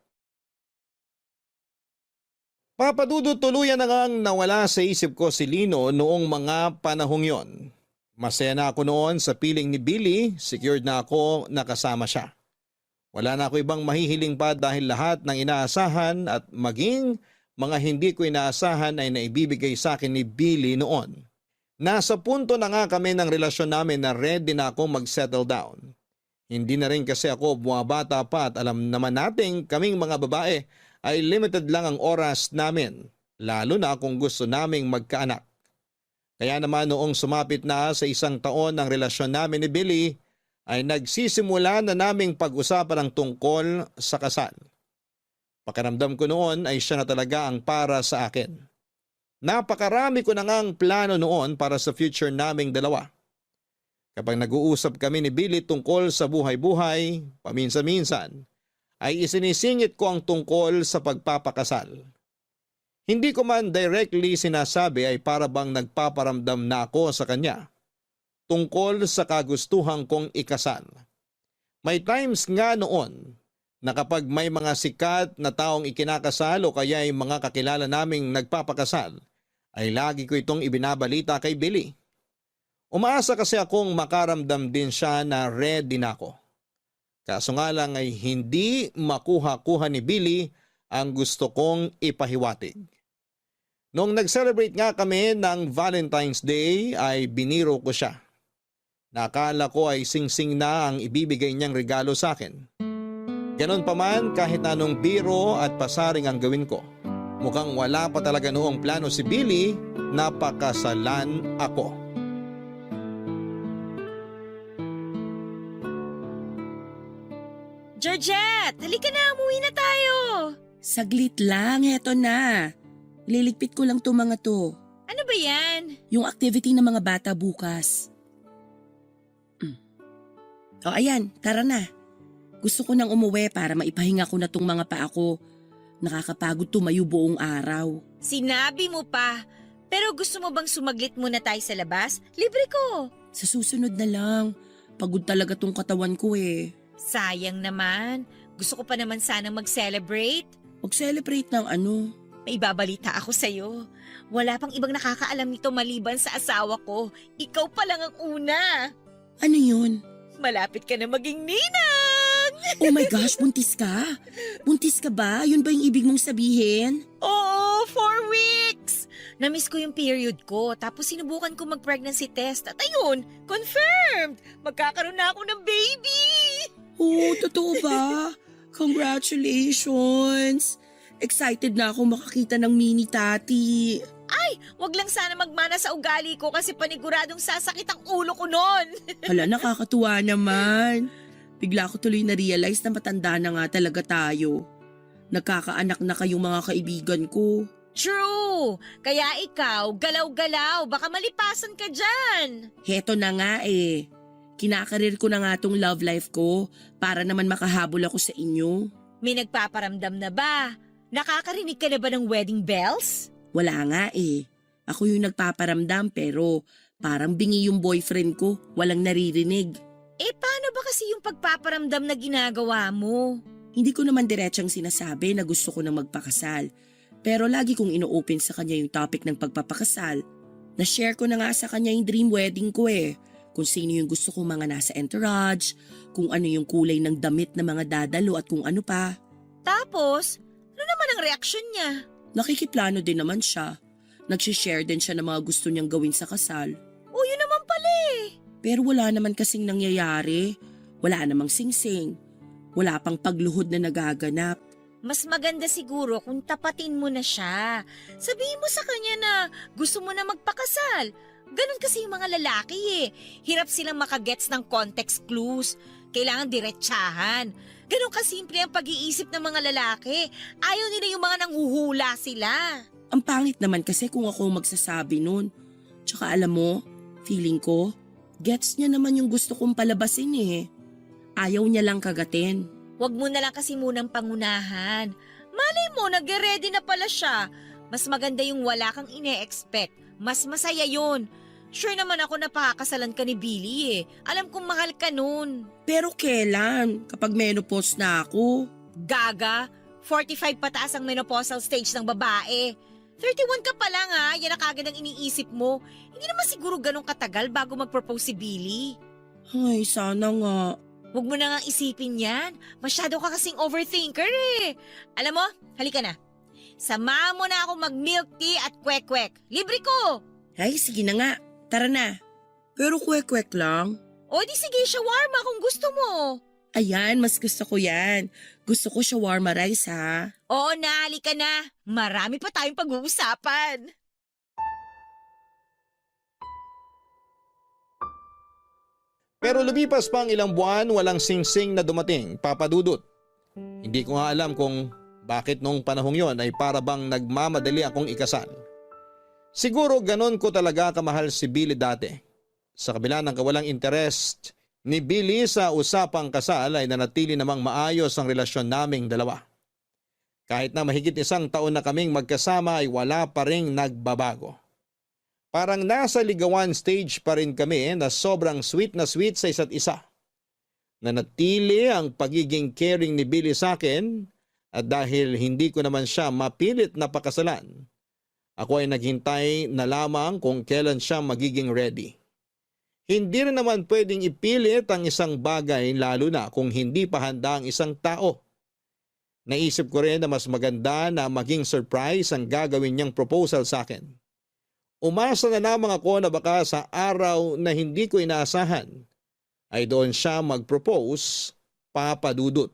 Papadudot, tuluyan na ngang nawala sa isip ko si Lino noong mga panahong yon. Masaya na ako noon sa piling ni Billy, secured na ako na kasama siya. Wala na ako ibang mahihiling pa dahil lahat ng inaasahan at maging mga hindi ko inaasahan ay naibibigay sa akin ni Billy noon. Nasa punto na nga kami ng relasyon namin na ready na akong mag-settle down. Hindi na rin kasi ako bumabata pa at alam naman nating kaming mga babae ay limited lang ang oras namin, lalo na kung gusto naming magkaanak. Kaya naman noong sumapit na sa 1 taon ng relasyon namin ni Billy, ay nagsisimula na naming pag-usapan ang tungkol sa kasal. Pakiramdam ko noon ay siya na talaga ang para sa akin. Napakarami ko na ngang plano noon para sa future naming dalawa. Kapag nag-uusap kami ni Billy tungkol sa buhay-buhay, paminsan-minsan, ay isinisingit ko ang tungkol sa pagpapakasal. Hindi ko man directly sinasabi ay para bang nagpaparamdam na ako sa kanya tungkol sa kagustuhan kong ikasal. May times nga noon na kapag may mga sikat na taong ikinakasal o kaya yung mga kakilala naming nagpapakasal, ay lagi ko itong ibinabalita kay Billy. Umaasa kasi akong makaramdam din siya na ready na ako. Kaso nga lang ay hindi makuha-kuha ni Billy ang gusto kong ipahiwatig. Noong nag-celebrate nga kami ng Valentine's Day ay biniro ko siya. Nakala ko ay sing-sing na ang ibibigay niyang regalo sa akin. Ganon pa man, kahit anong biro at pasaring ang gawin ko, mukhang wala pa talaga noong plano si Billy na pakasalan ako. Georgette, halika na, umuwi na tayo. Saglit lang, heto na. Liligpit ko lang to mga to. Ano ba yan? Yung activity ng mga bata bukas. O ayan, tara na. Gusto ko nang umuwi para maipahinga ko na tong mga paa ko. Nakakapagod tumayo buong araw. Sinabi mo pa. Pero gusto mo bang sumaglit muna tayo sa labas? Libre ko. Sa susunod na lang. Pagod talaga tong katawan ko eh. Sayang naman. Gusto ko pa naman sanang mag-celebrate. Mag-celebrate ng ano? May babalita ako sa'yo. Wala pang ibang nakakaalam nito maliban sa asawa ko. Ikaw pa lang ang una. Ano yun? Malapit ka na maging ninang! Oh my gosh, buntis ka? Buntis ka ba? Yun ba yung ibig mong sabihin? Oo, 4 weeks! Namiss ko yung period ko, tapos sinubukan ko mag-pregnancy test at ayun, confirmed! Magkakaroon na ako ng baby! Oh, totoo ba? Congratulations! Excited na ako makakita ng mini tati. Wag lang sana magmana sa ugali ko kasi paniguradong sasakit ang ulo ko nun. Hala, nakakatuwa naman. Bigla ko tuloy na-realize na matanda na nga talaga tayo. Nagkakaanak na kayong mga kaibigan ko. True! Kaya ikaw, galaw-galaw, baka malipasan ka dyan. Heto na nga eh. Kinakarir ko na nga tong love life ko para naman makahabol ako sa inyo. May nagpaparamdam na ba? Nakakarinig ka na ba ng wedding bells? Wala nga eh. Ako yung nagpaparamdam pero parang bingi yung boyfriend ko. Walang naririnig. Paano ba kasi yung pagpaparamdam na ginagawa mo? Hindi ko naman diretsang sinasabi na gusto ko na magpakasal. Pero lagi kong ino-open sa kanya yung topic ng pagpapakasal. Na-share ko na nga sa kanya yung dream wedding ko eh. Kung sino yung gusto kong mga nasa entourage, kung ano yung kulay ng damit na mga dadalo at kung ano pa. Tapos, ano naman ang reaksyon niya? Nakikiplano din naman siya. Nagsishare din siya ng mga gusto niyang gawin sa kasal. O yun naman pala eh. Pero wala naman kasing nangyayari. Wala namang singsing. Wala pang pagluhod na nagaganap. Mas maganda siguro kung tapatin mo na siya. Sabihin mo sa kanya na gusto mo na magpakasal. Ganon kasi yung mga lalaki eh. Hirap silang makagets ng context clues. Kailangan diretsahan. Ganon kasimple ang pag-iisip ng mga lalaki. Ayaw nila yung mga nanghuhula sila. Ang pangit naman kasi kung ako magsasabi nun. Tsaka alam mo, feeling ko, gets niya naman yung gusto kong palabasin eh. Ayaw niya lang kagatin. Huwag mo na lang kasi munang pangunahan. Malay mo, nag-ready na pala siya. Mas maganda yung wala kang ine-expect. Mas masaya yun. Sure naman ako na pakakasalan ka ni Billy eh. Alam kong mahal ka nun. Pero kailan? Kapag menopause na ako? Gaga, 45 pataas ang menopausal stage ng babae. 31 ka pa lang ha, yan ang kagad ang iniisip mo. Hindi naman siguro ganun katagal bago mag-propose si Billy. Ay, sana nga. Huwag mo na nga isipin yan. Masyado ka kasing overthinker eh. Alam mo, halika na. Samahan mo na ako mag-milk tea at kwek-kwek. Libre ko! Ay, sige na nga. Tara na. Pero kwek-kwek lang. O di sige, shawarma kung gusto mo. Ayan, mas gusto ko yan. Gusto ko shawarma rice ha. Oo na, halika na. Marami pa tayong pag-uusapan. Pero lumipas pa ang ilang buwan, walang singsing na dumating, Papa Dudut. Hindi ko nga alam kung bakit noong panahong yon ay para bang nagmamadali akong ikasal. Siguro ganon ko talaga kamahal si Billy dati. Sa kabila ng kawalang interest ni Billy sa usapang kasal ay nanatili namang maayos ang relasyon naming dalawa. Kahit na mahigit 1 taon na kaming magkasama ay wala pa ring nagbabago. Parang nasa ligawan stage pa rin kami na sobrang sweet na sweet sa isa't isa. Nanatili ang pagiging caring ni Billy sa akin at dahil hindi ko naman siya mapilit na pakasalan, ako ay naghintay na lamang kung kailan siya magiging ready. Hindi rin naman pwedeng ipilit ang isang bagay lalo na kung hindi pa handa ang isang tao. Naisip ko rin na mas maganda na maging surprise ang gagawin niyang proposal sa akin. Umasa na lamang ako na baka sa araw na hindi ko inaasahan ay doon siya mag-propose, Papa Dudut.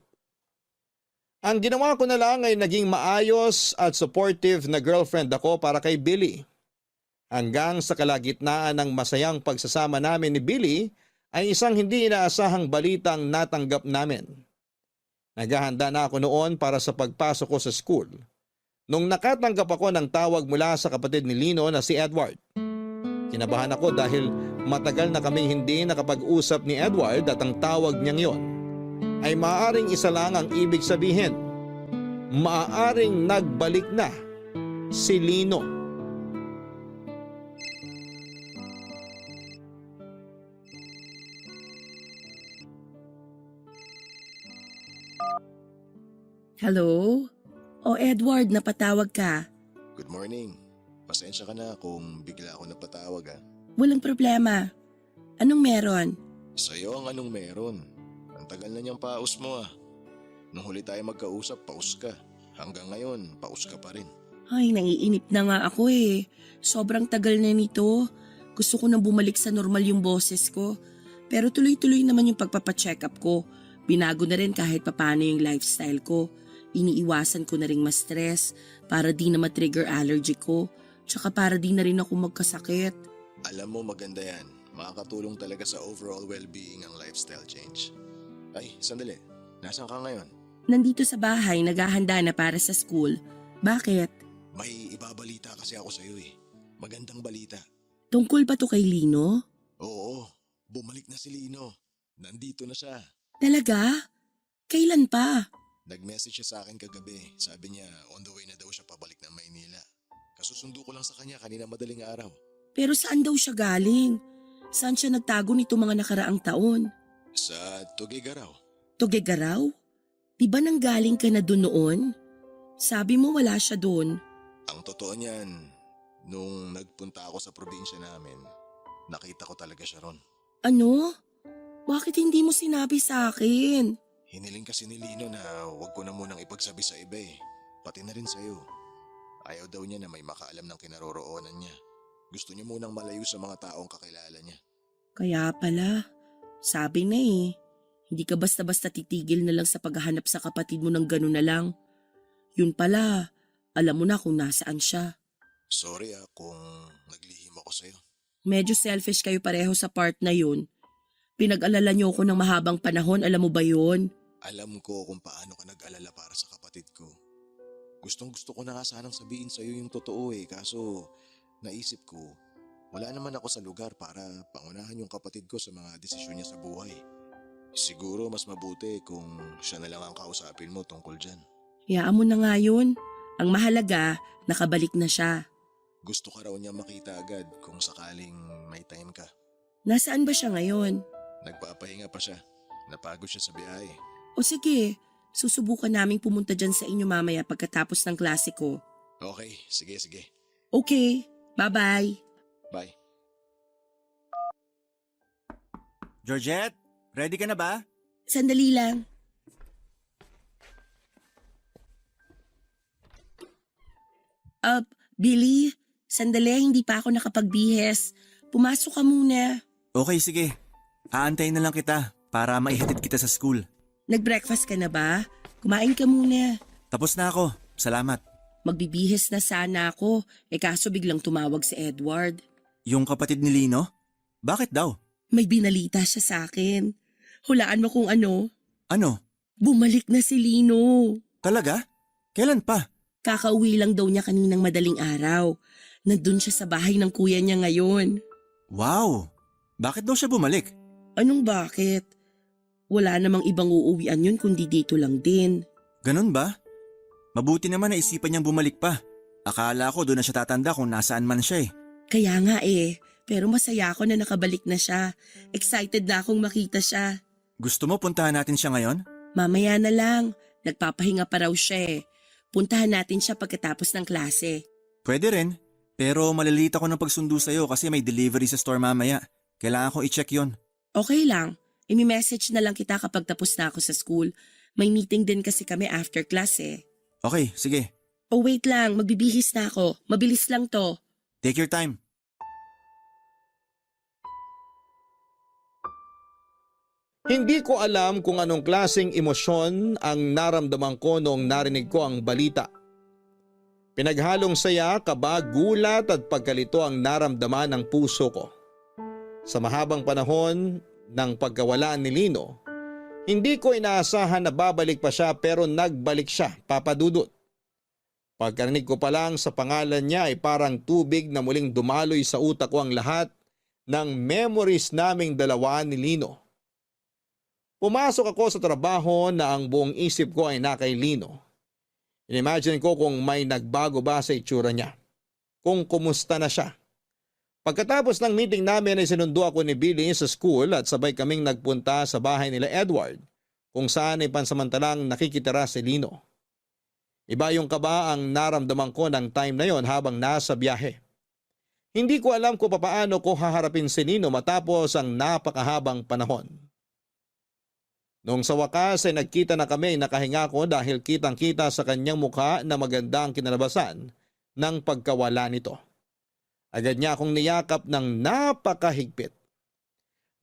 Ang ginawa ko na lang ay naging maayos at supportive na girlfriend ako para kay Billy. Hanggang sa kalagitnaan ng masayang pagsasama namin ni Billy ay isang hindi inaasahang balitang natanggap namin. Naghahanda na ako noon para sa pagpasok ko sa school nung nakatanggap ako ng tawag mula sa kapatid ni Lino na si Edward. Kinabahan ako dahil matagal na kaming hindi nakapag-usap ni Edward at ang tawag niyang yon ay maaaring isa lang ang ibig sabihin. Maaaring nagbalik na si Lino. Hello? O Edward, napatawag ka. Good morning. Pasensya ka na kung bigla ako napatawag ah. Walang problema. Anong meron? Sa'yo ang anong meron. Ang tagal na niyang paus mo ah. Nung huli tayo magkausap, paus ka. Hanggang ngayon, paus ka pa rin. Ay, nangiinip na nga ako eh. Sobrang tagal na nito. Gusto ko nang bumalik sa normal yung boses ko. Pero tuloy-tuloy naman yung pagpapacheck up ko. Binago na rin kahit papano yung lifestyle ko. Iniiwasan ko na rin ma-stress para di na ma-trigger allergy ko. Tsaka para di na rin ako magkasakit. Alam mo maganda yan. Makakatulong talaga sa overall well-being ang lifestyle change. Ay, sandali. Nasaan ka ngayon? Nandito sa bahay, naghahanda na para sa school. Bakit? May ibabalita kasi ako sa'yo eh. Magandang balita. Tungkol ba to kay Lino? Oo, bumalik na si Lino. Nandito na siya. Talaga? Kailan pa? Nag-message siya sa akin kagabi. Sabi niya on the way na daw siya pabalik ng Maynila. Kasusundo ko lang sa kanya kanina madaling araw. Pero saan daw siya galing? Saan siya nagtago nito mga nakaraang taon? Sa Tuguegarao. Tuguegarao? Di ba nanggaling ka na doon noon? Sabi mo wala siya doon. Ang totoo niyan, nung nagpunta ako sa probinsya namin, nakita ko talaga siya ron. Ano? Bakit hindi mo sinabi sa akin? Hiniling kasi ni Lino na huwag ko na munang ipagsabi sa iba eh. Pati na rin sa'yo. Ayaw daw niya na may makaalam ng kinaroroonan niya. Gusto niya munang malayo sa mga taong kakilala niya. Kaya pala, sabi na eh. Hindi ka basta-basta titigil na lang sa paghahanap sa kapatid mo ng gano'n na lang. Yun pala, alam mo na kung nasaan siya. Sorry kung naglihim ako sa'yo. Medyo selfish kayo pareho sa part na yun. Pinag-alala niyo ako ng mahabang panahon, alam mo ba yun? Alam ko kung paano ka nag-alala para sa kapatid ko. Gustong-gusto ko na nga sanang sabihin sa'yo yung totoo eh, kaso naisip ko, wala naman ako sa lugar para pangunahan yung kapatid ko sa mga desisyon niya sa buhay. Siguro mas mabuti kung siya na lang ang kausapin mo tungkol dyan. Hayaan mo na nga yun. Ang mahalaga, nakabalik na siya. Gusto ka raw niya makita agad kung sakaling may time ka. Nasaan ba siya ngayon? Nagpapahinga pa siya. Napagod siya sa biyahe. O sige, susubukan naming pumunta dyan sa inyo mamaya pagkatapos ng klase ko. Okay, sige. Okay, bye-bye. Bye. Georgette, ready ka na ba? Sandali lang. Billy, sandali, hindi pa ako nakapagbihes. Pumasok ka muna. Okay, sige. Aantayin na lang kita para maihatid kita sa school. Nag-breakfast ka na ba? Kumain ka muna. Tapos na ako. Salamat. Magbibihes na sana ako, kaso biglang tumawag si Edward. Yung kapatid ni Lino? Bakit daw? May binalita siya sa akin. Hulaan mo kung ano? Ano? Bumalik na si Lino. Talaga? Kailan pa? Kakauwi lang daw niya kaninang madaling araw. Nandun siya sa bahay ng kuya niya ngayon. Wow! Bakit daw siya bumalik? Anong bakit? Wala namang ibang uuwian yun kundi dito lang din. Ganun ba? Mabuti naman na isipan niyang bumalik pa. Akala ko doon na siya tatanda kung nasaan man siya eh. Kaya nga pero masaya ako na nakabalik na siya. Excited na akong makita siya. Gusto mo puntahan natin siya ngayon? Mamaya na lang. Nagpapahinga pa raw siya eh. Puntahan natin siya pagkatapos ng klase. Pwede rin, pero malalita ko ng pagsundo sa'yo kasi may delivery sa store mamaya. Kailangan ko i-check yon. Okay lang. I-message na lang kita kapag tapos na ako sa school. May meeting din kasi kami after class eh. Okay, sige. Oh wait lang, magbibihis na ako. Mabilis lang to. Take your time. Hindi ko alam kung anong klaseng emosyon ang naramdaman ko noong narinig ko ang balita. Pinaghalong saya, kaba, gulat at pagkalito ang naramdaman ng puso ko. Sa mahabang panahon ng pagkawala ni Lino, hindi ko inaasahan na babalik pa siya pero nagbalik siya, Papa Dudut. Pagkarinig ko pa lang sa pangalan niya ay parang tubig na muling dumaloy sa utak ko ang lahat ng memories naming dalawa ni Lino. Pumasok ako sa trabaho na ang buong isip ko ay nakay Lino. Inimagine ko kung may nagbago ba sa itsura niya. Kung kumusta na siya. Pagkatapos ng meeting namin ay sinundo ako ni Billy sa school at sabay kaming nagpunta sa bahay nila Edward kung saan ay pansamantalang nakikitira si Lino. Iba yung kaba ang naramdaman ko ng time na yon habang nasa biyahe. Hindi ko alam kung papaano ko haharapin si Lino matapos ang napakahabang panahon. Noong sa wakas ay nagkita na kami, nakahinga ko dahil kitang-kita sa kanyang mukha na maganda ang kinalabasan ng pagkawala nito. Agad niya akong niyakap ng napakahigpit.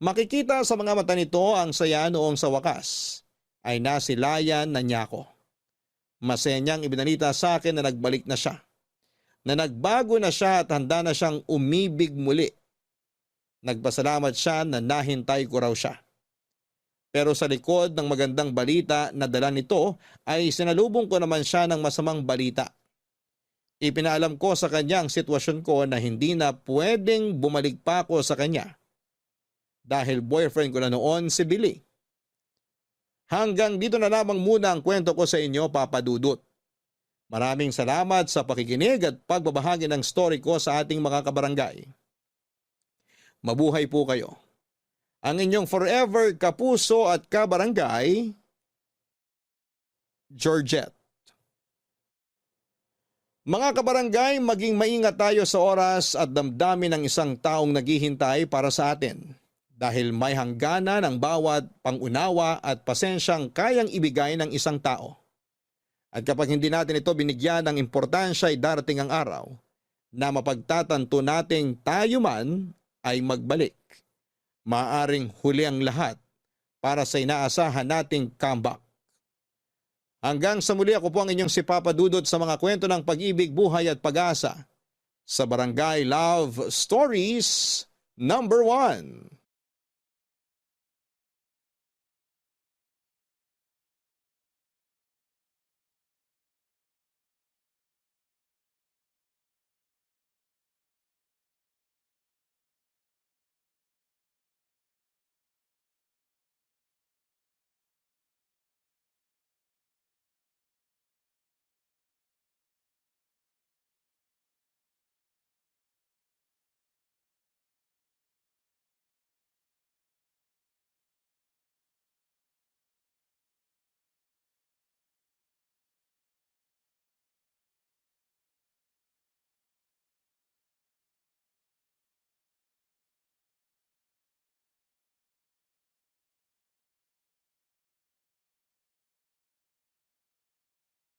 Makikita sa mga mata nito ang saya noong sa wakas ay nasilayan na niya ako. Masaya niyang ibinalita sa akin na nagbalik na siya. Na nagbago na siya at handa na siyang umibig muli. Nagpasalamat siya na nahintay ko raw siya. Pero sa likod ng magandang balita na dala nito ay sinalubong ko naman siya ng masamang balita. Ipinaalam ko sa kanya ang sitwasyon ko na hindi na pwedeng bumalik pa ako sa kanya dahil boyfriend ko na noon si Billy. Hanggang dito na lamang muna ang kwento ko sa inyo, Papa Dudut. Maraming salamat sa pakikinig at pagbabahagi ng story ko sa ating mga kabarangay. Mabuhay po kayo. Ang inyong forever kapuso at kabarangay, Georgette. Mga kabarangay, maging maingat tayo sa oras at damdamin ng isang taong naghihintay para sa atin. Dahil may hangganan ang bawat pangunawa at pasensyang kayang ibigay ng isang tao. At kapag hindi natin ito binigyan ng importansya ay darating ang araw na mapagtatanto nating tayo man ay magbalik. Maaring huli ang lahat para sa inaasahan nating comeback. Hanggang sa muli, ako po ang inyong si Papa Dudut sa mga kwento ng pag-ibig, buhay at pag-asa sa Barangay Love Stories #1.